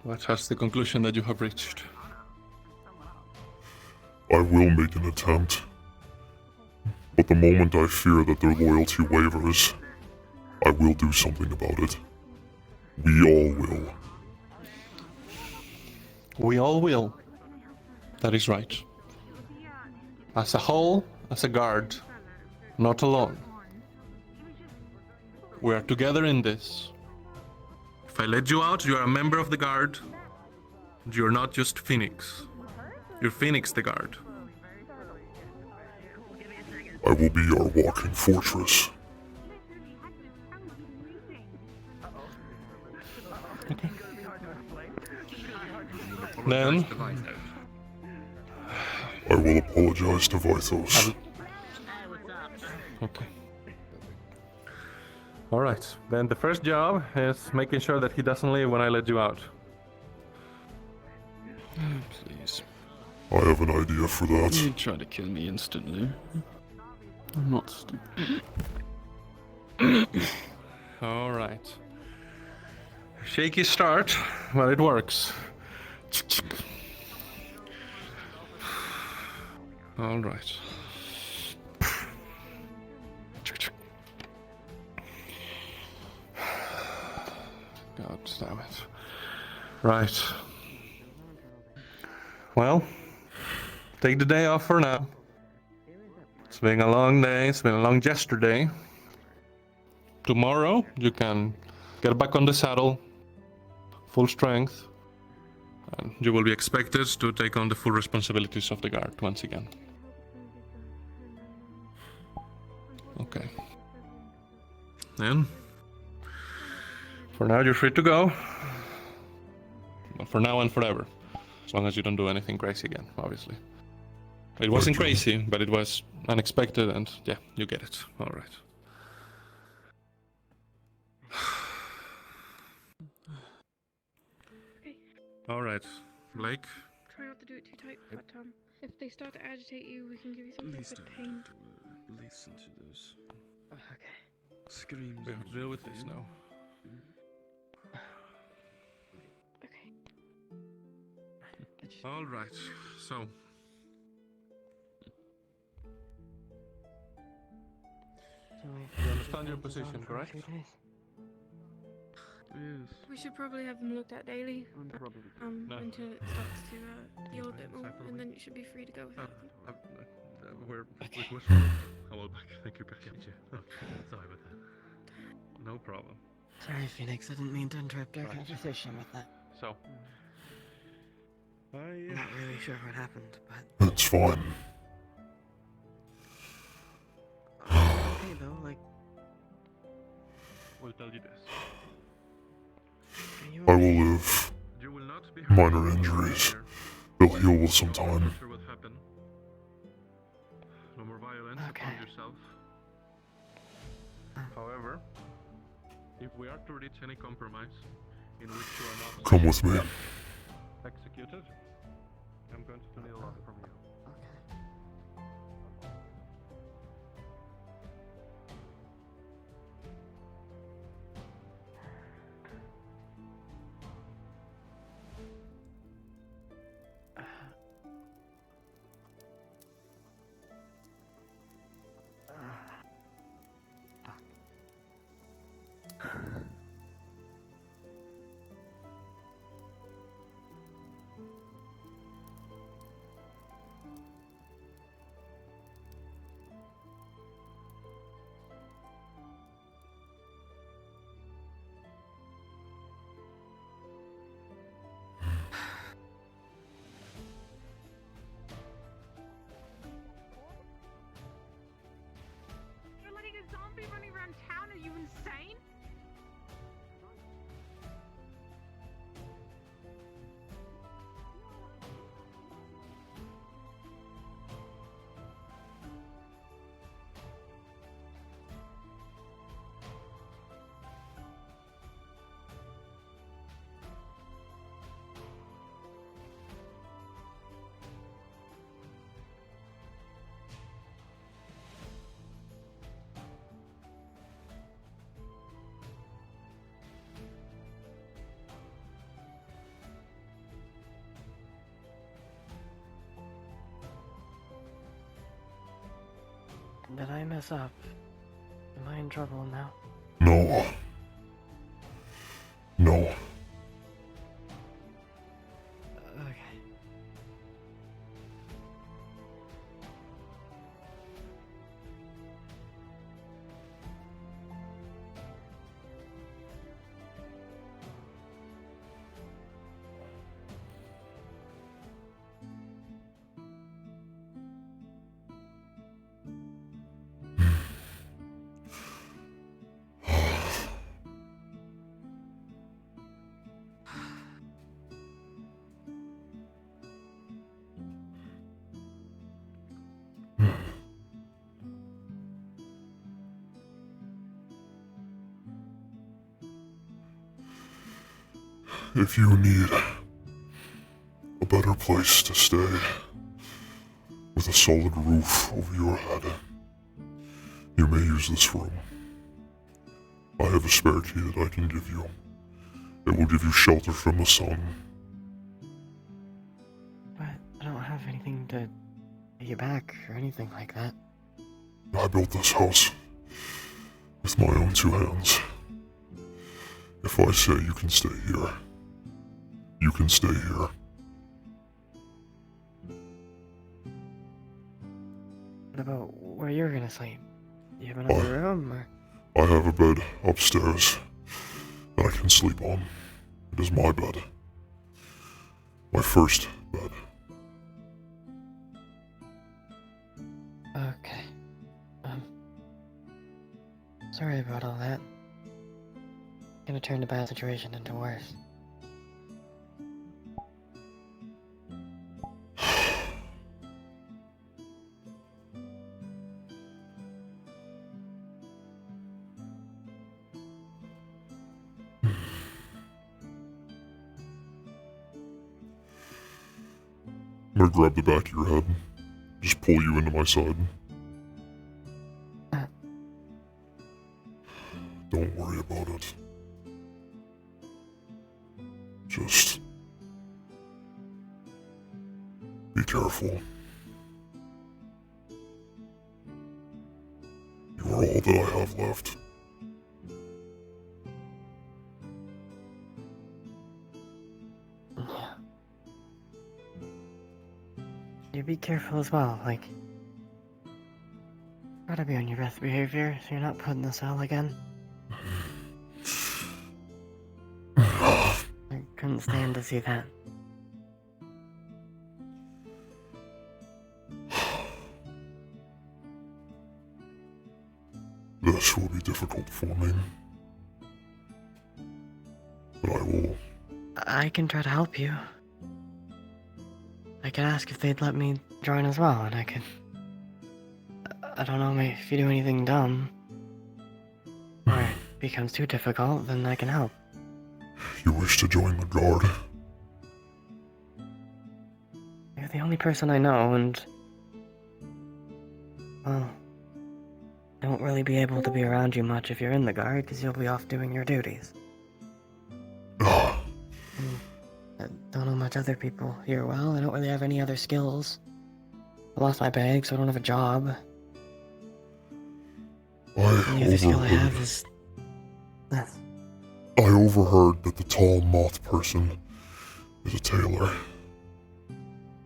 What's the conclusion that you have reached? I will make an attempt. But the moment I fear that their loyalty wavers, I will do something about it. We all will. We all will. That is right. As a whole, as a guard, not alone. We are together in this. If I let you out, you are a member of the guard. You're not just Phoenix. You're Phoenix the guard. I will be our walking fortress. Then I will apologize to Vythos. Okay. Alright, then the first job is making sure that he doesn't leave when I let you out. Please. I have an idea for that. You try to kill me instantly. I'm not stupid. Alright. Shaky start, but it works. Alright. God damn it. Right. Well, take the day off for now. It's been a long day, it's been a long yesterday. Tomorrow, you can get back on the saddle, full strength, and you will be expected to take on the full responsibilities of the guard once again. Okay. Then, for now, you're free to go. Well, for now and forever. As long as you don't do anything crazy again, obviously. It wasn't crazy, but it was unexpected, and yeah, you get it. Alright. Alright, Blake. Try not to do it too tight, but if they start to agitate you, we can give you something for pain. Listen to those Okay. screams. We have to deal with this now. Alright, so. You understand your position, correct? Yes. We should probably have them looked at daily, No. until it starts to heal a bit more, and then you should be free to go without them. We're how old back? Thank you, Becky. Sorry about that. No problem. Sorry, Phoenix. I didn't mean to interrupt our conversation with that. So. I'm not really sure what happened, but. It's fine. Okay, though, like. We'll tell you this. I will live. You will not minor injuries. They'll heal with some time. What happened? No more violence upon yourself. However, if we are to reach any compromise in which you are not Come with me. executed, I'm going to need a lot from you. You're letting a zombie running around town? Are you insane? Did I mess up? Am I in trouble now? No. No. Okay. If you need a better place to stay, with a solid roof over your head, you may use this room. I have a spare key that I can give you. It will give you shelter from the sun. But I don't have anything to pay you back or anything like that. I built this house with my own two hands. If I say you can stay here, you can stay here. What about where you're gonna sleep? Do you have another room, or? I have a bed upstairs that I can sleep on. It is my bed. My first bed. Okay. Sorry about all that. Gonna turn the bad situation into worse. I'm gonna grab the back of your head. Just pull you into my side. Don't worry about it. Just be careful. You are all that I have left. Yeah. You be careful as well, like... Gotta be on your best behavior so you're not put in the cell again. I couldn't stand to see that. This will be difficult for me. But I will I can try to help you. I could ask if they'd let me join as well, and I could... I don't know, if you do anything dumb, or it becomes too difficult, then I can help. You wish to join the guard? You're the only person I know, and... well... I won't really be able to be around you much if you're in the guard, because you'll be off doing your duties. I don't know much other people here well. I don't really have any other skills. I lost my bag, so I don't have a job. The only other skill I have is... this. I overheard that the tall moth person is a tailor.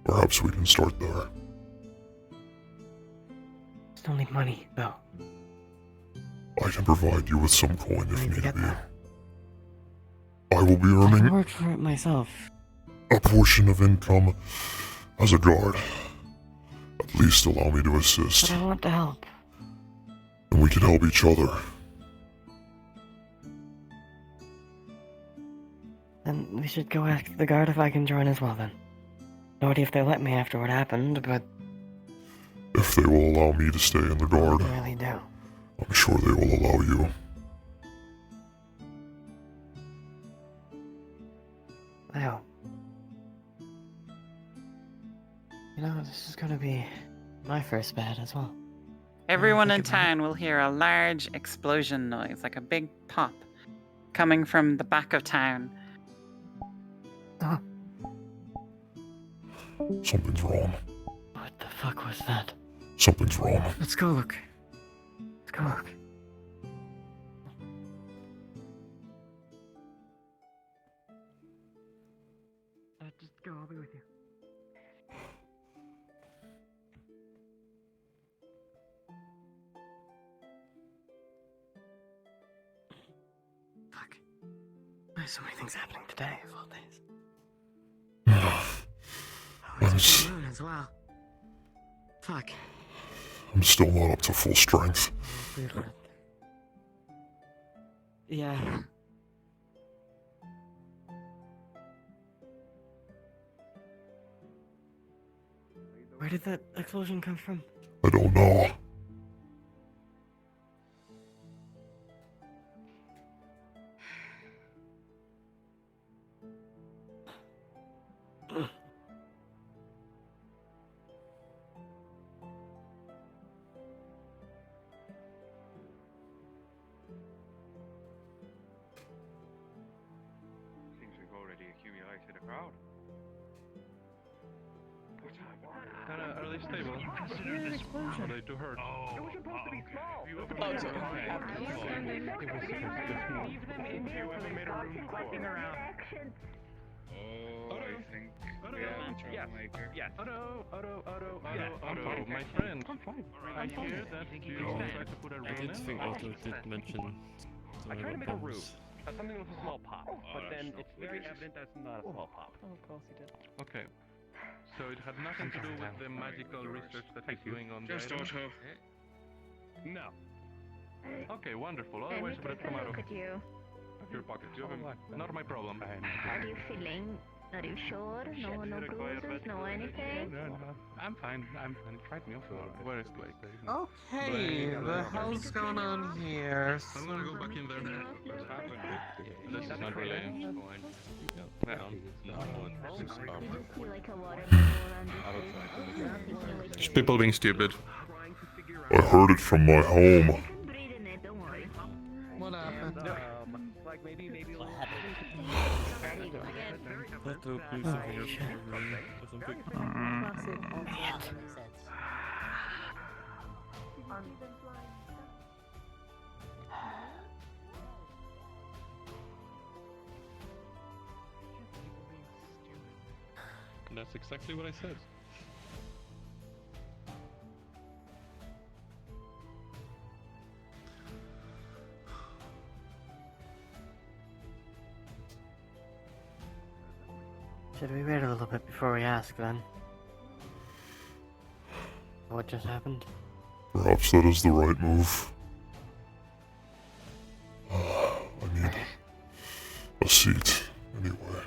Perhaps we can start there. Still need money, though. I can provide you with some coin if need be. I will be earning... I work for it myself. a portion of income as a guard. At least allow me to assist. But I want to help. And we can help each other. Then we should go ask the guard if I can join as well, then. No idea if they let me after what happened, but... if they will allow me to stay in the guard, I really do. I'm sure they will allow you. I hope. You know, this is gonna be my first bed as well. Everyone in town will hear a large explosion noise, like a big pop, coming from the back of town. Something's wrong. What the fuck was that? Something's wrong. Let's go look. Let's go look. Just go, I'll be with you. Fuck. Why are so many things happening today, of all days? As well. Fuck. I'm still not up to full strength. Yeah. Where did that explosion come from? I don't know. Seems we've already accumulated a crowd. Are they stable? Are they too hurt? It was supposed to be small. Leave them in here when we made a room fucking around. Oh, I think we have a troublemaker. Yes. Otto, my friend. I hear that you tried to put a I did think Otto did mention... I tried to make a roof. Something with a small pop, but then it's very evident that's not a small pop. Oh, of course he did. Okay. So it had nothing to do with the magical research that he's doing on the Just item? Otto. No. Okay, wonderful. Otherwise it would have come out of your pocket. Not my problem. How are you feeling? Are you sure? No bruises, no anything? No, I'm fine. Fight me off. Where is Blake? Okay, the hell's going on here? I'm gonna go back in there. This is not really... Just people being stupid. I heard it from my home. What happened? Like maybe Otto, please open your room or something. That's exactly what I said. Should we wait a little bit before we ask, then? What just happened? Perhaps that is the right move. I need a seat, anyway.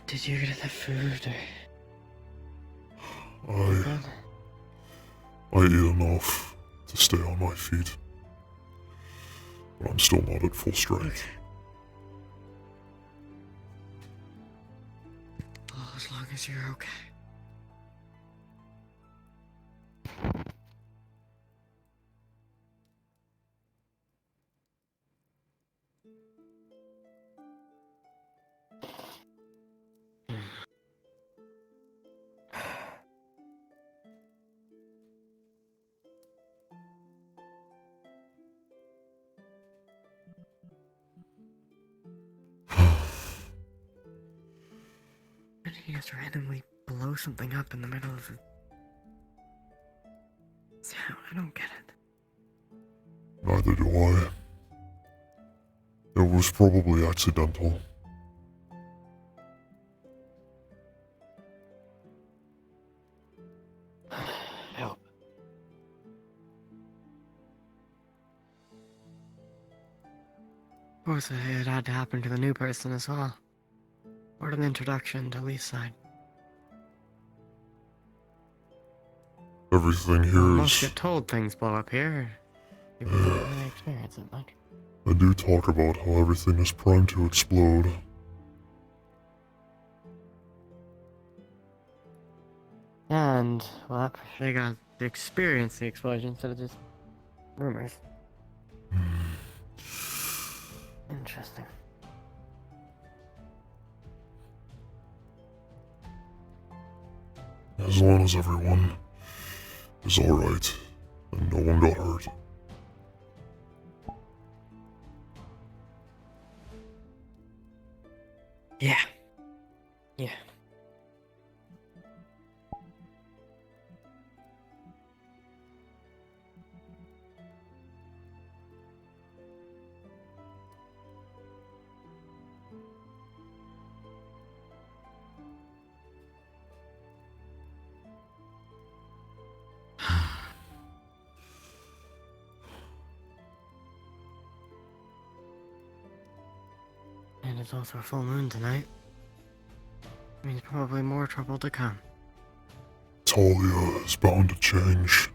Did you get the food or... I ate enough to stay on my feet. But I'm still not at full strength. Oh, as long as you're okay. Did he just randomly blow something up in the middle of the town? I don't get it. Neither do I. It was probably accidental. Help. Of course, it had to happen to the new person as well. What an introduction to Lee's side. Everything here Most is... get told things blow up here. People don't really experience it much. I do talk about how everything is primed to explode. And, well, they got to experience the explosion instead of just rumors. Interesting. As long as everyone is alright and no one got hurt. Yeah. Yeah. And it's also a full moon tonight. Means probably more trouble to come. Talia is bound to change.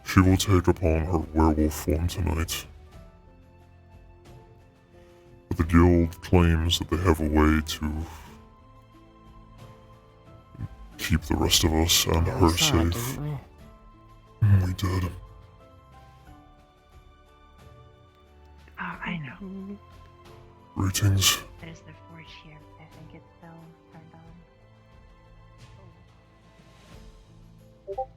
She will take upon her werewolf form tonight. But the guild claims that they have a way to keep the rest of us and her safe. We did. Oh, I know. Greetings. There's the forge here. I think it's still turned on.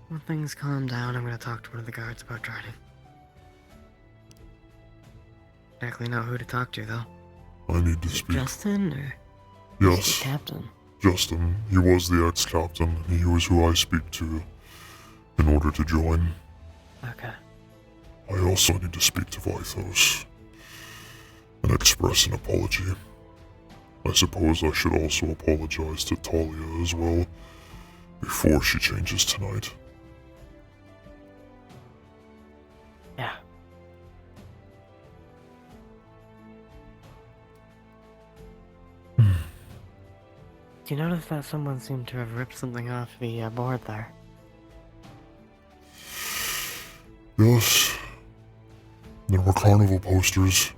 When things calm down, I'm gonna talk to one of the guards about Dryden. Exactly know who to talk to, though. I need to speak. Justin, or... Yes. The captain? Justin. He was the ex-captain. He was who I speak to in order to join. Okay. I also need to speak to Vythos and express an apology. I suppose I should also apologize to Talia as well before she changes tonight. Yeah. Do you notice that someone seemed to have ripped something off the board there? Yes. There were carnival posters.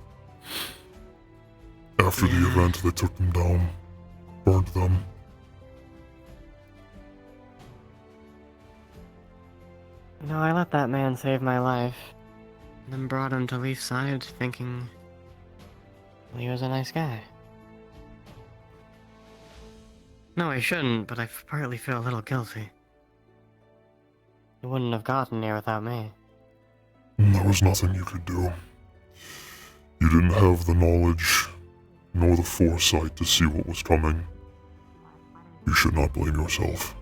After the event, they took them down, burned them. No, I let that man save my life. And then brought him to Leaf's side, thinking he was a nice guy. No, I shouldn't, but I partly feel a little guilty. He wouldn't have gotten here without me. There was nothing you could do. You didn't have the knowledge, nor the foresight to see what was coming. You should not blame yourself.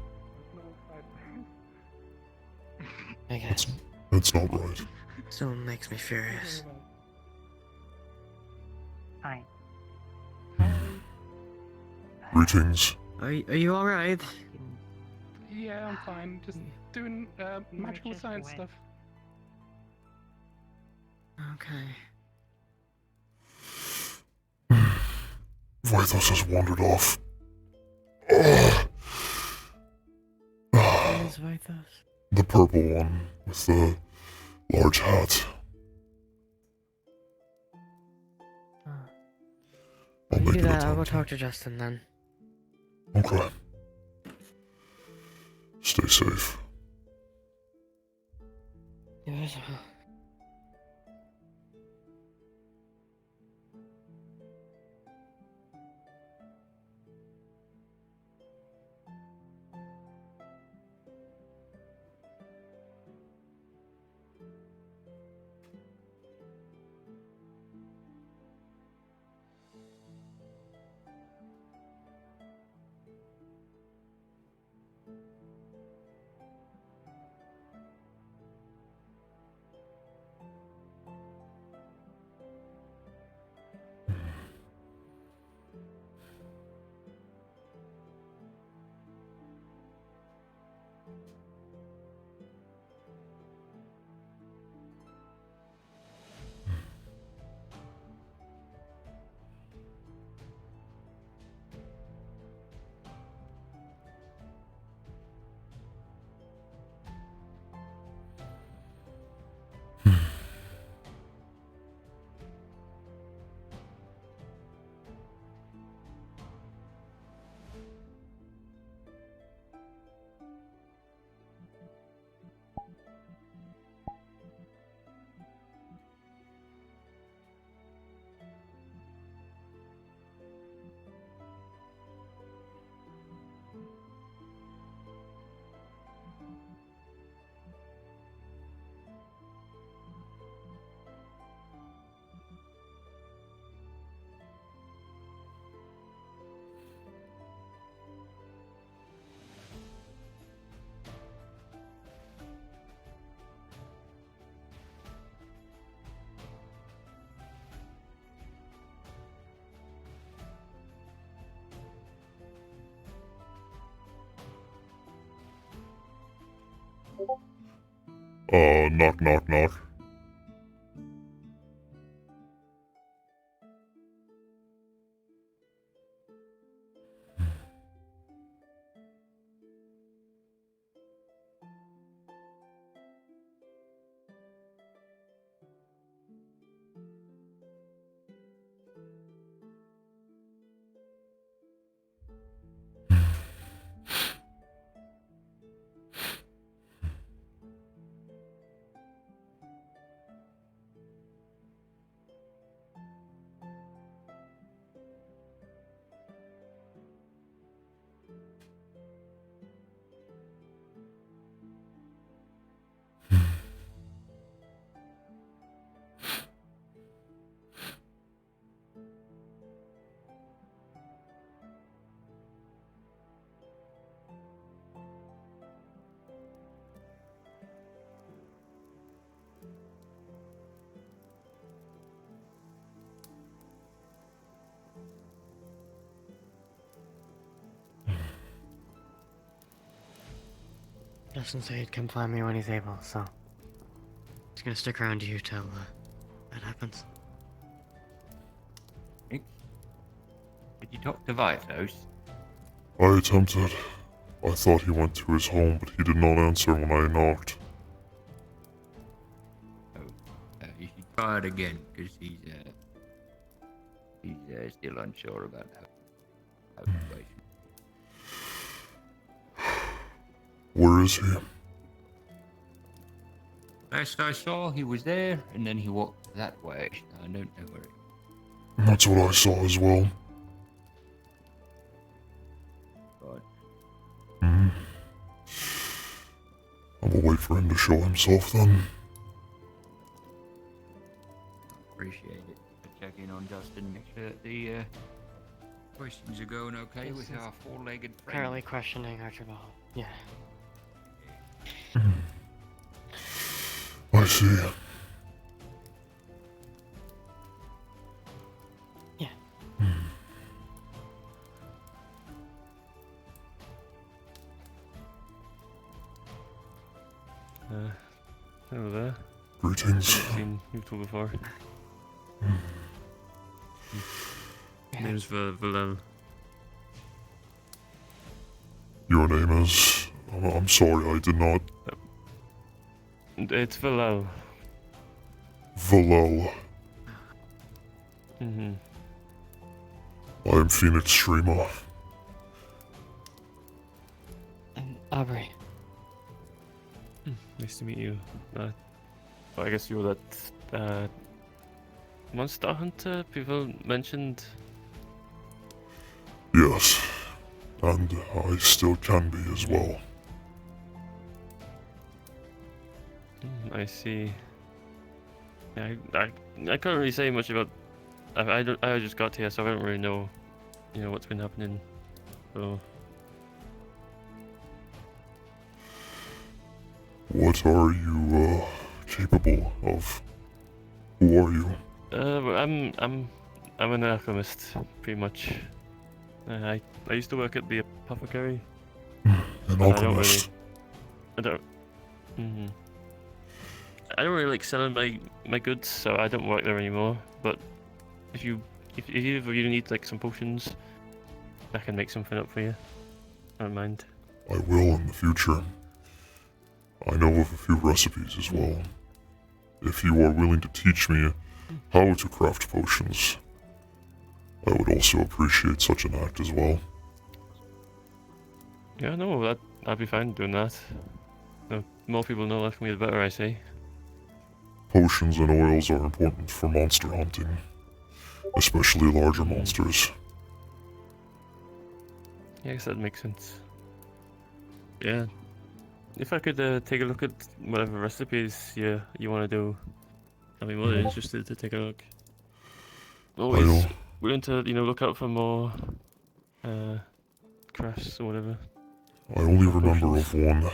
I guess. That's not right. Still makes me furious. Fine. Greetings. Are you alright? Yeah, I'm fine. Just doing magical science stuff. Okay. Vathos has wandered off. Where is Vathos? The purple one with the large hat. I'll You make do it that, I'll go attempt. talk to Justin then. Okay. Stay safe. You as well. Knock, knock, knock. Justin said he'd come find me when he's able, so he's gonna stick around here till that happens. Did you talk to Vathos? I attempted. I thought he went to his home, but he did not answer when I knocked. You should try it again, because he's still unsure about how to play. Where is he? Last I saw, he was there, and then he walked that way. I don't know where. That's what I saw as well. God. Hmm. I will wait for him to show himself then. Appreciate it. Check in on Justin, make sure that the questions are going okay with our four-legged friend. Currently questioning Archibald. Yeah. I see. Yeah. Hello there. Greetings. I've seen you two before. Name's Valel. Your name is? I'm sorry, I did not. It's Valel. Valel. Mm-hmm. I am Fenix Shrima. And Aubrey. Nice to meet you. I guess you're that monster hunter people mentioned. Yes, and I still can be as well. I see. Yeah, I can't really say much about. I just got here, so I don't really know, what's been happening. So. What are you capable of? Who are you? I'm an alchemist, pretty much. I used to work at the apothecary. An alchemist. I don't really like selling my goods, so I don't work there anymore. But if you need like some potions, I can make something up for you. I don't mind. I will in the future. I know of a few recipes as well. If you are willing to teach me how to craft potions, I would also appreciate such an act as well. Yeah, no, I'd be fine doing that. The more people know that from me, the better, I say. Potions and oils are important for monster hunting, especially larger monsters. Yeah, I guess that makes sense. Yeah. If I could take a look at whatever recipes you want to do, I'd be more than interested to take a look. Always willing to look out for more crafts or whatever. I only remember of one.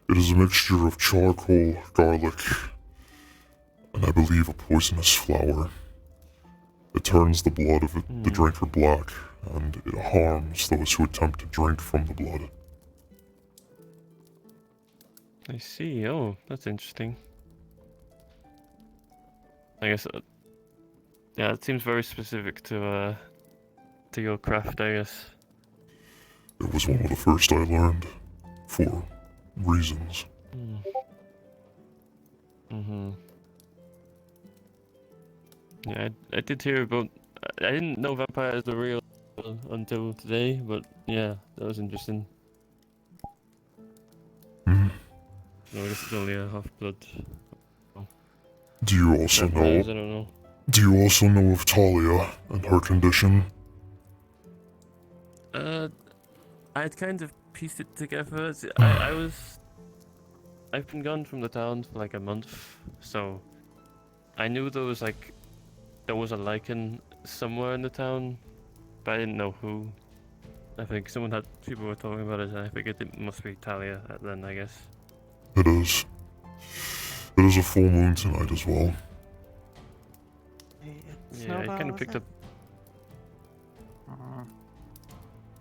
It is a mixture of charcoal, garlic, and I believe a poisonous flower. It turns the blood of the drinker black, and it harms those who attempt to drink from the blood. I see. Oh, that's interesting. I guess, yeah, it seems very specific to your craft, I guess. It was one of the first I learned, for reasons. Yeah, I did hear about. I didn't know vampires were real until today, but yeah, that was interesting. No, I guess it's only a half-blood. Do you also know? I don't know. Do you also know of Talia and her condition? I'd kind of pieced it together. I've been gone from the town for like a month, so I knew there was a lichen somewhere in the town, but I didn't know who. I think people were talking about it, and I figured it must be Talia then, I guess. It is. It is a full moon tonight as well. Yeah, I kind of picked up.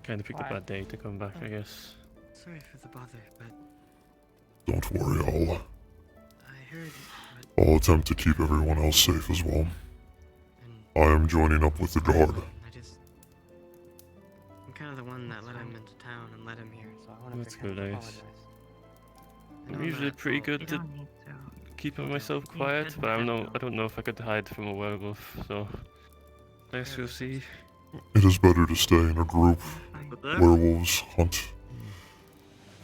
Kind of picked a bad day to come back, I guess. Sorry for the bother, but Don't worry, I heard. I'll attempt to keep everyone else safe as well. I am joining up with the guard. I'm kind of the one that let him into town and led him here, so I want to. That's good, I guess. I'm usually pretty good at keeping myself quiet, but I don't know if I could hide from a werewolf, so I guess we'll see. It is better to stay in a group. Werewolves hunt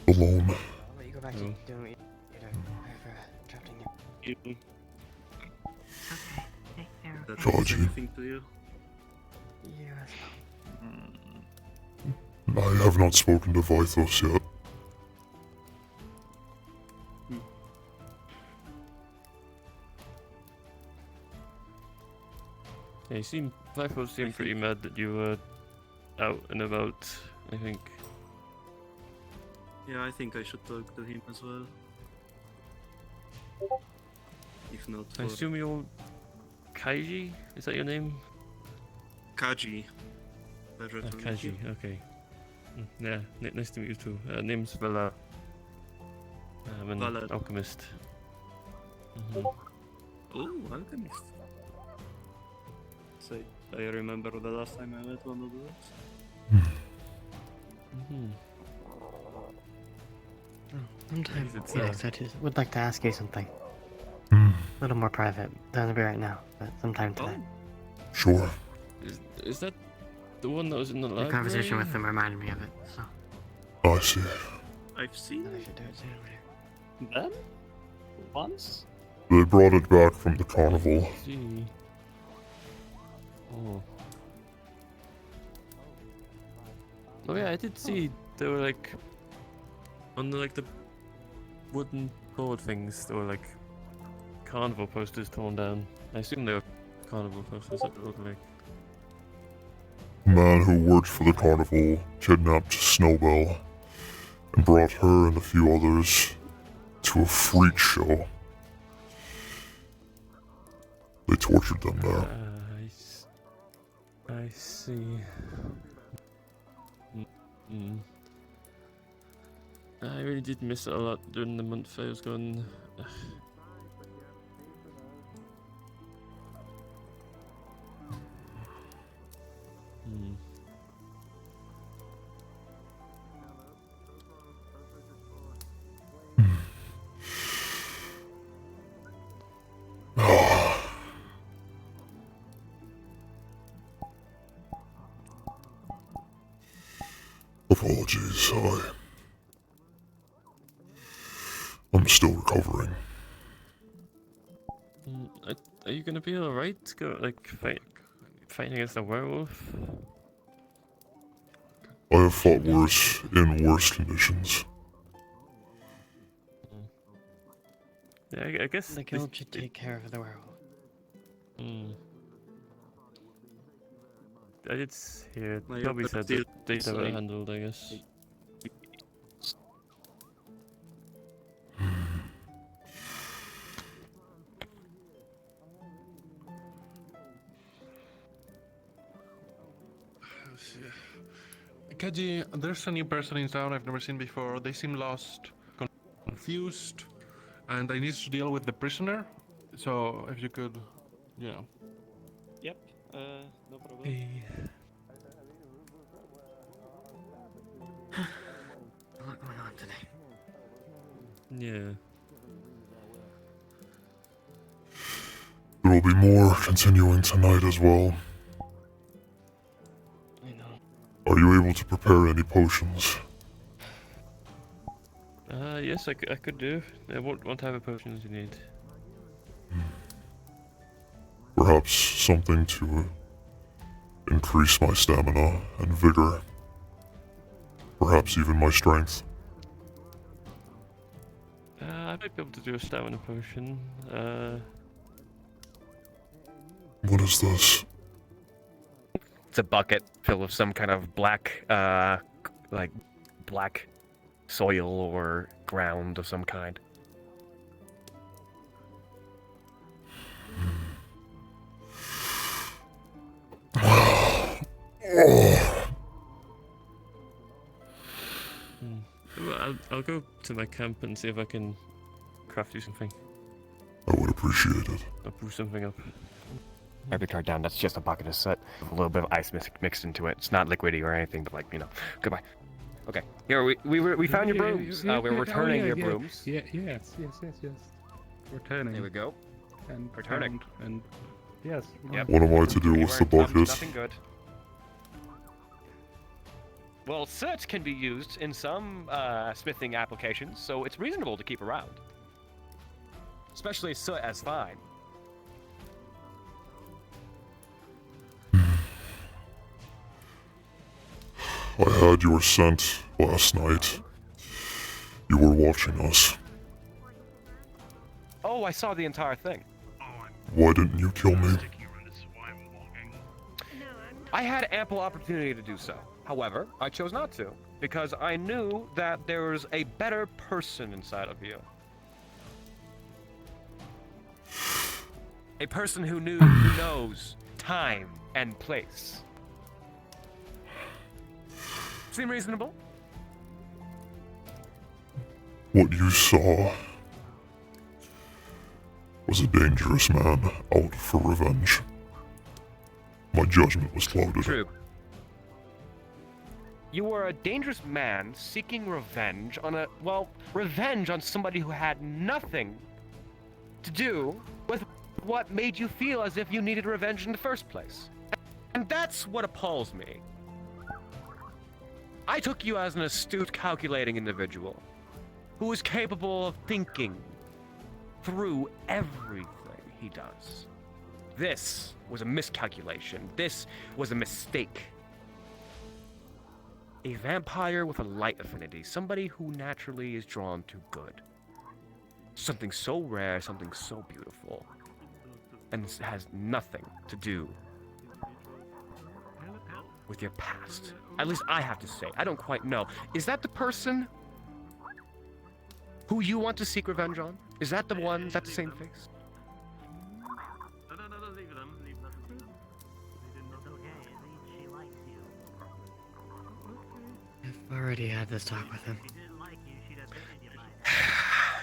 alone. I'll let you go back to doing what you're doing. Sorry for interrupting you. Kaji. Anything to you? I have not spoken to Vythos yet. Yeah, Vythos seemed pretty mad that you were out and about, I think. Yeah, I think I should talk to him as well. If not I for assume you're Kaiji? Is that your name? Kaji. Pleasure to meet Kaji, you. okay. Yeah, nice to meet you too. Name's Vala. I'm an Valad. alchemist. Oh, alchemist. Say, I remember the last time I met one of those. Sometimes It's, yes, I just would like to ask you something. Hmm. A little more private. Doesn't be right now, but sometime today. Sure. Is that the one that was in the The library? conversation with them reminded me of it, so. I see. I've seen I should do it soon. them once. They brought it back from the carnival. See. Oh. Oh yeah, I did see they were like on the wooden board things. There were like carnival posters torn down. I assume they were carnival posters that looked like. A man who worked for the carnival kidnapped Snowbell and brought her and a few others to a freak show. They tortured them there. I see. I really did miss it a lot during the month I was going. Apologies, I'm still recovering. Are you gonna be alright? Go fighting against a werewolf? I have fought worse in worse conditions. Yeah, I guess The guild should take care of the werewolf. I did hear My Toby said that they'd have it like- handled, I guess. Kaji, there's a new person in town I've never seen before. They seem lost, confused, and I need to deal with the prisoner. So if you could, you know. Yep. No problem. A lot going on today. Yeah. There will be more continuing tonight as well. I know. Are you able to prepare any potions? Yes, I could do. What type of potions do you need? Perhaps something to increase my stamina and vigor. Perhaps even my strength. I might be able to do a stamina potion. What is this? It's a bucket filled with some kind of black, like black soil or ground of some kind. Well, I'll go to my camp and see if I can craft you something. I would appreciate it. I'll brew something up. Write the card down. That's just a bucket of soot with a little bit of ice mixed into it. It's not liquidy or anything, but goodbye. Okay, here we found your brooms. We're returning your brooms. Yes. Returning. There we go. And returning. found and yes. Yep. What am I to do with the bucket? Nothing good. Well, soot can be used in some smithing applications, so it's reasonable to keep around. Especially soot as fine. I had your scent last night. You were watching us. Oh, I saw the entire thing. Why didn't you kill me? I had ample opportunity to do so. However, I chose not to, because I knew that there was a better person inside of you. A person who knows time and place. Seem reasonable? What you saw was a dangerous man out for revenge. My judgment was clouded. True. You were a dangerous man seeking revenge on revenge on somebody who had nothing to do with what made you feel as if you needed revenge in the first place. And that's what appalls me. I took you as an astute, calculating individual who is capable of thinking through everything he does. This was a miscalculation. This was a mistake. A vampire with a light affinity, somebody who naturally is drawn to good. Something so rare, something so beautiful, and this has nothing to do with your past. At least I have to say, I don't quite know. Is that the person who you want to seek revenge on? Is that the one? Is that the same face? I've already had this talk with him.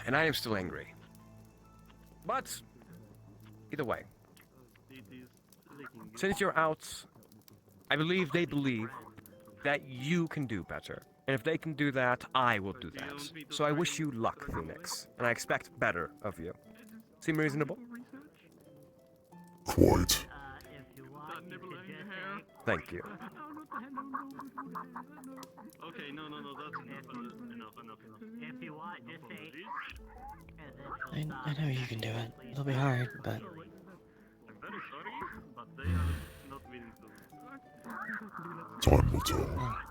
And I am still angry. But, either way, since you're out, I believe they believe that you can do better. And if they can do that, I will do that. So I wish you luck, Phoenix. And I expect better of you. Seem reasonable? Quite. Thank you. Okay, no, that's enough. If you want, just say. I know you can do it. It'll be hard, but... I'm very sorry, but they are not willing to. Time will tell.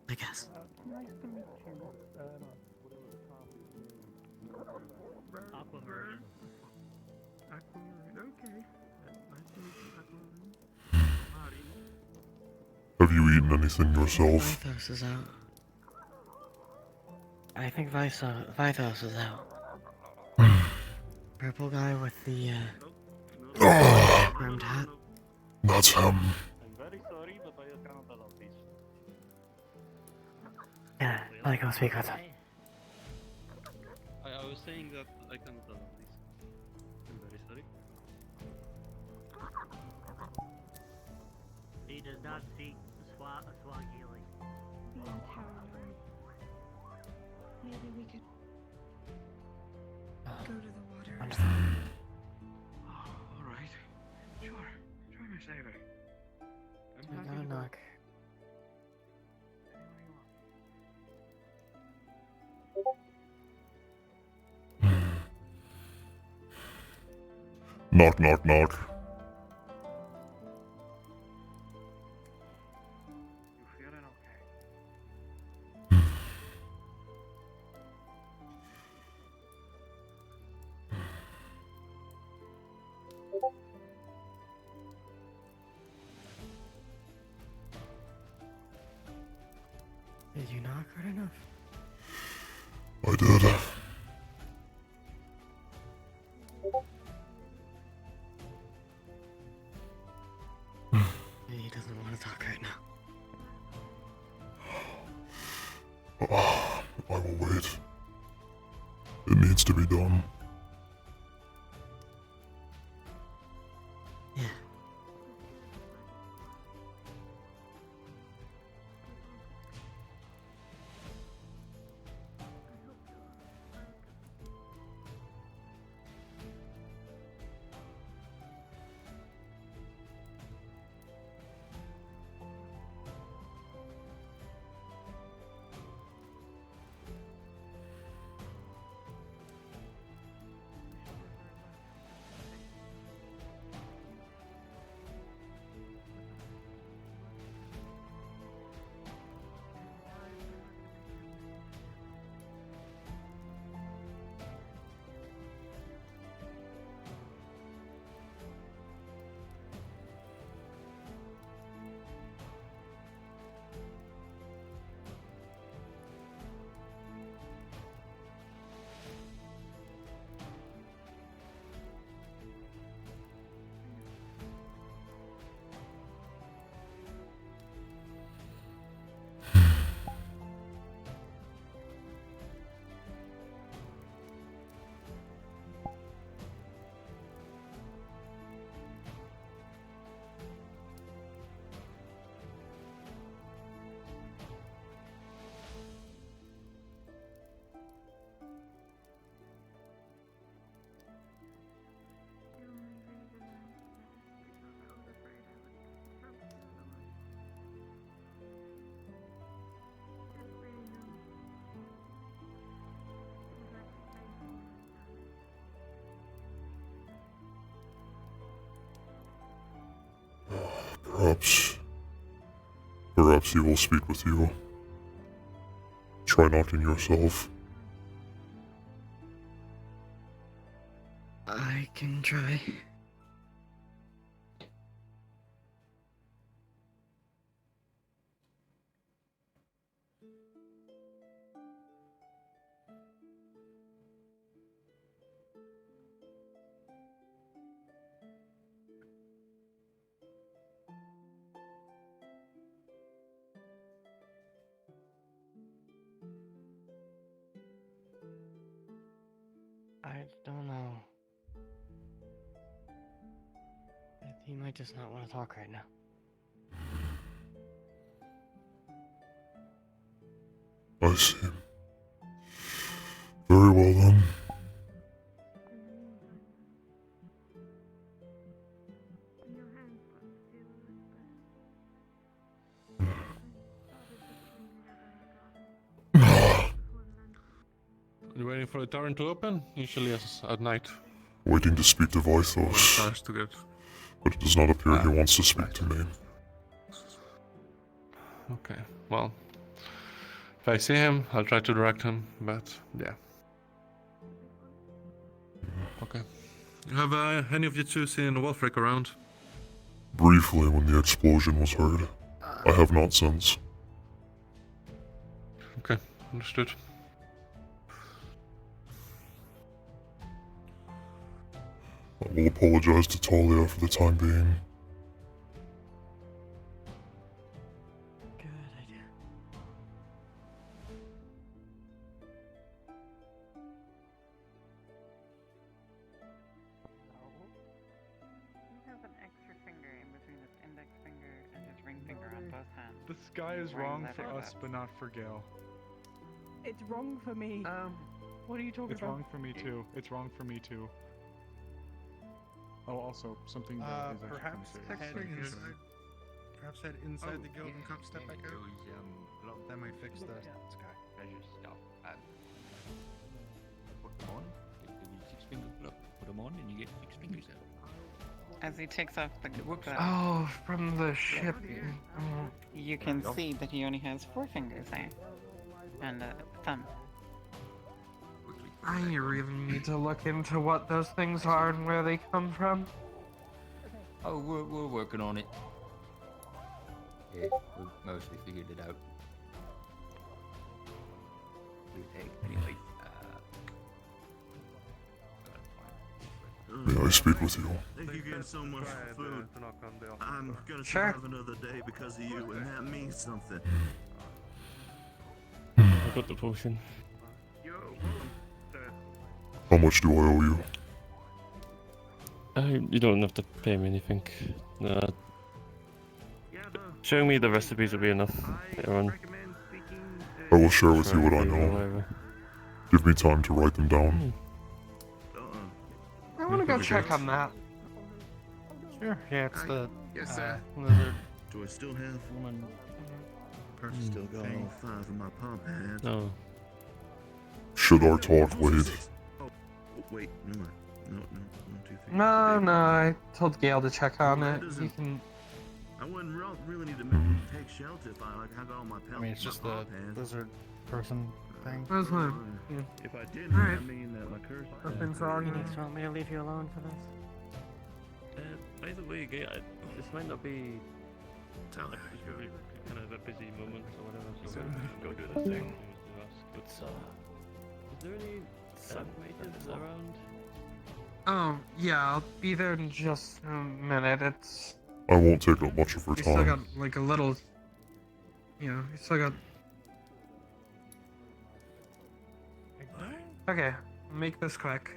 I guess. Aquamarine. Okay. Have you eaten anything yourself? Vithos is out. I think Vithos is out. Purple guy with the, rimmed hat. That's him. I'm very sorry, but I cannot allow this. Yeah, let me go speak with him. I was saying that I cannot allow this. I'm very sorry. He does not seek Swahili. The empowerment. Maybe we could go to the water. Alright. Sure, Miss Avery. I gotta knock. Knock, knock, knock. You feeling okay? Did you knock hard enough? I did. He doesn't want to talk right now. I will wait. It needs to be done. Yeah. Perhaps he will speak with you. Try not in yourself. I can try. I don't know. He might just not want to talk right now. I see. Very well then. You waiting for the tavern to open? Usually at night. Waiting to speak to Vythos. But it does not appear he wants to speak to me. Okay, well. If I see him, I'll try to direct him, but yeah. Okay. Have any of you two seen Wolfric around? Briefly when the explosion was heard. I have not since. Okay, understood. I will apologize to Talia for the time being. Good idea. He has an extra finger in between his index finger and his ring finger on both hands. The sky is wrong for us, but not for Gale. It's wrong for me. What are you talking It's about? wrong for me too. It's wrong for me too. Oh, also something that is Perhaps actually head inside. Perhaps head inside the guild and come step back out. That might fix the sky. Treasure stuff. Put them on. Get the 6 finger glove. Put them on, and you get 6 fingers out. As he takes off the glove, Oh, from the ship. you can see that he only has 4 fingers there. And a thumb. I really need to look into what those things are and where they come from. Oh, we're working on it. Yeah, we've mostly figured it out. Anyway, May I speak with you? Thank you again so much for food. I'm gonna Sure. survive another day because of you, and that means something. I got the potion. How much do I owe you? You don't have to pay me anything. Showing me the recipes will be enough later on. I will share with you what I know. Give me time to write them down. I want to go check on that. Sure, yeah, it's the Yes, sir. lizard. Do I still have one? Purse still got all 5 in my palm hand. No. Should our talk wait? Oh, wait, no, no, 1, 2, 3. No, I told Gale to check on it. You can. I wouldn't really need to take shelter if I had all my pelts. I mean, it's just the lizard person thing. That's fine. Yeah. If I didn't, Alright. I mean that my curse. Nothing's wrong. You just want me to leave you alone for this? By the way, this might not be like, it's gonna be kind of a busy moment or whatever, so we'll go do this thing. But, is there any mages around? Oh, yeah, I'll be there in just a minute. It's. I won't take up much of her We still got time. like a little. You know, we still got. Okay, make this quick.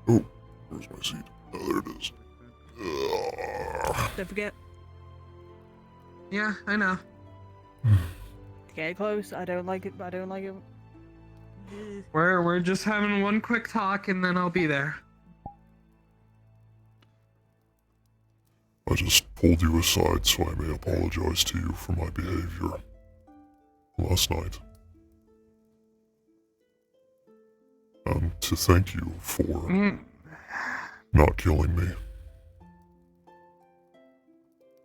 Oh, where's my seat? Oh, there it is. Don't forget. Yeah, I know. Get close. I don't like it. I don't like it. We're just having one quick talk and then I'll be there. I just pulled you aside so I may apologize to you for my behavior last night. to thank you for not killing me.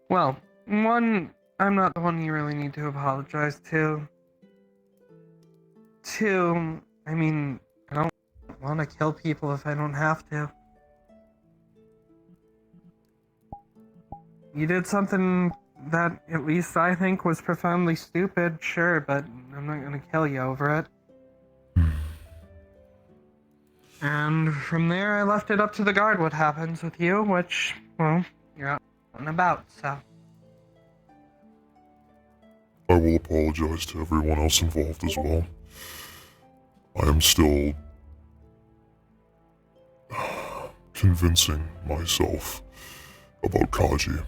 Well, one, I'm not the one you really need to apologize to. Two, I mean, I don't want to kill people if I don't have to. You did something that at least I think was profoundly stupid, sure, but I'm not gonna kill you over it. And from there, I left it up to the guard what happens with you, which, well, you're out and about, so. I will apologize to everyone else involved as well. I am still convincing myself about Kaji,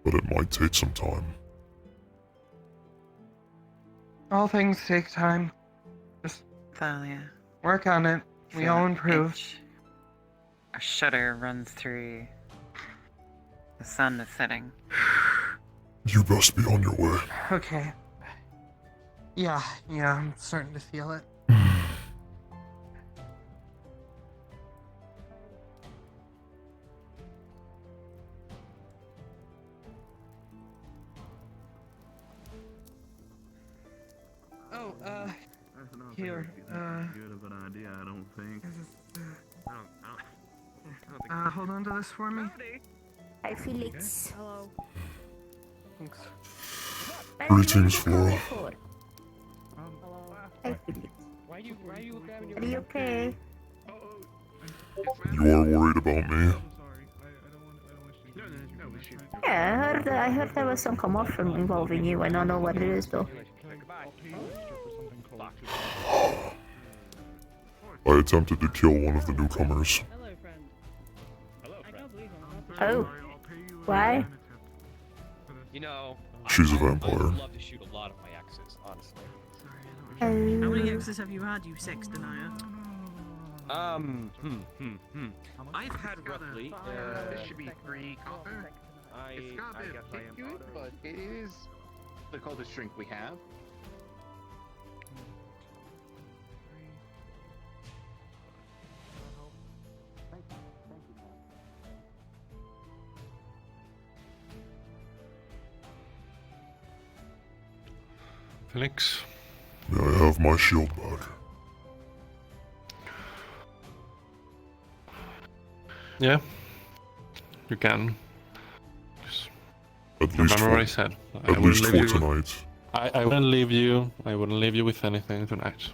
but it might take some time. All things take time. Just work on it. We all improve. A shudder runs through. The sun is setting. You best be on your way. Okay. Yeah, I'm starting to feel it. Oh, here, Good of an idea, I don't think. Hold on to this for me. Hi, Felix. Hello. Thanks. Greetings, Flora. Hi, Felix. Why are you grabbing your... Are you okay? You are worried about me? Yeah, I heard there was some commotion involving you. I don't know what it is, though. I attempted to kill one of the newcomers. Oh. Why? You know, She's a I vampire. would love to shoot a lot of my exes, honestly. How many exes have you had, you sex denier? I've had roughly. This should be 3 copper. It's got a bit of kick to it, but it is the coldest drink we have. Fenix? May I have my shield back? Yeah, you can. Just At least remember what I said. At least for tonight. I wouldn't leave you. I wouldn't leave you with anything tonight.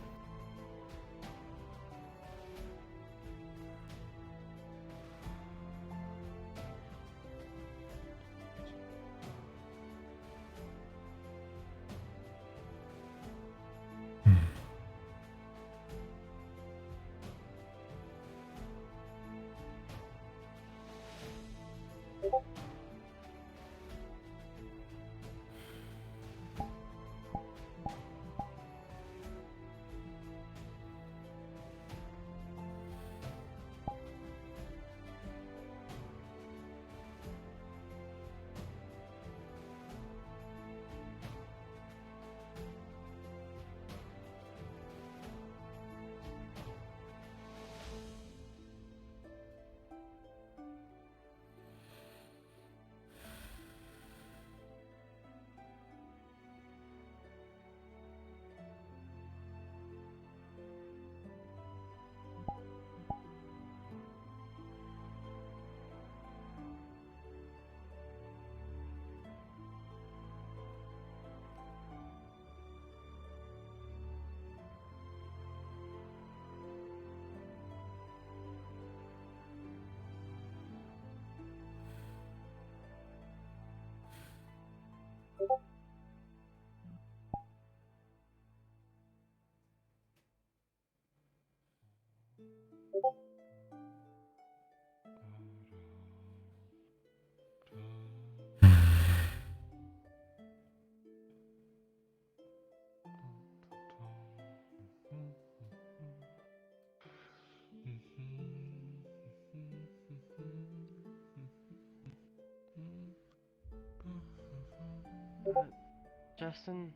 Justin,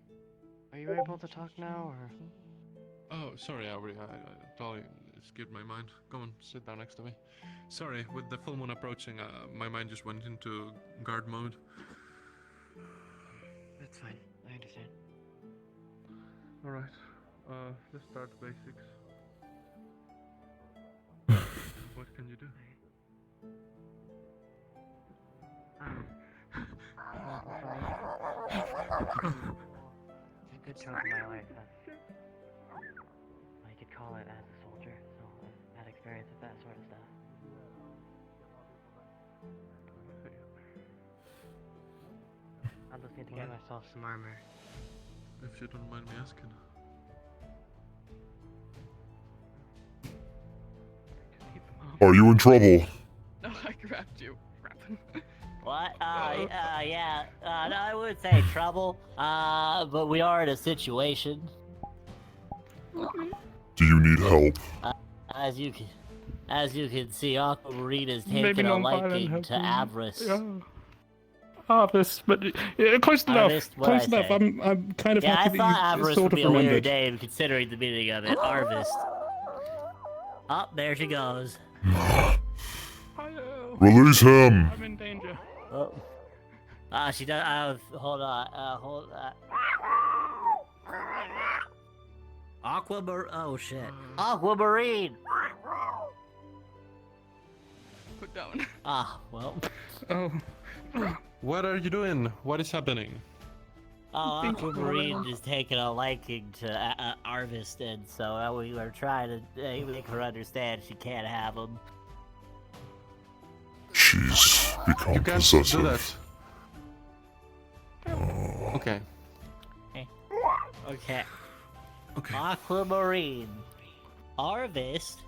are you able to talk now, or? Oh, sorry, Aubrey. I totally skipped my mind. Come on, sit down next to me. Sorry, with the full moon approaching, my mind just went into guard mode. That's fine. I understand. Alright, let's start basics. What can you do? A good chunk of my life, I could call it as a soldier, so I've had experience with that sort of stuff. I'll just need to get myself some armor. If you don't mind me asking. Are you in trouble? No, I grabbed you. Grab him. What? Yeah. No, I wouldn't say trouble. But we are in a situation. Do you need help? As you can see, Aquamarine is Maybe taking a non-violent liking help to me. Avarice. Yeah. Harvest, but yeah, close enough. Harvest, what'd Close I enough. say? I'm kind of Yeah, I happy thought that you Avarice sort would of be a weird remembered. name considering the meaning of it. Harvest. Oh, there she goes. Release him! I'm in danger. Oh. She does. Hold on. Oh shit. Aquamarine! Put down. Well. Oh. What are you doing? What is happening? Aquamarine is taking a liking to Harvest, and so we were trying to make her understand she can't have him. She's become You can't possessive. do that. Okay. Okay. Okay. Aquamarine. Harvest.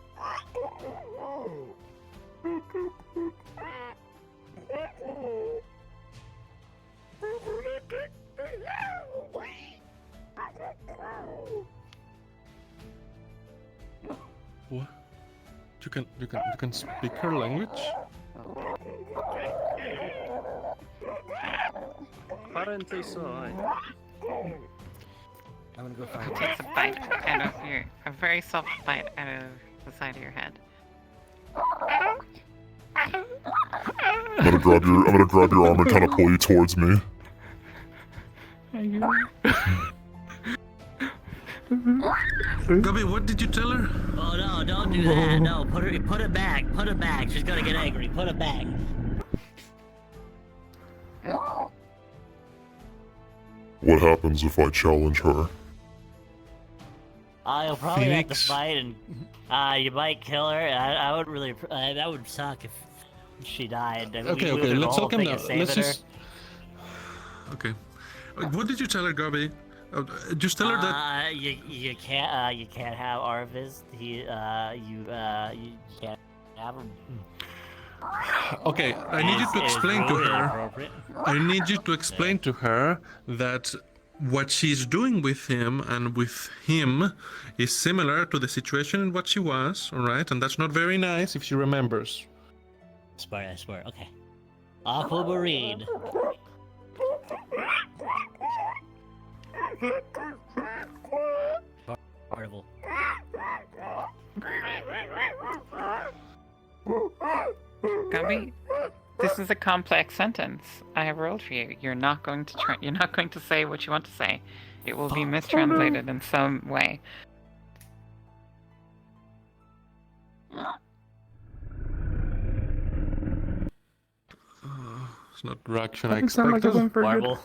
What? You can speak her language? Apparently so, I'm gonna go find It takes a bite out of a very soft bite out of the side of your head. I'm gonna grab your arm and kind of pull you towards me. Gubby, what did you tell her? Oh no, don't do that. No, put it back. Put it back. She's gonna get angry. Put it back. What happens if I challenge her? You'll probably have to Phoenix? fight, and you might kill her. I would really. That would suck if she died. I mean, Okay, we would do the let's whole talk him thing now. of saving Let's her. just. Okay. What did you tell her, Gubby? Just tell her that. You can't have Arvis. You can't have him. Okay, I need you to It is explain to really her. inappropriate. I need you to explain to her that what she's doing with him and with him is similar to the situation in what she was, alright? And that's not very nice if she remembers. I swear. Okay. Aquamarine. Carnival. Gumby, this is a complex sentence. I have rolled for you. You're not going to You're not going to say what you want to say. It will be mistranslated in some way. It's not the reaction I Doesn't sound like expected. it went very good.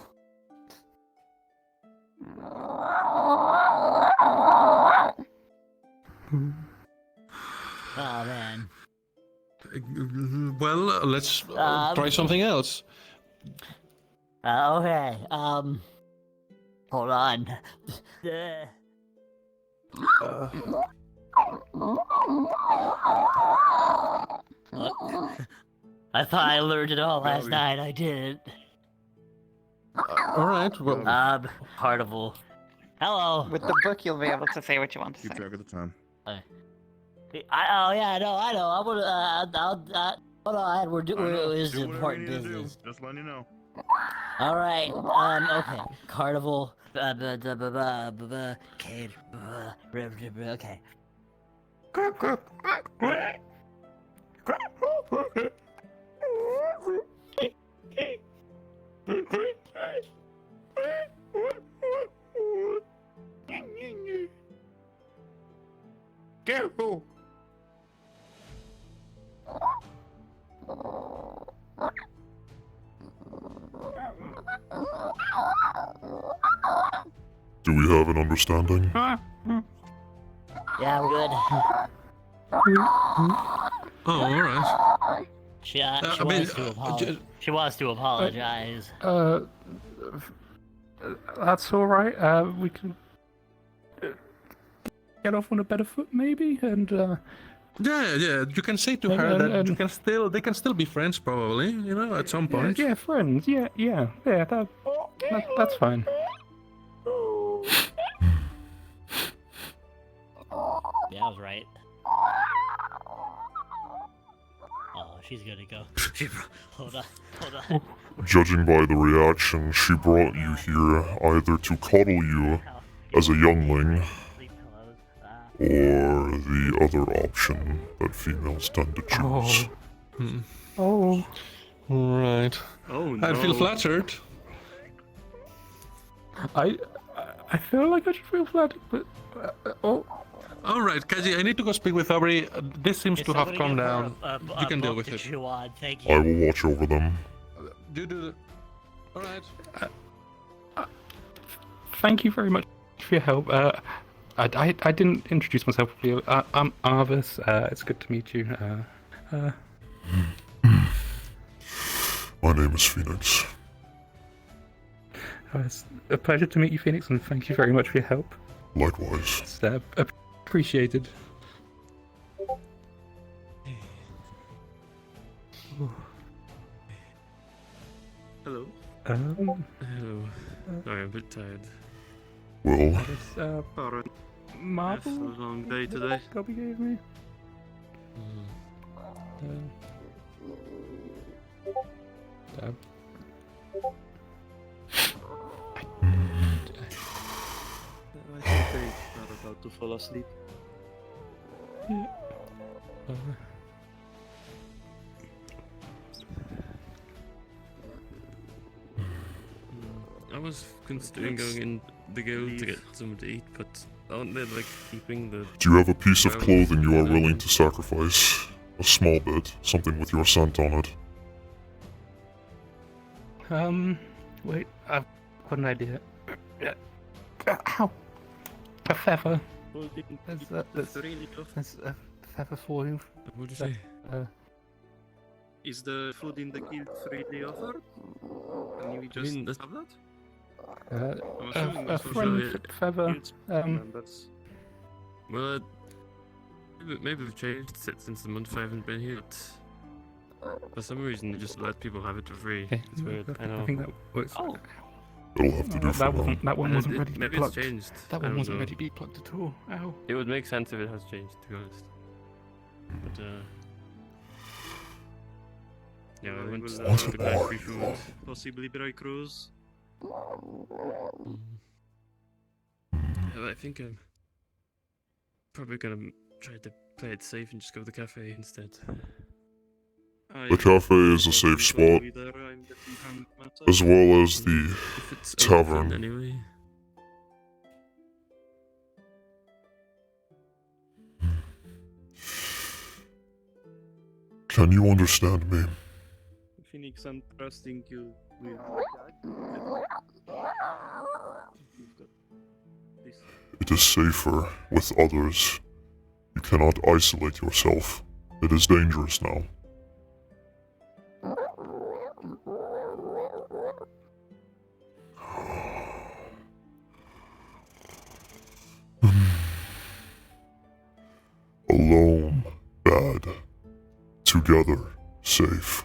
Oh man. Well, let's try something else. Okay. Hold on. I thought I learned it all last night. I didn't. All right. Well. Carnival. Hello. With the book, you'll be able to say what you want to say. Keep track of the time. Oh yeah, I know. I'm gonna. Hold on. We're this is important business. Just letting you know. All right. Okay. Carnival. Kid. Okay. Careful. Do we have an understanding? Yeah, we're good. Oh, alright. She I mean, she wants to apologize. That's all right. We can get off on a better foot, maybe, and. Yeah. You can say to her that they can still be friends, probably. You know, at some point. Yeah, friends. Yeah. That's fine. Yeah, I was right. Oh, she's gonna go. Hold on. Judging by the reaction, she brought you here either to cuddle you as a youngling, or the other option that females tend to choose. Oh. Right. Oh no. I'd feel flattered. I feel like I should feel flattered, but Alright, Kaji, I need to go speak with Aubrey. This seems to have calmed down. You can deal with it. Thank you. I will watch over them. You do the... Alright. Thank you very much for your help. I didn't introduce myself to you. I'm Arvis. It's good to meet you. My name is Fenix. It's a pleasure to meet you, Phoenix, and thank you very much for your help. Likewise. It's appreciated. Hello. Hello. Sorry, I'm a bit tired. Well, Marble? It's a long day today. Copy gave me. I think they're about to fall asleep. I was considering going in the guild to get something to eat, but aren't they like keeping the... do you have a piece of clothing you are willing to sacrifice? A small bit, something with your scent on it. Wait, I've got an idea. Ow! A feather. That's a feather for you. What did you say? Is the food in the guild freely offered? Can we just have that? I'm assuming A that's for friend sure. feather. That's... Well, maybe we've changed since the month I haven't been here, but for some reason they just let people have it for free. It's weird. I know. I think that works. It'll have to do for now. That one wasn't ready to be Maybe plugged. it's changed. That I one don't wasn't know. ready to be plugged at all. Ow. It would make sense if it has changed, to be honest. But yeah, I went to the guy free food. Possibly break rules. I think I'm probably gonna try to play it safe and just go to the cafe instead. The cafe is a safe spot, as well as the tavern. Anyway. Can you understand me? Phoenix, I'm trusting you with... It is safer with others. You cannot isolate yourself. It is dangerous now. Alone, bad. Together, safe.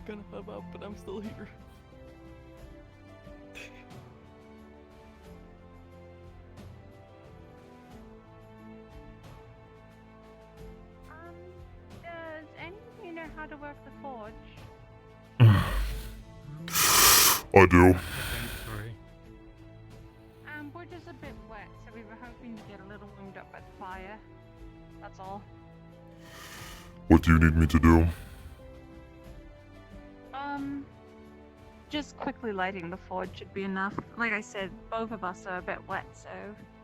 gonna have out, but I'm still here. Does anybody know how to work the forge? I do. Sorry. We're just a bit wet, so we were hoping to get a little warmed up by the fire. That's all. What do you need me to do? Just quickly lighting the forge should be enough. Like I said, both of us are a bit wet, so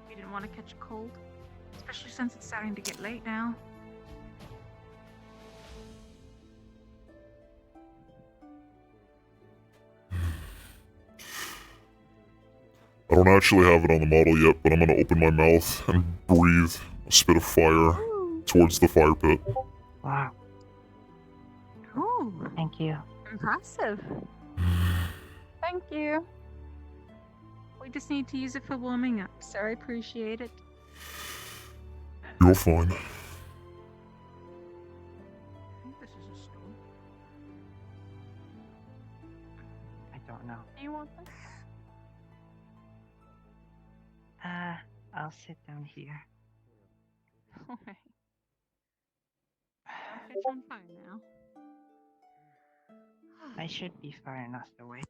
we didn't want to catch a cold. Especially since it's starting to get late now. I don't actually have it on the model yet, but I'm gonna open my mouth and breathe a spit of fire towards the fire pit. Wow. Ooh, thank you. Impressive. Thank you. We just need to use it for warming up, so I appreciate it. You're fine. I think this is a stone. I don't know. Do you want this? I'll sit down here. Alright. It's on fire now. I should be far enough away.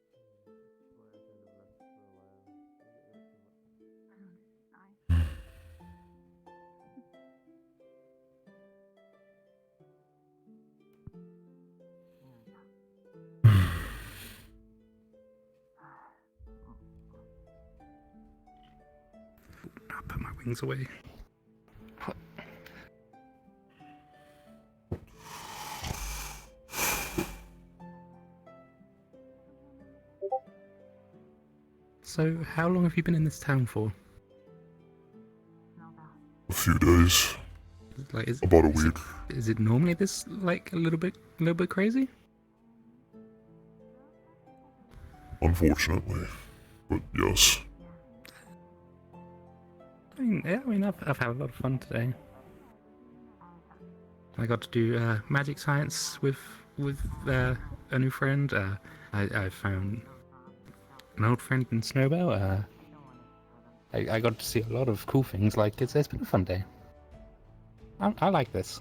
I'll put my wings away. So, how long have you been in this town for? A few days. Like, about a week. Is it normally this, like, a little bit crazy? Unfortunately. But yes. I've had a lot of fun today. I got to do magic science with a new friend. I found an old friend in Snowbell. I got to see a lot of cool things. Like it's been a fun day. I like this.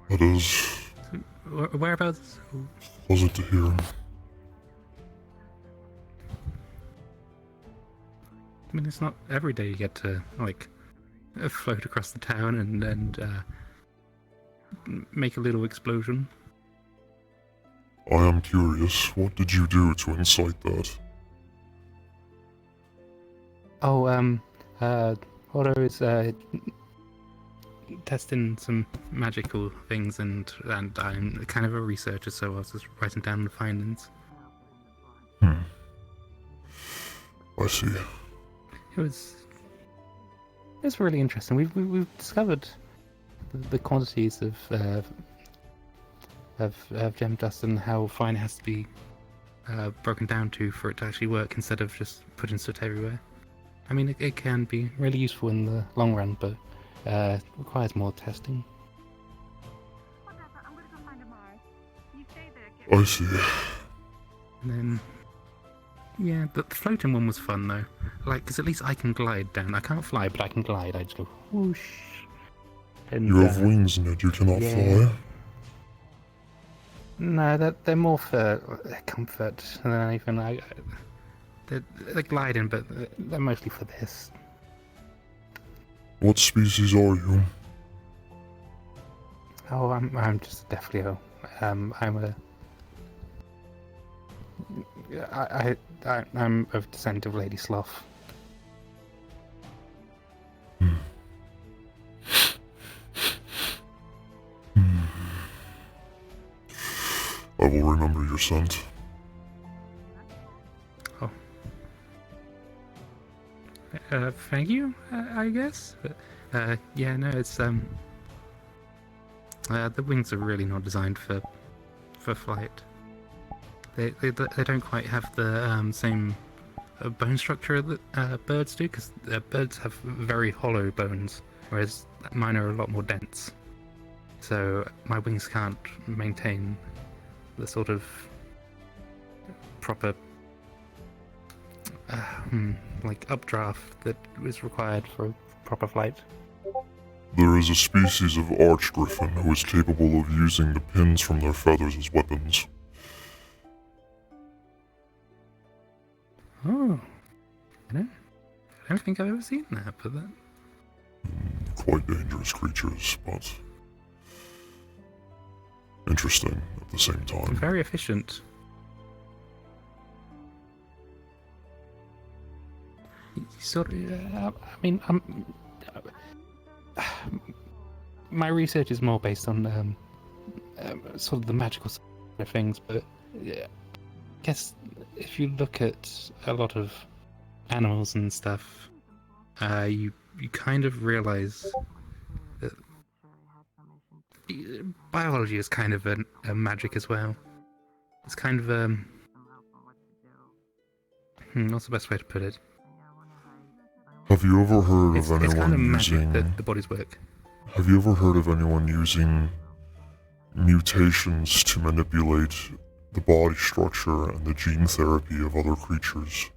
It is. So, whereabouts? Pleasant to hear. I mean, it's not every day you get to like float across the town and make a little explosion. I am curious. What did you do to incite that? Oh, Otto is testing some magical things, and I'm kind of a researcher, so I was just writing down the findings. I see. It was really interesting. We've discovered the quantities of gem dust and how fine it has to be broken down to for it to actually work, instead of just putting soot everywhere. I mean, it can be really useful in the long run, but it requires more testing. I see. And then, yeah, the floating one was fun though. Like, because at least I can glide down. I can't fly, but I can glide. I just go whoosh. And, You have wings, Ned. You cannot fly. No, they're more for comfort than anything. They're gliding, but they're mostly for this. What species are you? Oh, I'm just a Defleo. I'm of descent of Lady Sloth. I will remember your scent. Oh. Thank you, I guess. But, yeah, no, it's the wings are really not designed for flight. They don't quite have the same bone structure that birds do, because birds have very hollow bones, whereas mine are a lot more dense. So my wings can't maintain the sort of proper like updraft that is required for proper flight. There is a species of arch griffin who is capable of using the pins from their feathers as weapons. Oh, I don't think I've ever seen that, but that... Quite dangerous creatures, but interesting at the same time. Very efficient. Sort of, I mean, my research is more based on sort of the magical side of things, but I guess if you look at a lot of animals and stuff, you kind of realize that biology is kind of a magic as well. It's kind of what's the best way to put it? Have you ever heard of anyone it's kind of using... magic that the bodies work. Have you ever heard of anyone using mutations to manipulate the body structure and the gene therapy of other creatures?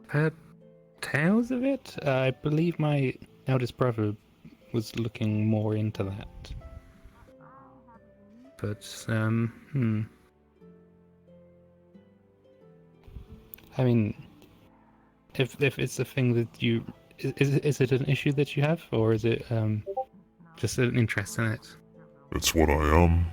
Heard tales of it? I believe my eldest brother was looking more into that. But, I mean, if it's a thing that you... Is it an issue that you have, or is it just an interest in it? It's what I am.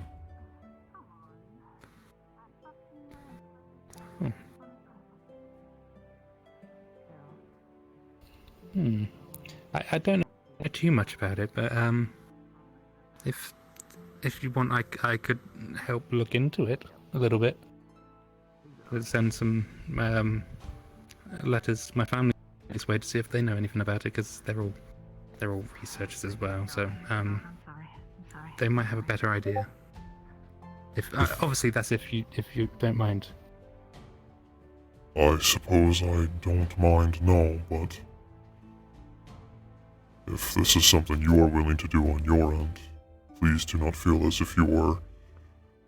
I don't know too much about it, but if you want, I could help look into it a little bit. I'll send some letters to my family this way to see if they know anything about it, because they're all researchers as well. So they might have a better idea. If obviously that's if you don't mind. I suppose I don't mind, no, but if this is something you are willing to do on your end, please do not feel as if you are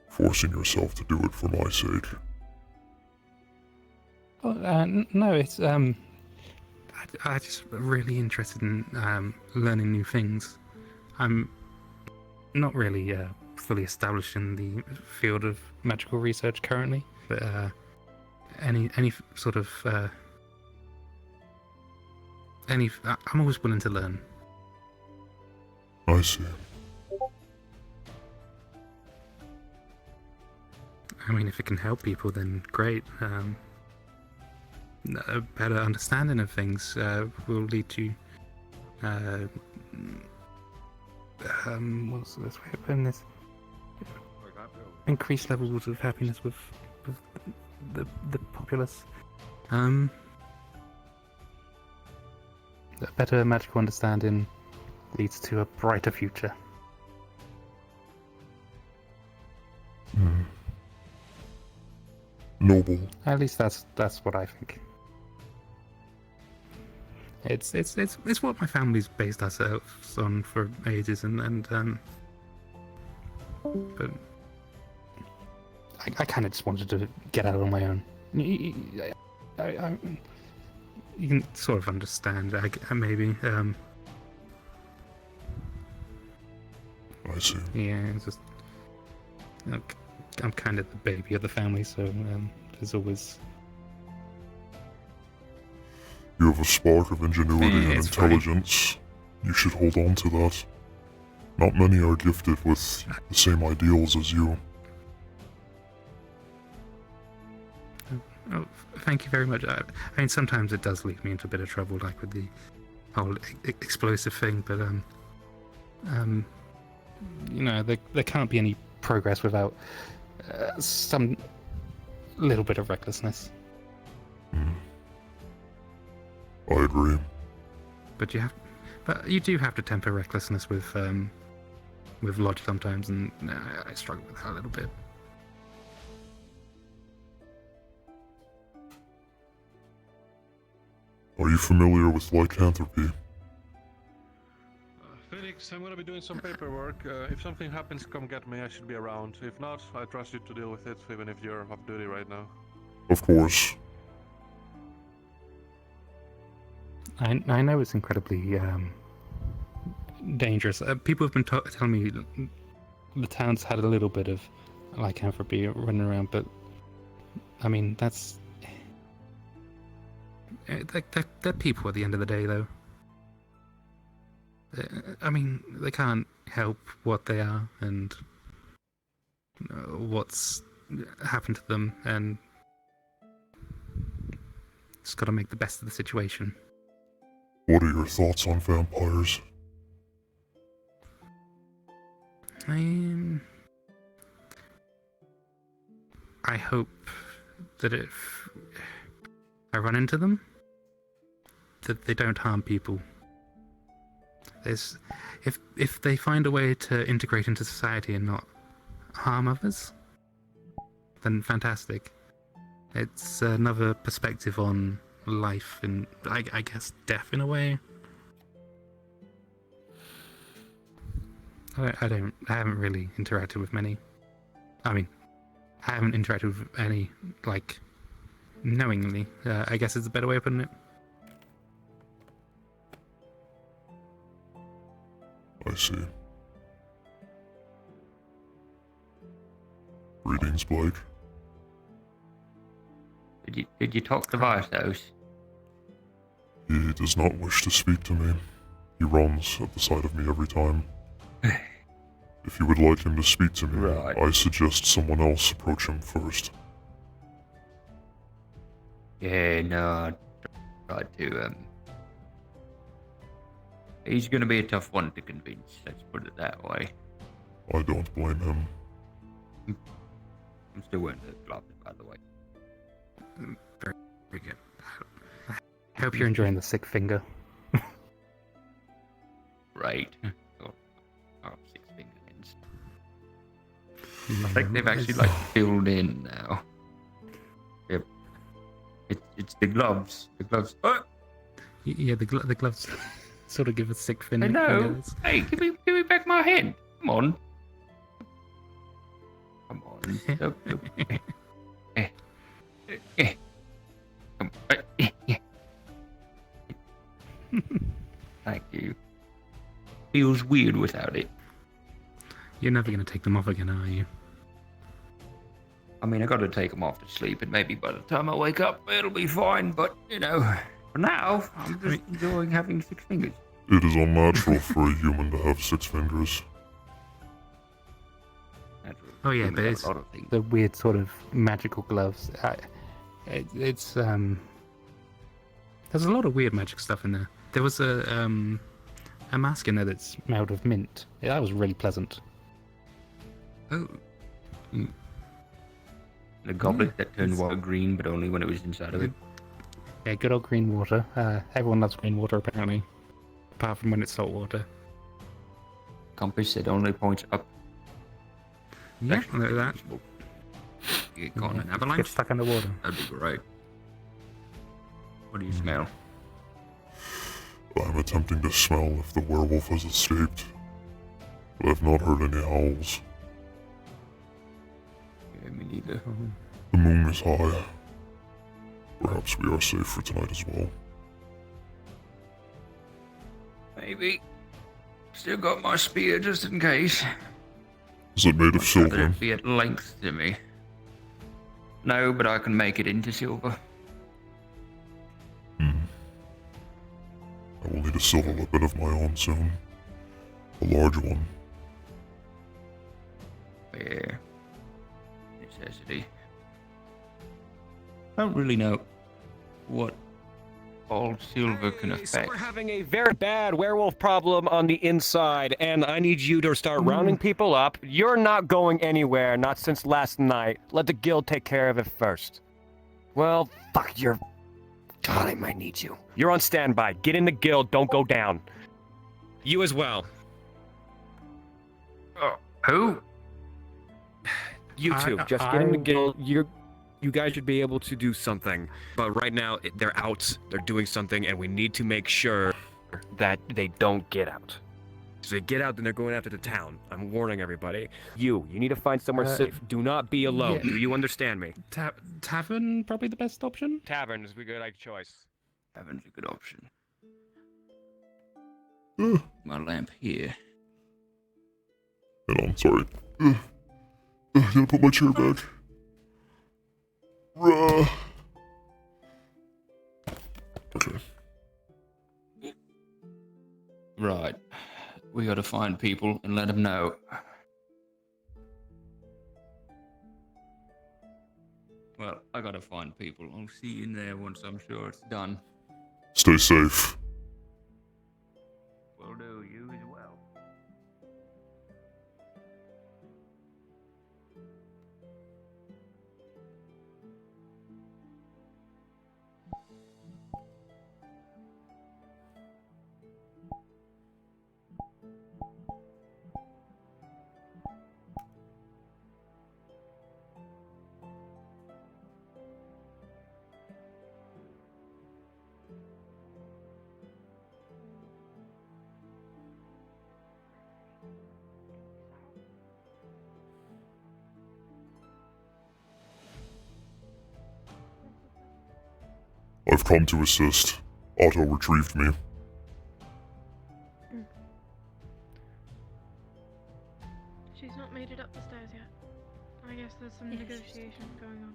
forcing yourself to do it for my sake. No, it's I'm just really interested in learning new things. I'm not really fully established in the field of magical research currently, but any sort of I'm always willing to learn. I see. I mean, if it can help people, then great. A better understanding of things will lead to what's the best way of putting this? Increased levels of happiness with the populace. A better magical understanding leads to a brighter future. Noble. At least that's what I think. It's what my family's based ourselves on for ages, but I kind of just wanted to get out on my own. You can sort of understand, maybe. I see. Yeah, it's just I'm kind of the baby of the family, so there's always. You have a spark of ingenuity and intelligence. Fine. You should hold on to that. Not many are gifted with the same ideals as you. Oh, thank you very much. I mean, sometimes it does lead me into a bit of trouble, like with the whole explosive thing, but you know, there can't be any progress without some little bit of recklessness. I agree. But you do have to temper recklessness with logic sometimes, and I struggle with that a little bit. you familiar with lycanthropy? Fenix, I'm gonna be doing some paperwork. If something happens, come get me. I should be around. If not, I trust you to deal with it, even if you're off duty right now. Of course. I know it's incredibly dangerous. People have been telling me the town's had a little bit of lycanthropy running around, but I mean they're people at the end of the day, though. I mean, they can't help what they are and what's happened to them, and just got to make the best of the situation. What are your thoughts on vampires? I hope that if I run into them, that they don't harm people. If they find a way to integrate into society and not harm others, then fantastic. It's another perspective on life and I guess death in a way. I haven't really interacted with many. I mean, I haven't interacted with any, like, knowingly. I guess it's a better way of putting it. I see. Greetings, Blake. Did you talk to Varsos? He does not wish to speak to me. He runs at the sight of me every time. If you would like him to speak to me, right, I suggest someone else approach him first. Yeah, no, I tried to, he's gonna be a tough one to convince, let's put it that way. I don't blame him. I'm still wearing the gloves, by the way. Very, very good. I hope you're enjoying the sick finger. Right. Oh, 6 finger ends. I think they've actually, like, filled in now. Yep. It's the gloves. The gloves. Oh! Yeah, the gloves sort of give us sick I know. Hey, give me back my hand. Come on. Come on. Come on. Thank you. Feels weird without it. You're never going to take them off again, are you? I mean, I got to take them off to sleep, and maybe by the time I wake up, it'll be fine. But, you know, for now, I'm just enjoying having 6 fingers. It is unnatural for a human to have 6 fingers. Oh yeah, but it's the weird sort of magical gloves. It's there's a lot of weird magic stuff in there. There was a mask in there that smelled of mint. Yeah, that was really pleasant. Oh. Mm. The goblet that turned water green, but only when it was inside of it. Yeah, good old green water. Everyone loves green water, apparently. Apart from when it's salt water. Compass said only points up. Yeah, look at that. You get caught in an avalanche? Get stuck in the water. That'd be great. What do you smell? I'm attempting to smell if the werewolf has escaped, but I've not heard any howls. Yeah, me neither. The moon is high. Perhaps we are safe for tonight as well. Maybe. Still got my spear just in case. Is it made of silver? It'd be at length to me. No, but I can make it into silver. I will need a silver weapon of my own soon. A large one. Fair necessity. I don't really know what all silver can affect. We're having a very bad werewolf problem on the inside, and I need you to start rounding people up. You're not going anywhere, not since last night. Let the guild take care of it first. Well, fuck, God, I might need you. You're on standby. Get in the guild, don't go down. You as well. Oh, who? You two, just get in the guild. You guys should be able to do something. But right now, they're out, they're doing something, and we need to make sure that they don't get out. If they get out, then they're going after the town. I'm warning everybody. You need to find somewhere safe. Do not be alone. yeah. Do you understand me? Tavern, probably the best option? Tavern is a good choice. Tavern's a good option. My lamp here. Hold on, sorry. Gotta put my chair back. Okay. Right. We gotta find people and let them know. Well, I gotta find people. I'll see you in there once I'm sure it's done. Stay safe. Will do, you as well. I've come to assist. Otto retrieved me. She's not made it up the stairs yet. I guess there's some negotiations going on.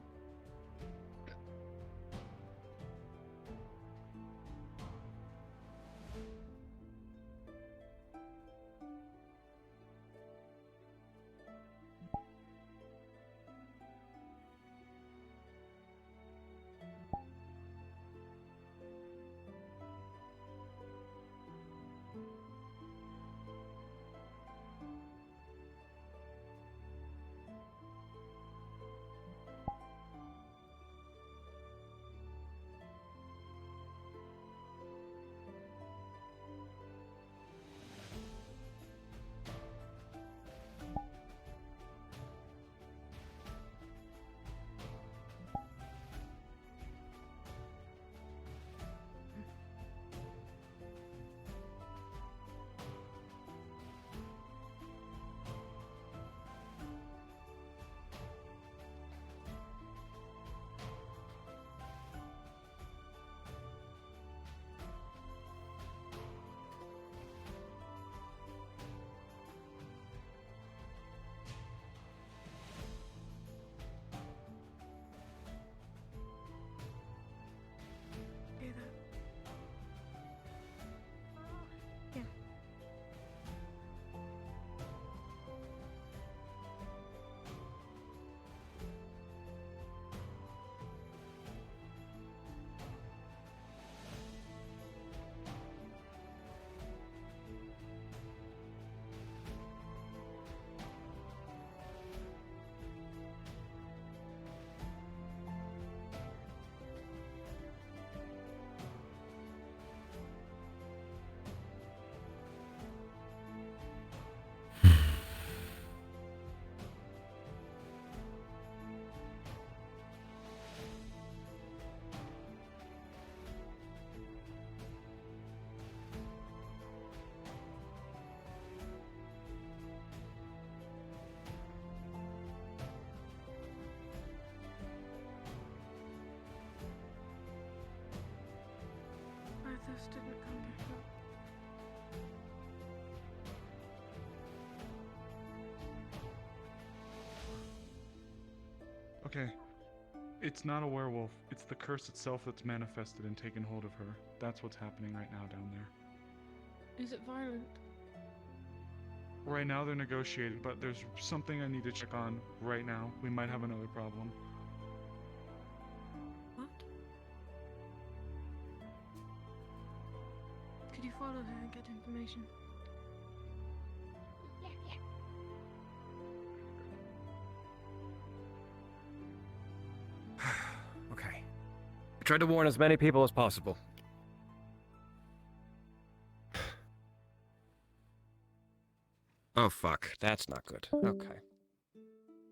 This didn't come back up. Okay. It's not a werewolf. It's the curse itself that's manifested and taken hold of her. That's what's happening right now down there. Is it violent? Right now they're negotiating, but there's something I need to check on right now. We might have another problem. What? Could you follow her and get information? Okay. I tried to warn as many people as possible. Oh fuck, that's not good. Okay.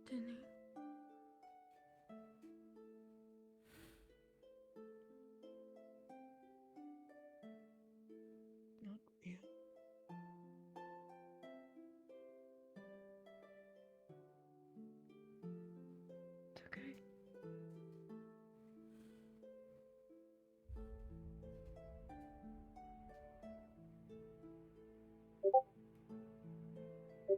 Didn't he? My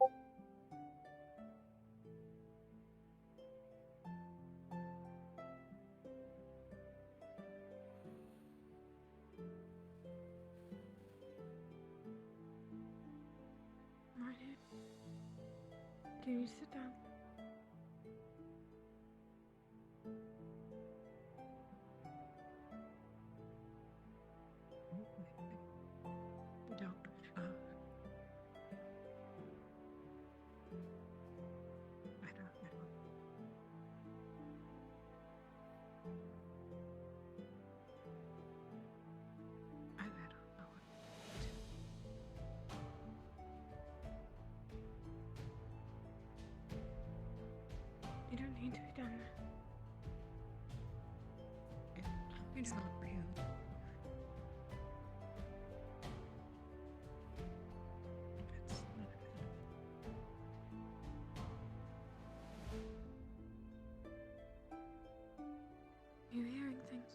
dude. Can you sit down? Don't. I don't know. I don't know what to do. You don't need to be done. It's not real. It's none of it. You hearing things?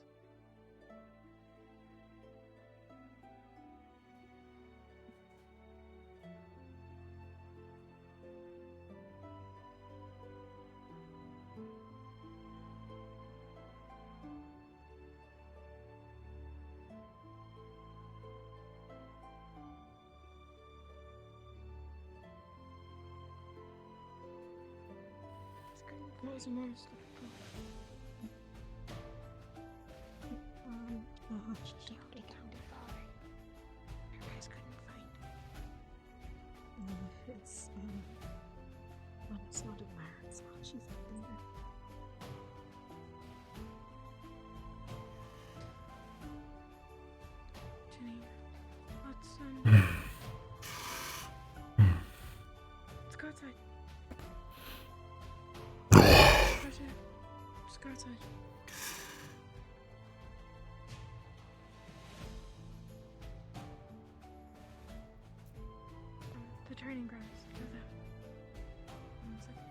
What was the most? She held it down to far. You guys couldn't find it. It's when it's not aware, it's not. She's up there. Jenny, let's let's go outside. Just go outside. The training grounds. Go there. 1 second.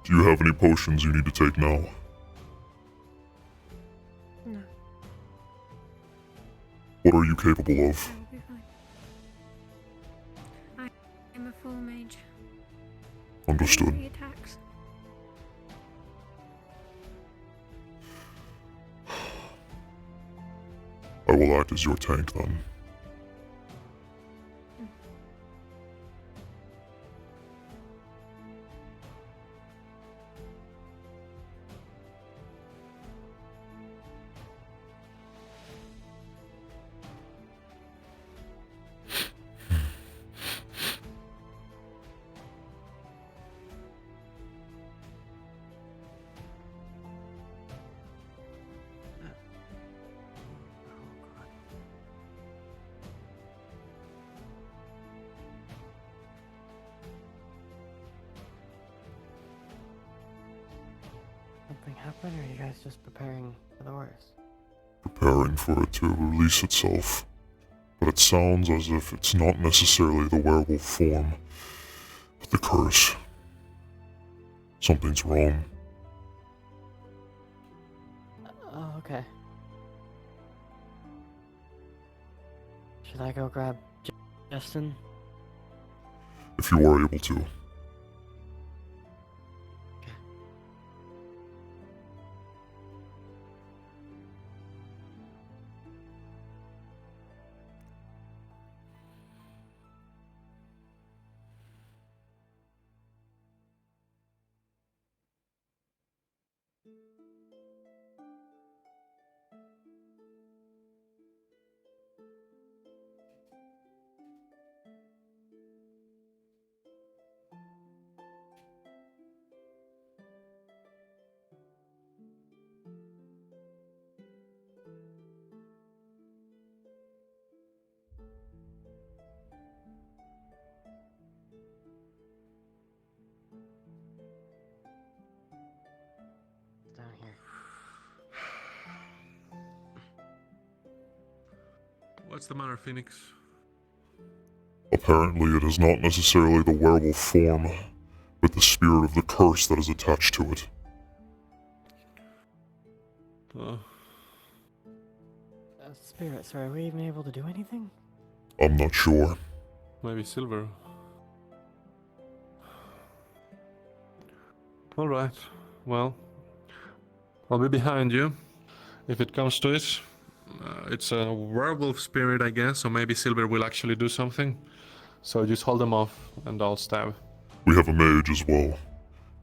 Do you have any potions you need to take now? No. What are you capable of? I'll be fine. I'm a full mage. Understood. Three attacks. I will act as your tank then. Something happen, or are you guys just preparing for the worst? Preparing for it to release itself. But it sounds as if it's not necessarily the werewolf form, but the curse. Something's wrong. Oh, okay. Should I go grab Justin? If you are able to. Down here. What's the matter, Phoenix? Apparently it is not necessarily the werewolf form, but the spirit of the curse that is attached to it. Spirit, sir, are we even able to do anything? I'm not sure. Maybe Silver. Alright, well, I'll be behind you if it comes to it. It's a werewolf spirit, I guess, so maybe Silver will actually do something. So just hold them off and I'll stab. We have a mage as well.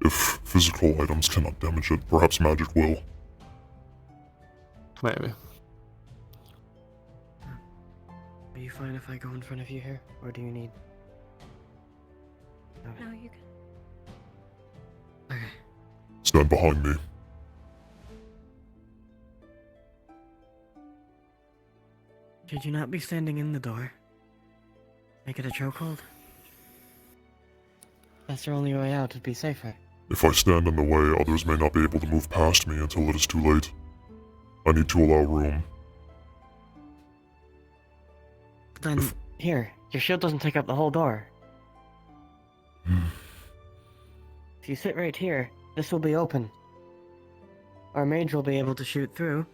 If physical items cannot damage it, perhaps magic will. Maybe. Are you fine if I go in front of you here? Or do you need... Okay. No, you can. Okay. Stand behind me. Should you not be standing in the door? Make it a chokehold? That's your only way out to be safer. If I stand in the way, others may not be able to move past me until it is too late. I need to allow room. Then, here, your shield doesn't take up the whole door. If you sit right here, this will be open. Our mage will be able to shoot through.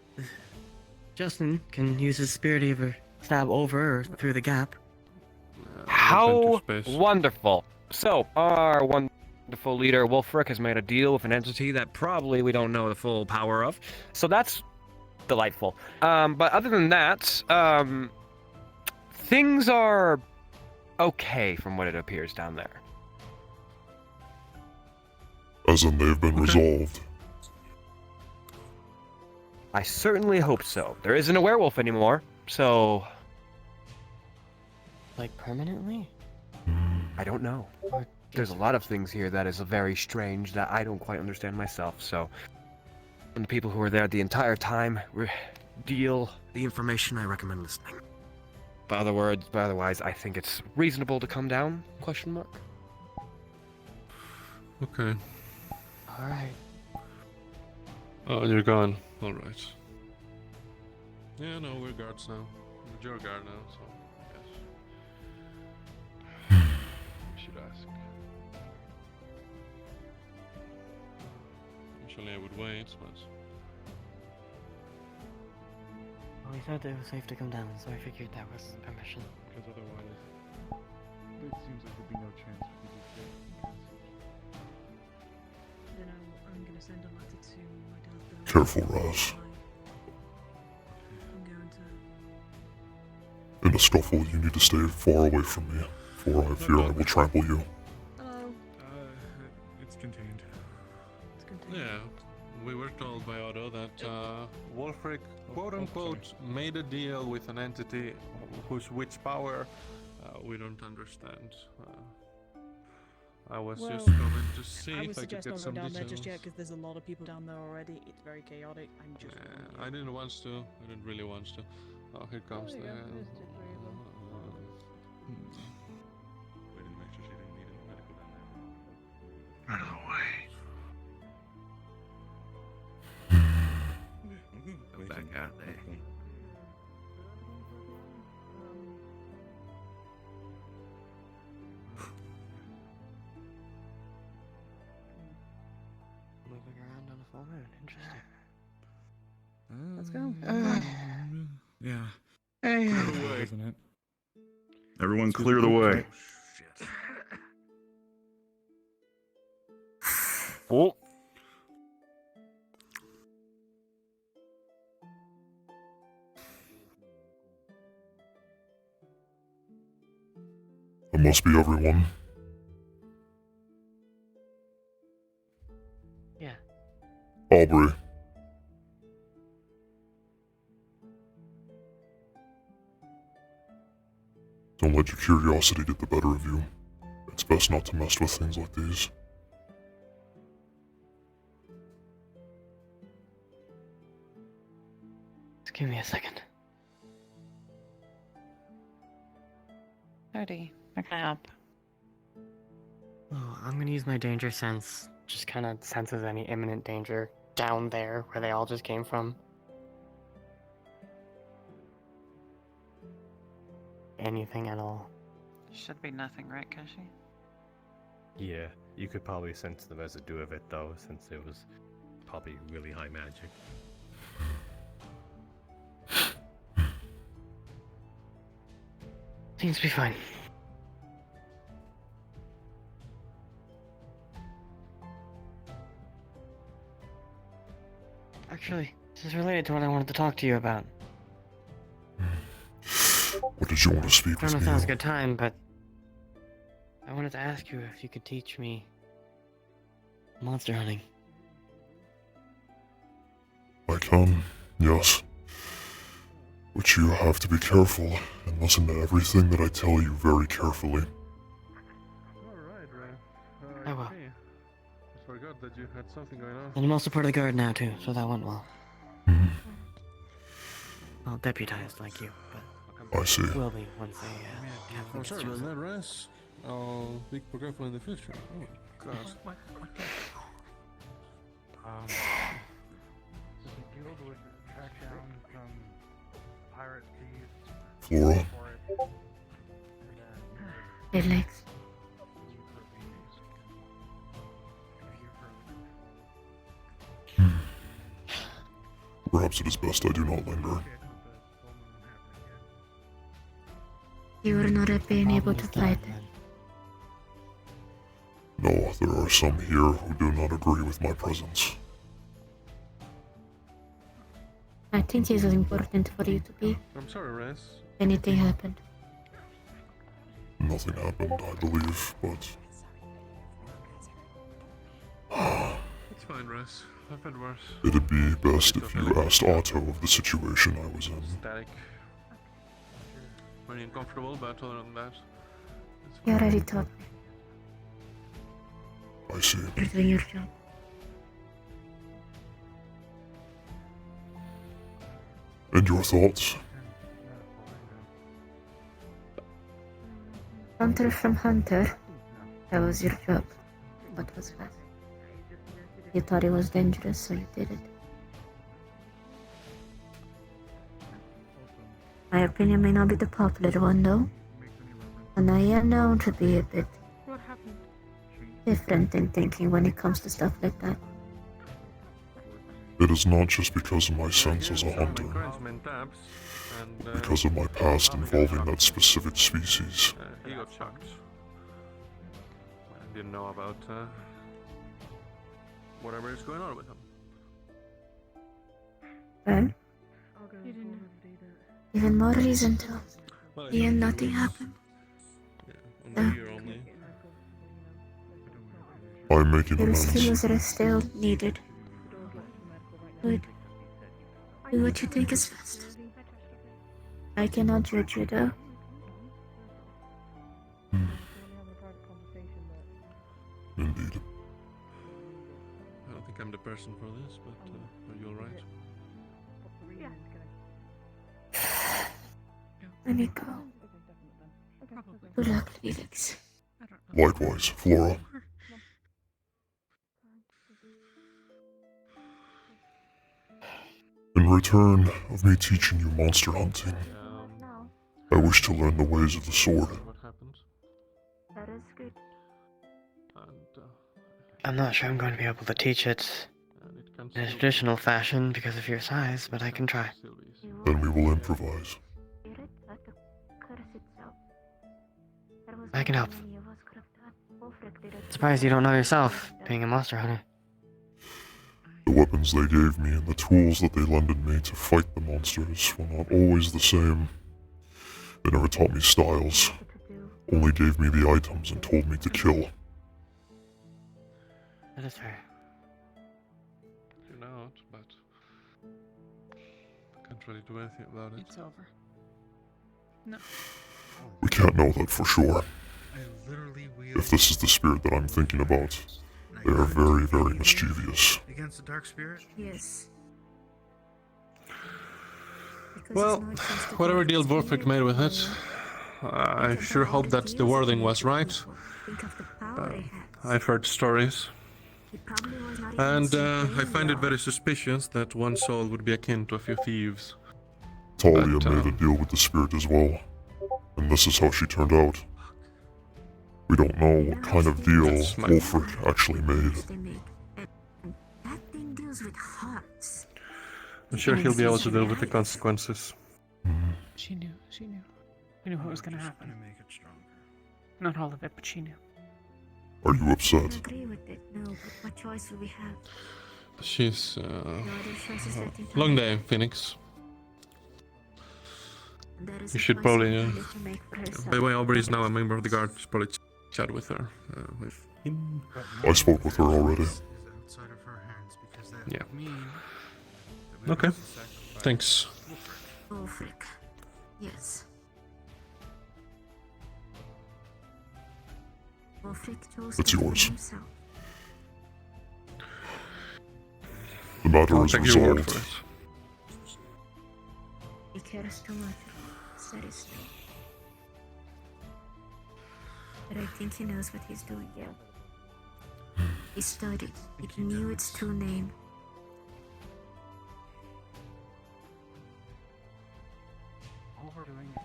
Justin can use his Spirit Eater stab over or through the gap. How wonderful. So, our wonderful leader, Wolfric, has made a deal with an entity that probably we don't know the full power of. So that's delightful. But other than that, things are okay from what it appears down there. As in they've been resolved. I certainly hope so. There isn't a werewolf anymore, so... Like, permanently? I don't know. There's a lot of things here that is very strange that I don't quite understand myself, so... And the people who were there the entire time deal the information, I recommend listening. But otherwise, I think it's reasonable to come down, question mark. Okay. Alright. Oh, you're gone. Alright. Yeah, no, we're guards now. You're a guard now, so yes. We should ask. Usually I would wait, but... Well, we thought it was safe to come down, so I figured that was permission. Because otherwise, it seems like there'd be no chance for you to stay. Then I'm gonna send a letter to my dad's building. Careful, Raz. I'm going to... In a scuffle, you need to stay far away from me, for I fear I will trample you. Hello. It's contained. It's contained. Yeah, we were told by Otto that Wolfric, quote-unquote, made a deal with an entity whose witch power we don't understand. I was just going to see I if would I could suggest get not some going down there just details. yet because there's a lot of people down there already. It's very chaotic. I'm just. I didn't want to. I didn't really want to. Oh, here comes the... We didn't make sure she didn't need any medical down there. Run away. Back out there. Moving around on a full moon. Interesting. Let's go. Yeah. Hey. Clear the way, isn't it? Everyone clear the way. Oh. That must be everyone. Yeah. Aubrey. Don't let your curiosity get the better of you. It's best not to mess with things like these. Just give me a second. Howdy. How can I help? Oh, I'm gonna use my danger sense. Just kind of senses any imminent danger down there where they all just came from. Anything at all. Should be nothing, right, Kashi? Yeah, you could probably sense the residue of it though, since it was probably really high magic. Seems to be fine. Actually, this is related to what I wanted to talk to you about. What did you want to speak I don't know with if me? now's a good time, but I wanted to ask you if you could teach me monster hunting. I can, yes. But you have to be careful and listen to everything that I tell you very carefully. Alright, Ray. I will. I forgot that you had something going on. And I'm also part of the guard now, too, so that went well. Well, deputized like you, but I see. will be once they have I'm things sorry chosen. about that, Raz. I'll be careful in the future. Oh, God. What So the guild would track down some pirate thieves. Flora. Felix. Perhaps it is best I do not linger. You were not being able to fight. No, there are some here who do not agree with my presence. I think it is important for you to be. I'm sorry, Raz. Anything happened. Nothing happened, I believe, but... It's fine, Raz. I've had worse. It'd be best if you asked Otto of the situation I was in. Static. Very uncomfortable, but other than that, it's You fine. already told me. I see. You're doing your job. And your thoughts? Hunter from Hunter. That was your job. What was that? You thought it was dangerous, so you did it. My opinion may not be the popular one, though. And I am known to be a bit What happened? different in thinking when it comes to stuff like that. It is not just because of my sense as a hunter, Encouragement tabs, and because of my past involving that specific species. he got shocked. I didn't know about whatever is going on with him. Well, You didn't. even more reason to. Well, And nothing happened. Only. I'm making Your amends. skills are still needed. Good. Do what you think is best. I cannot judge you, though. Indeed. I don't think I'm the person for this, but are you alright? Let me go. Good luck, Felix. Likewise, Flora. In return of me teaching you monster hunting, I wish to learn the ways of the sword. What happened? That is good. And I'm not sure I'm going to be able to teach it in a traditional fashion because of your size, but I can try. Then we will improvise. I can help. Surprised you don't know yourself, being a monster hunter. The weapons they gave me and the tools that they lended me to fight the monsters were not always the same. They never taught me styles, only gave me the items and told me to kill. That is fair. You're not, but I can't really do anything about it. It's over. No. We can't know that for sure. If this is the spirit that I'm thinking about, they are very, very mischievous. Against the dark spirit? Yes. Well, whatever deal Vorpik made with it, I sure hope that the wording was right. I've heard stories. And I find it very suspicious that one soul would be akin to a few thieves. Talia made a deal with the spirit as well, and this is how she turned out. We don't know what kind of deal Wolfric actually made. That thing deals with hearts. I'm sure he'll be able to deal with the consequences. She knew. We knew what was gonna happen. Gonna make it stronger. Not all of it, but she knew. Are you I upset? agree with it, no, but what choice will we have? She's No other choices that you long can day, Phoenix. make. That is You a should choice probably. entirely to make for herself. By the way, Aubrey is now a member of the guard. You should probably chat with her. With him. I spoke with her already. Outside of her hands because that Yeah. would mean that we Okay. have to sacrifice Thanks. Oh, frick. Yes. Frick chose It's that for yours. himself. The matter I'll is take your word resolved. for it. He cares too much. That is true. But I think he knows what he's doing, yeah. He studied. He knew its true name. overdoing it.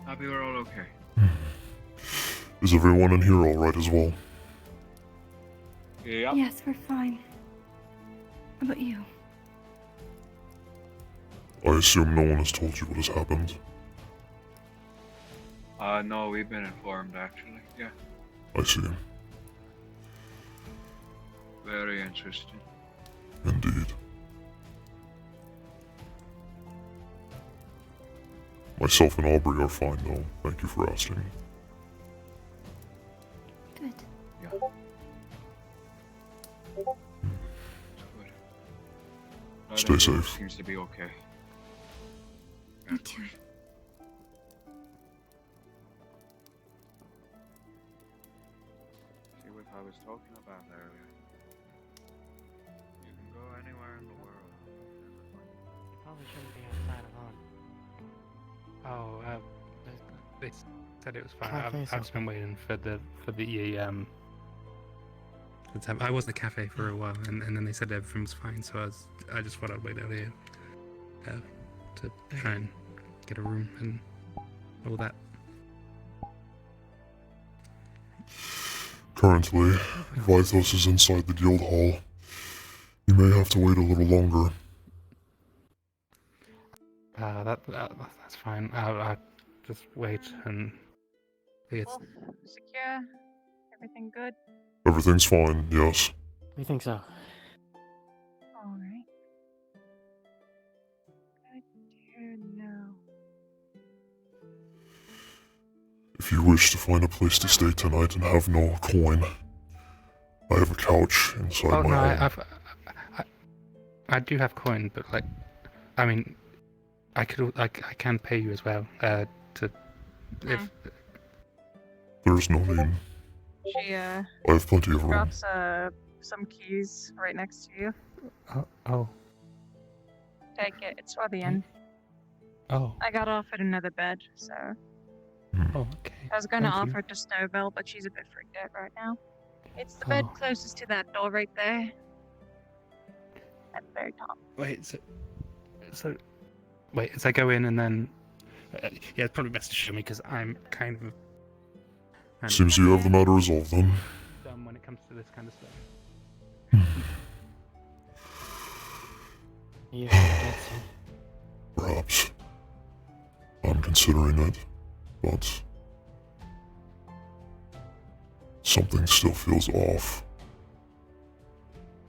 Happy we're all okay. Is everyone in here alright as well? Yeah. Yes, we're fine. How about you? I assume no one has told you what has happened. No, we've been informed actually. Yeah. I see. Very interesting. Indeed. Myself and Aubrey are fine though. Thank you for asking. Good. Yeah. Good. Stay safe. Seems to be okay. You too. See what I was talking about earlier. You can go anywhere in the world. You probably shouldn't be outside alone. Oh, they said it was fine. I've just been waiting for the I was in the cafe for a while, and then they said everything was fine, so I just thought I'd wait out here to try and get a room and all that. Currently, Vythos is inside the guild hall. You may have to wait a little longer. That's fine. I'll just wait and. Wolf, secure. Everything good? Everything's fine, yes. We think so. Alright. Good to know. If you wish to find a place to stay tonight and have no coin, I have a couch inside Oh my no, home. I do have coin, but like, I mean, I can pay you as well. If There's no need. She, I have plenty of room. drops, some keys right next to you. oh. Take it, it's for the inn. Oh. I got offered another bed, so. Oh, okay. I was gonna Thank you. offer it to Snowbell, but she's a bit freaked out right now. It's the bed Oh. closest to that door right there. At the very top. Wait, so wait, as I go in and then, yeah, it's probably best to show me because I'm kind of Seems you have the matter resolved then. dumb when it comes to this kind of stuff. Yeah, Perhaps. I'm considering it, but something still feels off.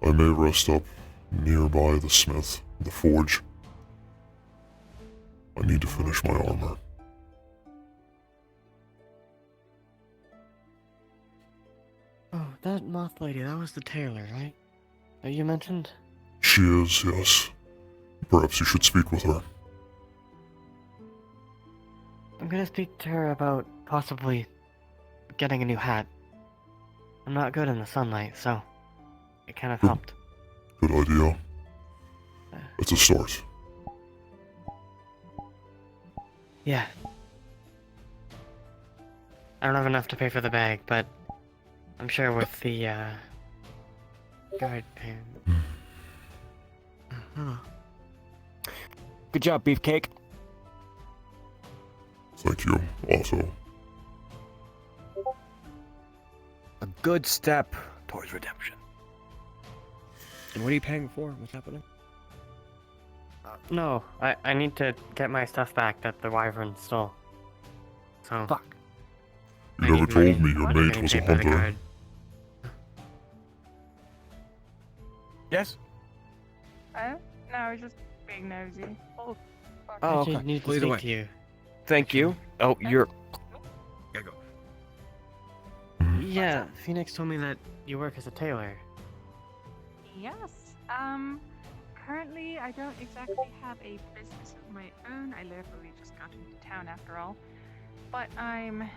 I may rest up nearby the smith, the forge. I need to finish my armor. Oh, that moth lady, that was the tailor, right? That you mentioned? She is, yes. Perhaps you should speak with her. I'm gonna speak to her about possibly getting a new hat. I'm not good in the sunlight, so it kind of helped. Good idea. It's a start. Yeah. I don't have enough to pay for the bag, but I'm sure with the guide paying. Good job, Beefcake. Thank you, also. A good step towards redemption. And what are you paying for? What's happening? No, I need to get my stuff back that the wyvern stole. So. Fuck. You never told me your mate was a hunter. Yes? No, I was just being nosy. Oh, fuck. Oh, I okay. need to Well, either speak way. to you. Thank you. Oh, you're... Gotta go. Yeah, Phoenix told me that you work as a tailor. Yes. Currently I don't exactly have a business of my own. I literally just got into town after all. But I'm...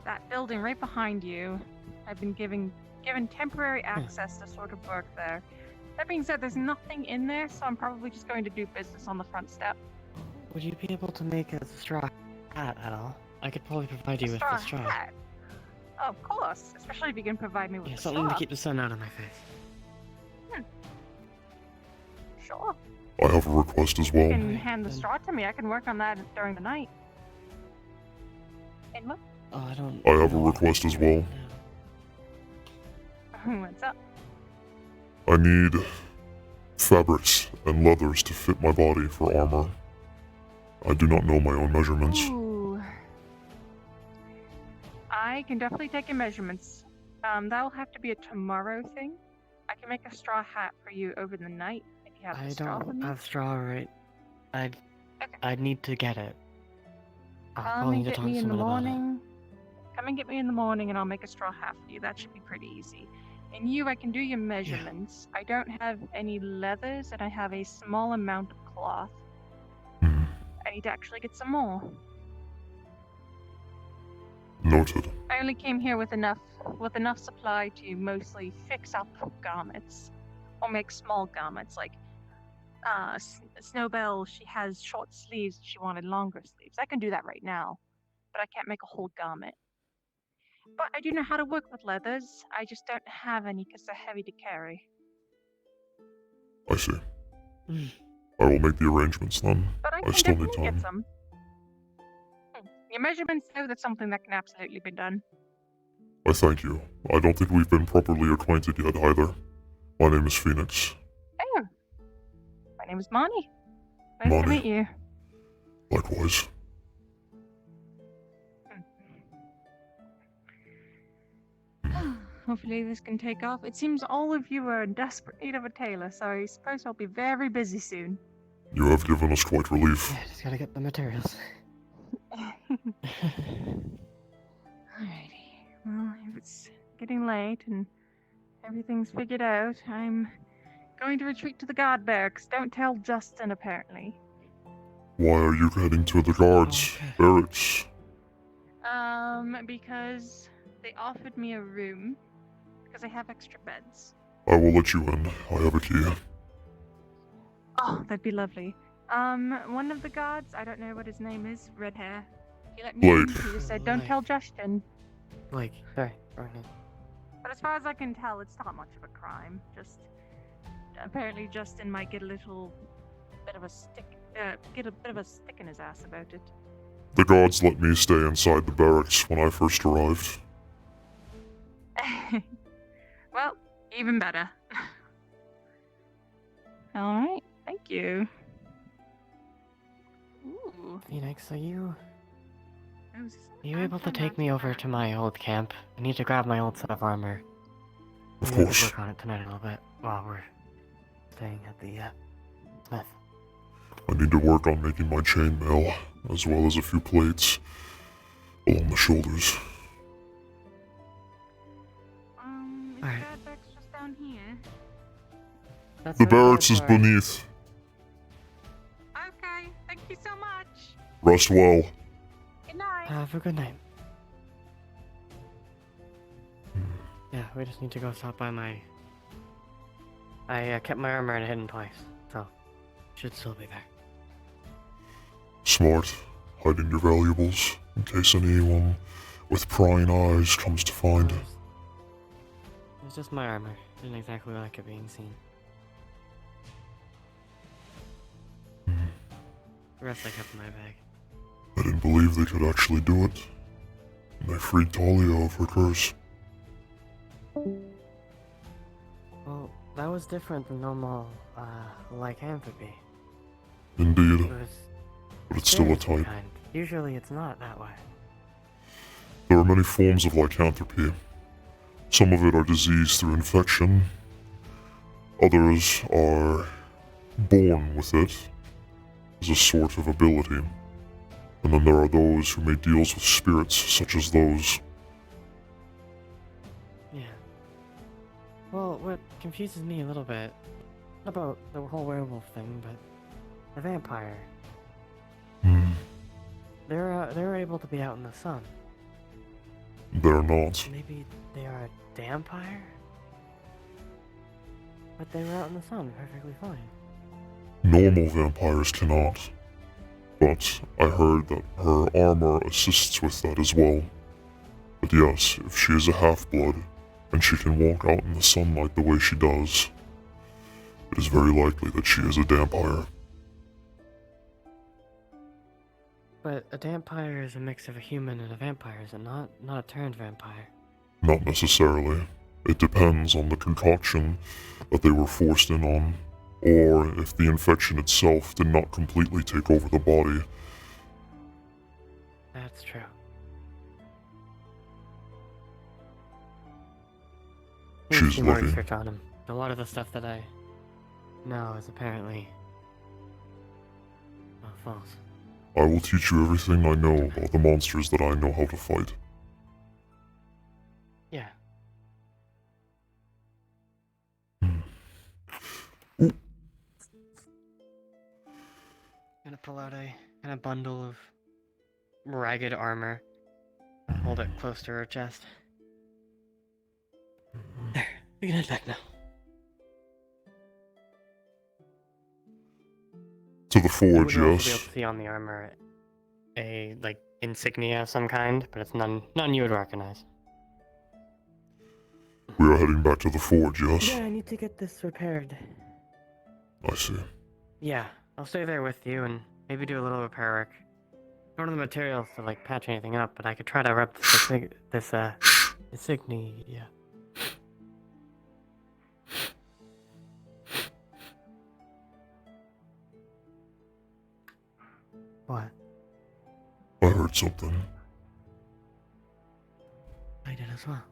That building right behind you, I've been given temporary access to sort of work there. That being said, there's nothing in there, so I'm probably just going to do business on the front step. Would you be able to make a straw hat at all? I could probably provide you with the straw. Hat? Oh, of course, especially if you can provide me with Yeah, the something straw. to keep the sun out of my face. Sure. I have a request as You well. can hand the straw to me. I can work on that during the night. Edmond? Oh, I don't... I have a request as well. What's up? I need fabrics and leathers to fit my body for armor. I do not know my own measurements. Ooh. I can definitely take your measurements. That'll have to be a tomorrow thing. I can make a straw hat for you over the night if you have I the straw for don't me. have straw right. I'd need to get it. I'll Come probably and need to get talk me to in the someone about it. morning. Come and get me in the morning and I'll make a straw hat for you. That should be pretty easy. And you, I can do your measurements. I don't have any leathers and I have a small amount of cloth. I need to actually get some more. Noted. I only came here with enough supply to mostly fix up garments. Or make small garments, like Snowbell, she has short sleeves, she wanted longer sleeves. I can do that right now, but I can't make a whole garment. But I do know how to work with leathers, I just don't have any because they're heavy to carry. I see. I will make the arrangements then. But I I can still need definitely time. get some. Your measurements know that's something that can absolutely be done. I thank you. I don't think we've been properly acquainted yet either. My name is Phoenix. Oh, my name is Monty. Nice to meet you. Likewise. Hopefully this can take off. It seems all of you are in desperate need of a tailor, so I suppose I'll be very busy soon. You have given us quite relief. Yeah, just gotta get the materials. Alrighty. Well, if it's getting late and everything's figured out, I'm going to retreat to the guard barracks. Don't tell Justin, apparently. Why are you heading to the guards barracks? Because they offered me a room because I have extra beds. I will let you in. I have a key. Oh, that'd be lovely. One of the guards, I don't know what his name is, red hair. He let me in. Blake. He just said, don't tell Justin. Like, sorry. But as far as I can tell, it's not much of a crime. Just apparently Justin might get a little bit of a stick in his ass about it. The guards let me stay inside the barracks when I first arrived. Well, even better. Alright, thank you. Ooh. Phoenix, are you Oh, is this able to take me over to my old camp? I need to grab my old set of armor. Of Maybe I could course. work on it tonight a little bit while we're staying at the Smith. I need to work on making my chainmail, as well as a few plates along the shoulders. Is Guard Barracks just down here? The barracks is beneath. Okay, thank you so much. Rest well. Good night. Have a good night. Yeah, we just need to go stop by my... I kept my armor in a hidden place, so should still be there. Smart. hiding your valuables in case anyone with prying eyes comes to find it. It's just my armor. Didn't exactly like it being seen. The rest I kept in my bag. I didn't believe they could actually do it. And they freed Talia of her curse. Well, that was different than normal, lycanthropy. Indeed. It was But it's still a seriously type. kind. Usually it's not that way. There are many forms of lycanthropy. Some of it are disease through infection. Others are born with it as a sort of ability. And then there are those who make deals with spirits such as those. Yeah. Well, what confuses me a little bit, not about the whole werewolf thing, but the vampire. They're able to be out in the sun. They're not. Maybe they are a vampire? But they were out in the sun perfectly fine. Normal vampires cannot. But I heard that her armor assists with that as well. But yes, if she is a half-blood, and she can walk out in the sunlight the way she does, it is very likely that she is a vampire. But a vampire is a mix of a human and a vampire, is it not? Not a turned vampire. Not necessarily. It depends on the concoction that they were forced in on, or if the infection itself did not completely take over the body. That's true. She's Do more lucky. research on him. A lot of the stuff that I know is apparently false. I will teach you everything I know about the monsters that I know how to fight. Yeah. Gonna pull out a kind of bundle of ragged armor. Hold it close to her chest. There, we can head back now. To the forge, You would also be yes. able to see on the armor a like insignia of some kind, but it's none you would recognize. We are heading back to the forge, yes. Yeah, I need to get this repaired. I see. Yeah, I'll stay there with you and maybe do a little repair work. Don't have the materials to like patch anything up, but I could try to rep this insignia. What? I heard something. I did as well.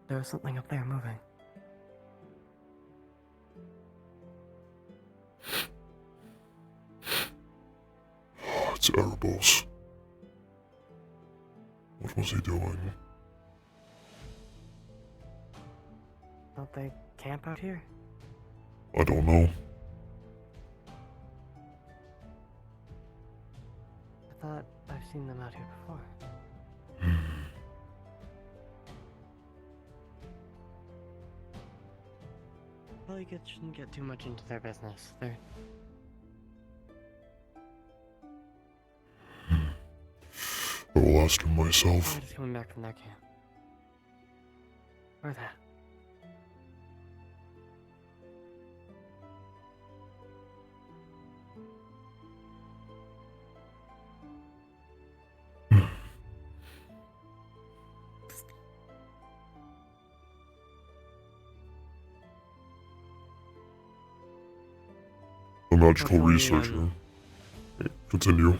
There was something up there moving. It's Erebos. What was he doing? Don't they camp out here? I don't know. I thought I've seen them out here before. Probably shouldn't get too much into their business. They're I will ask him myself. probably just coming back from their camp. Or that. A magical Hopefully, researcher. Continue.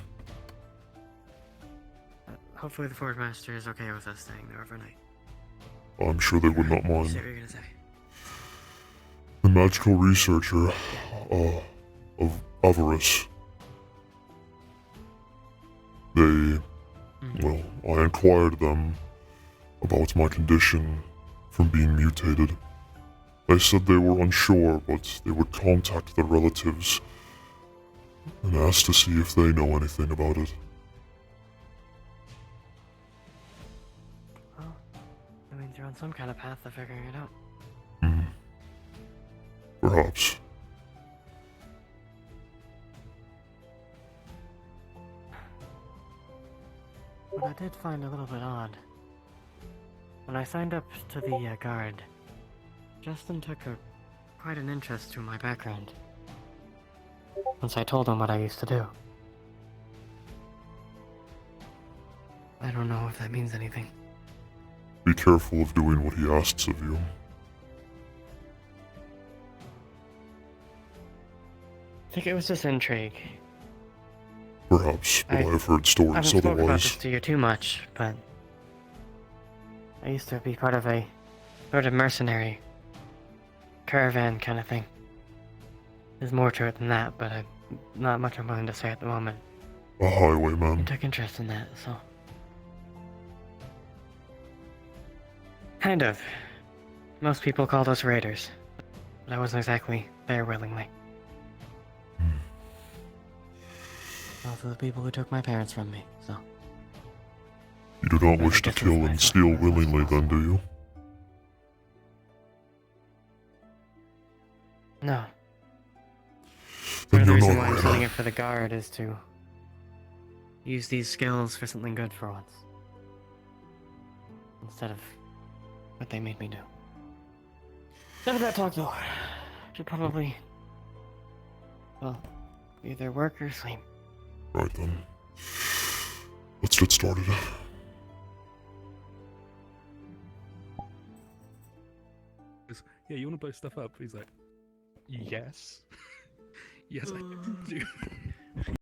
Hopefully the Forge Master is okay with us staying there overnight. I'm sure they would not Say mind. what you're gonna say. The magical researcher, of Avarice. They, well, I inquired them about my condition from being mutated. They said they were unsure, but they would contact their relatives and ask to see if they know anything about it. Well, that means you're on some kind of path to figuring it out. Perhaps. What I did find a little bit odd. When I signed up to the guard, Justin took quite an interest to my background. Once I told him what I used to do. I don't know if that means anything. Be careful of doing what he asks of you. I think it was just intrigue. Perhaps, but I've heard I stories haven't spoken about otherwise. this to you too much, but I used to be part of a sort of mercenary caravan kind of thing. There's more to it than that, but not much I'm willing to say at the moment. A highwayman. I took interest in that, so. Kind of. Most people called us raiders, but I wasn't exactly there willingly. Those are the people who took my parents from me, so. You do not wish to kill and steal willingly then, do you? No. Then Part of the you're reason not why I'm right signing enough. up for the guard is to use these skills for something good for once. Instead of what they made me do. None of that talk though. Should probably, well, either work or sleep. Right then. Let's get started. Yeah, you want to blow stuff up? He's like, yes. Yes, I do.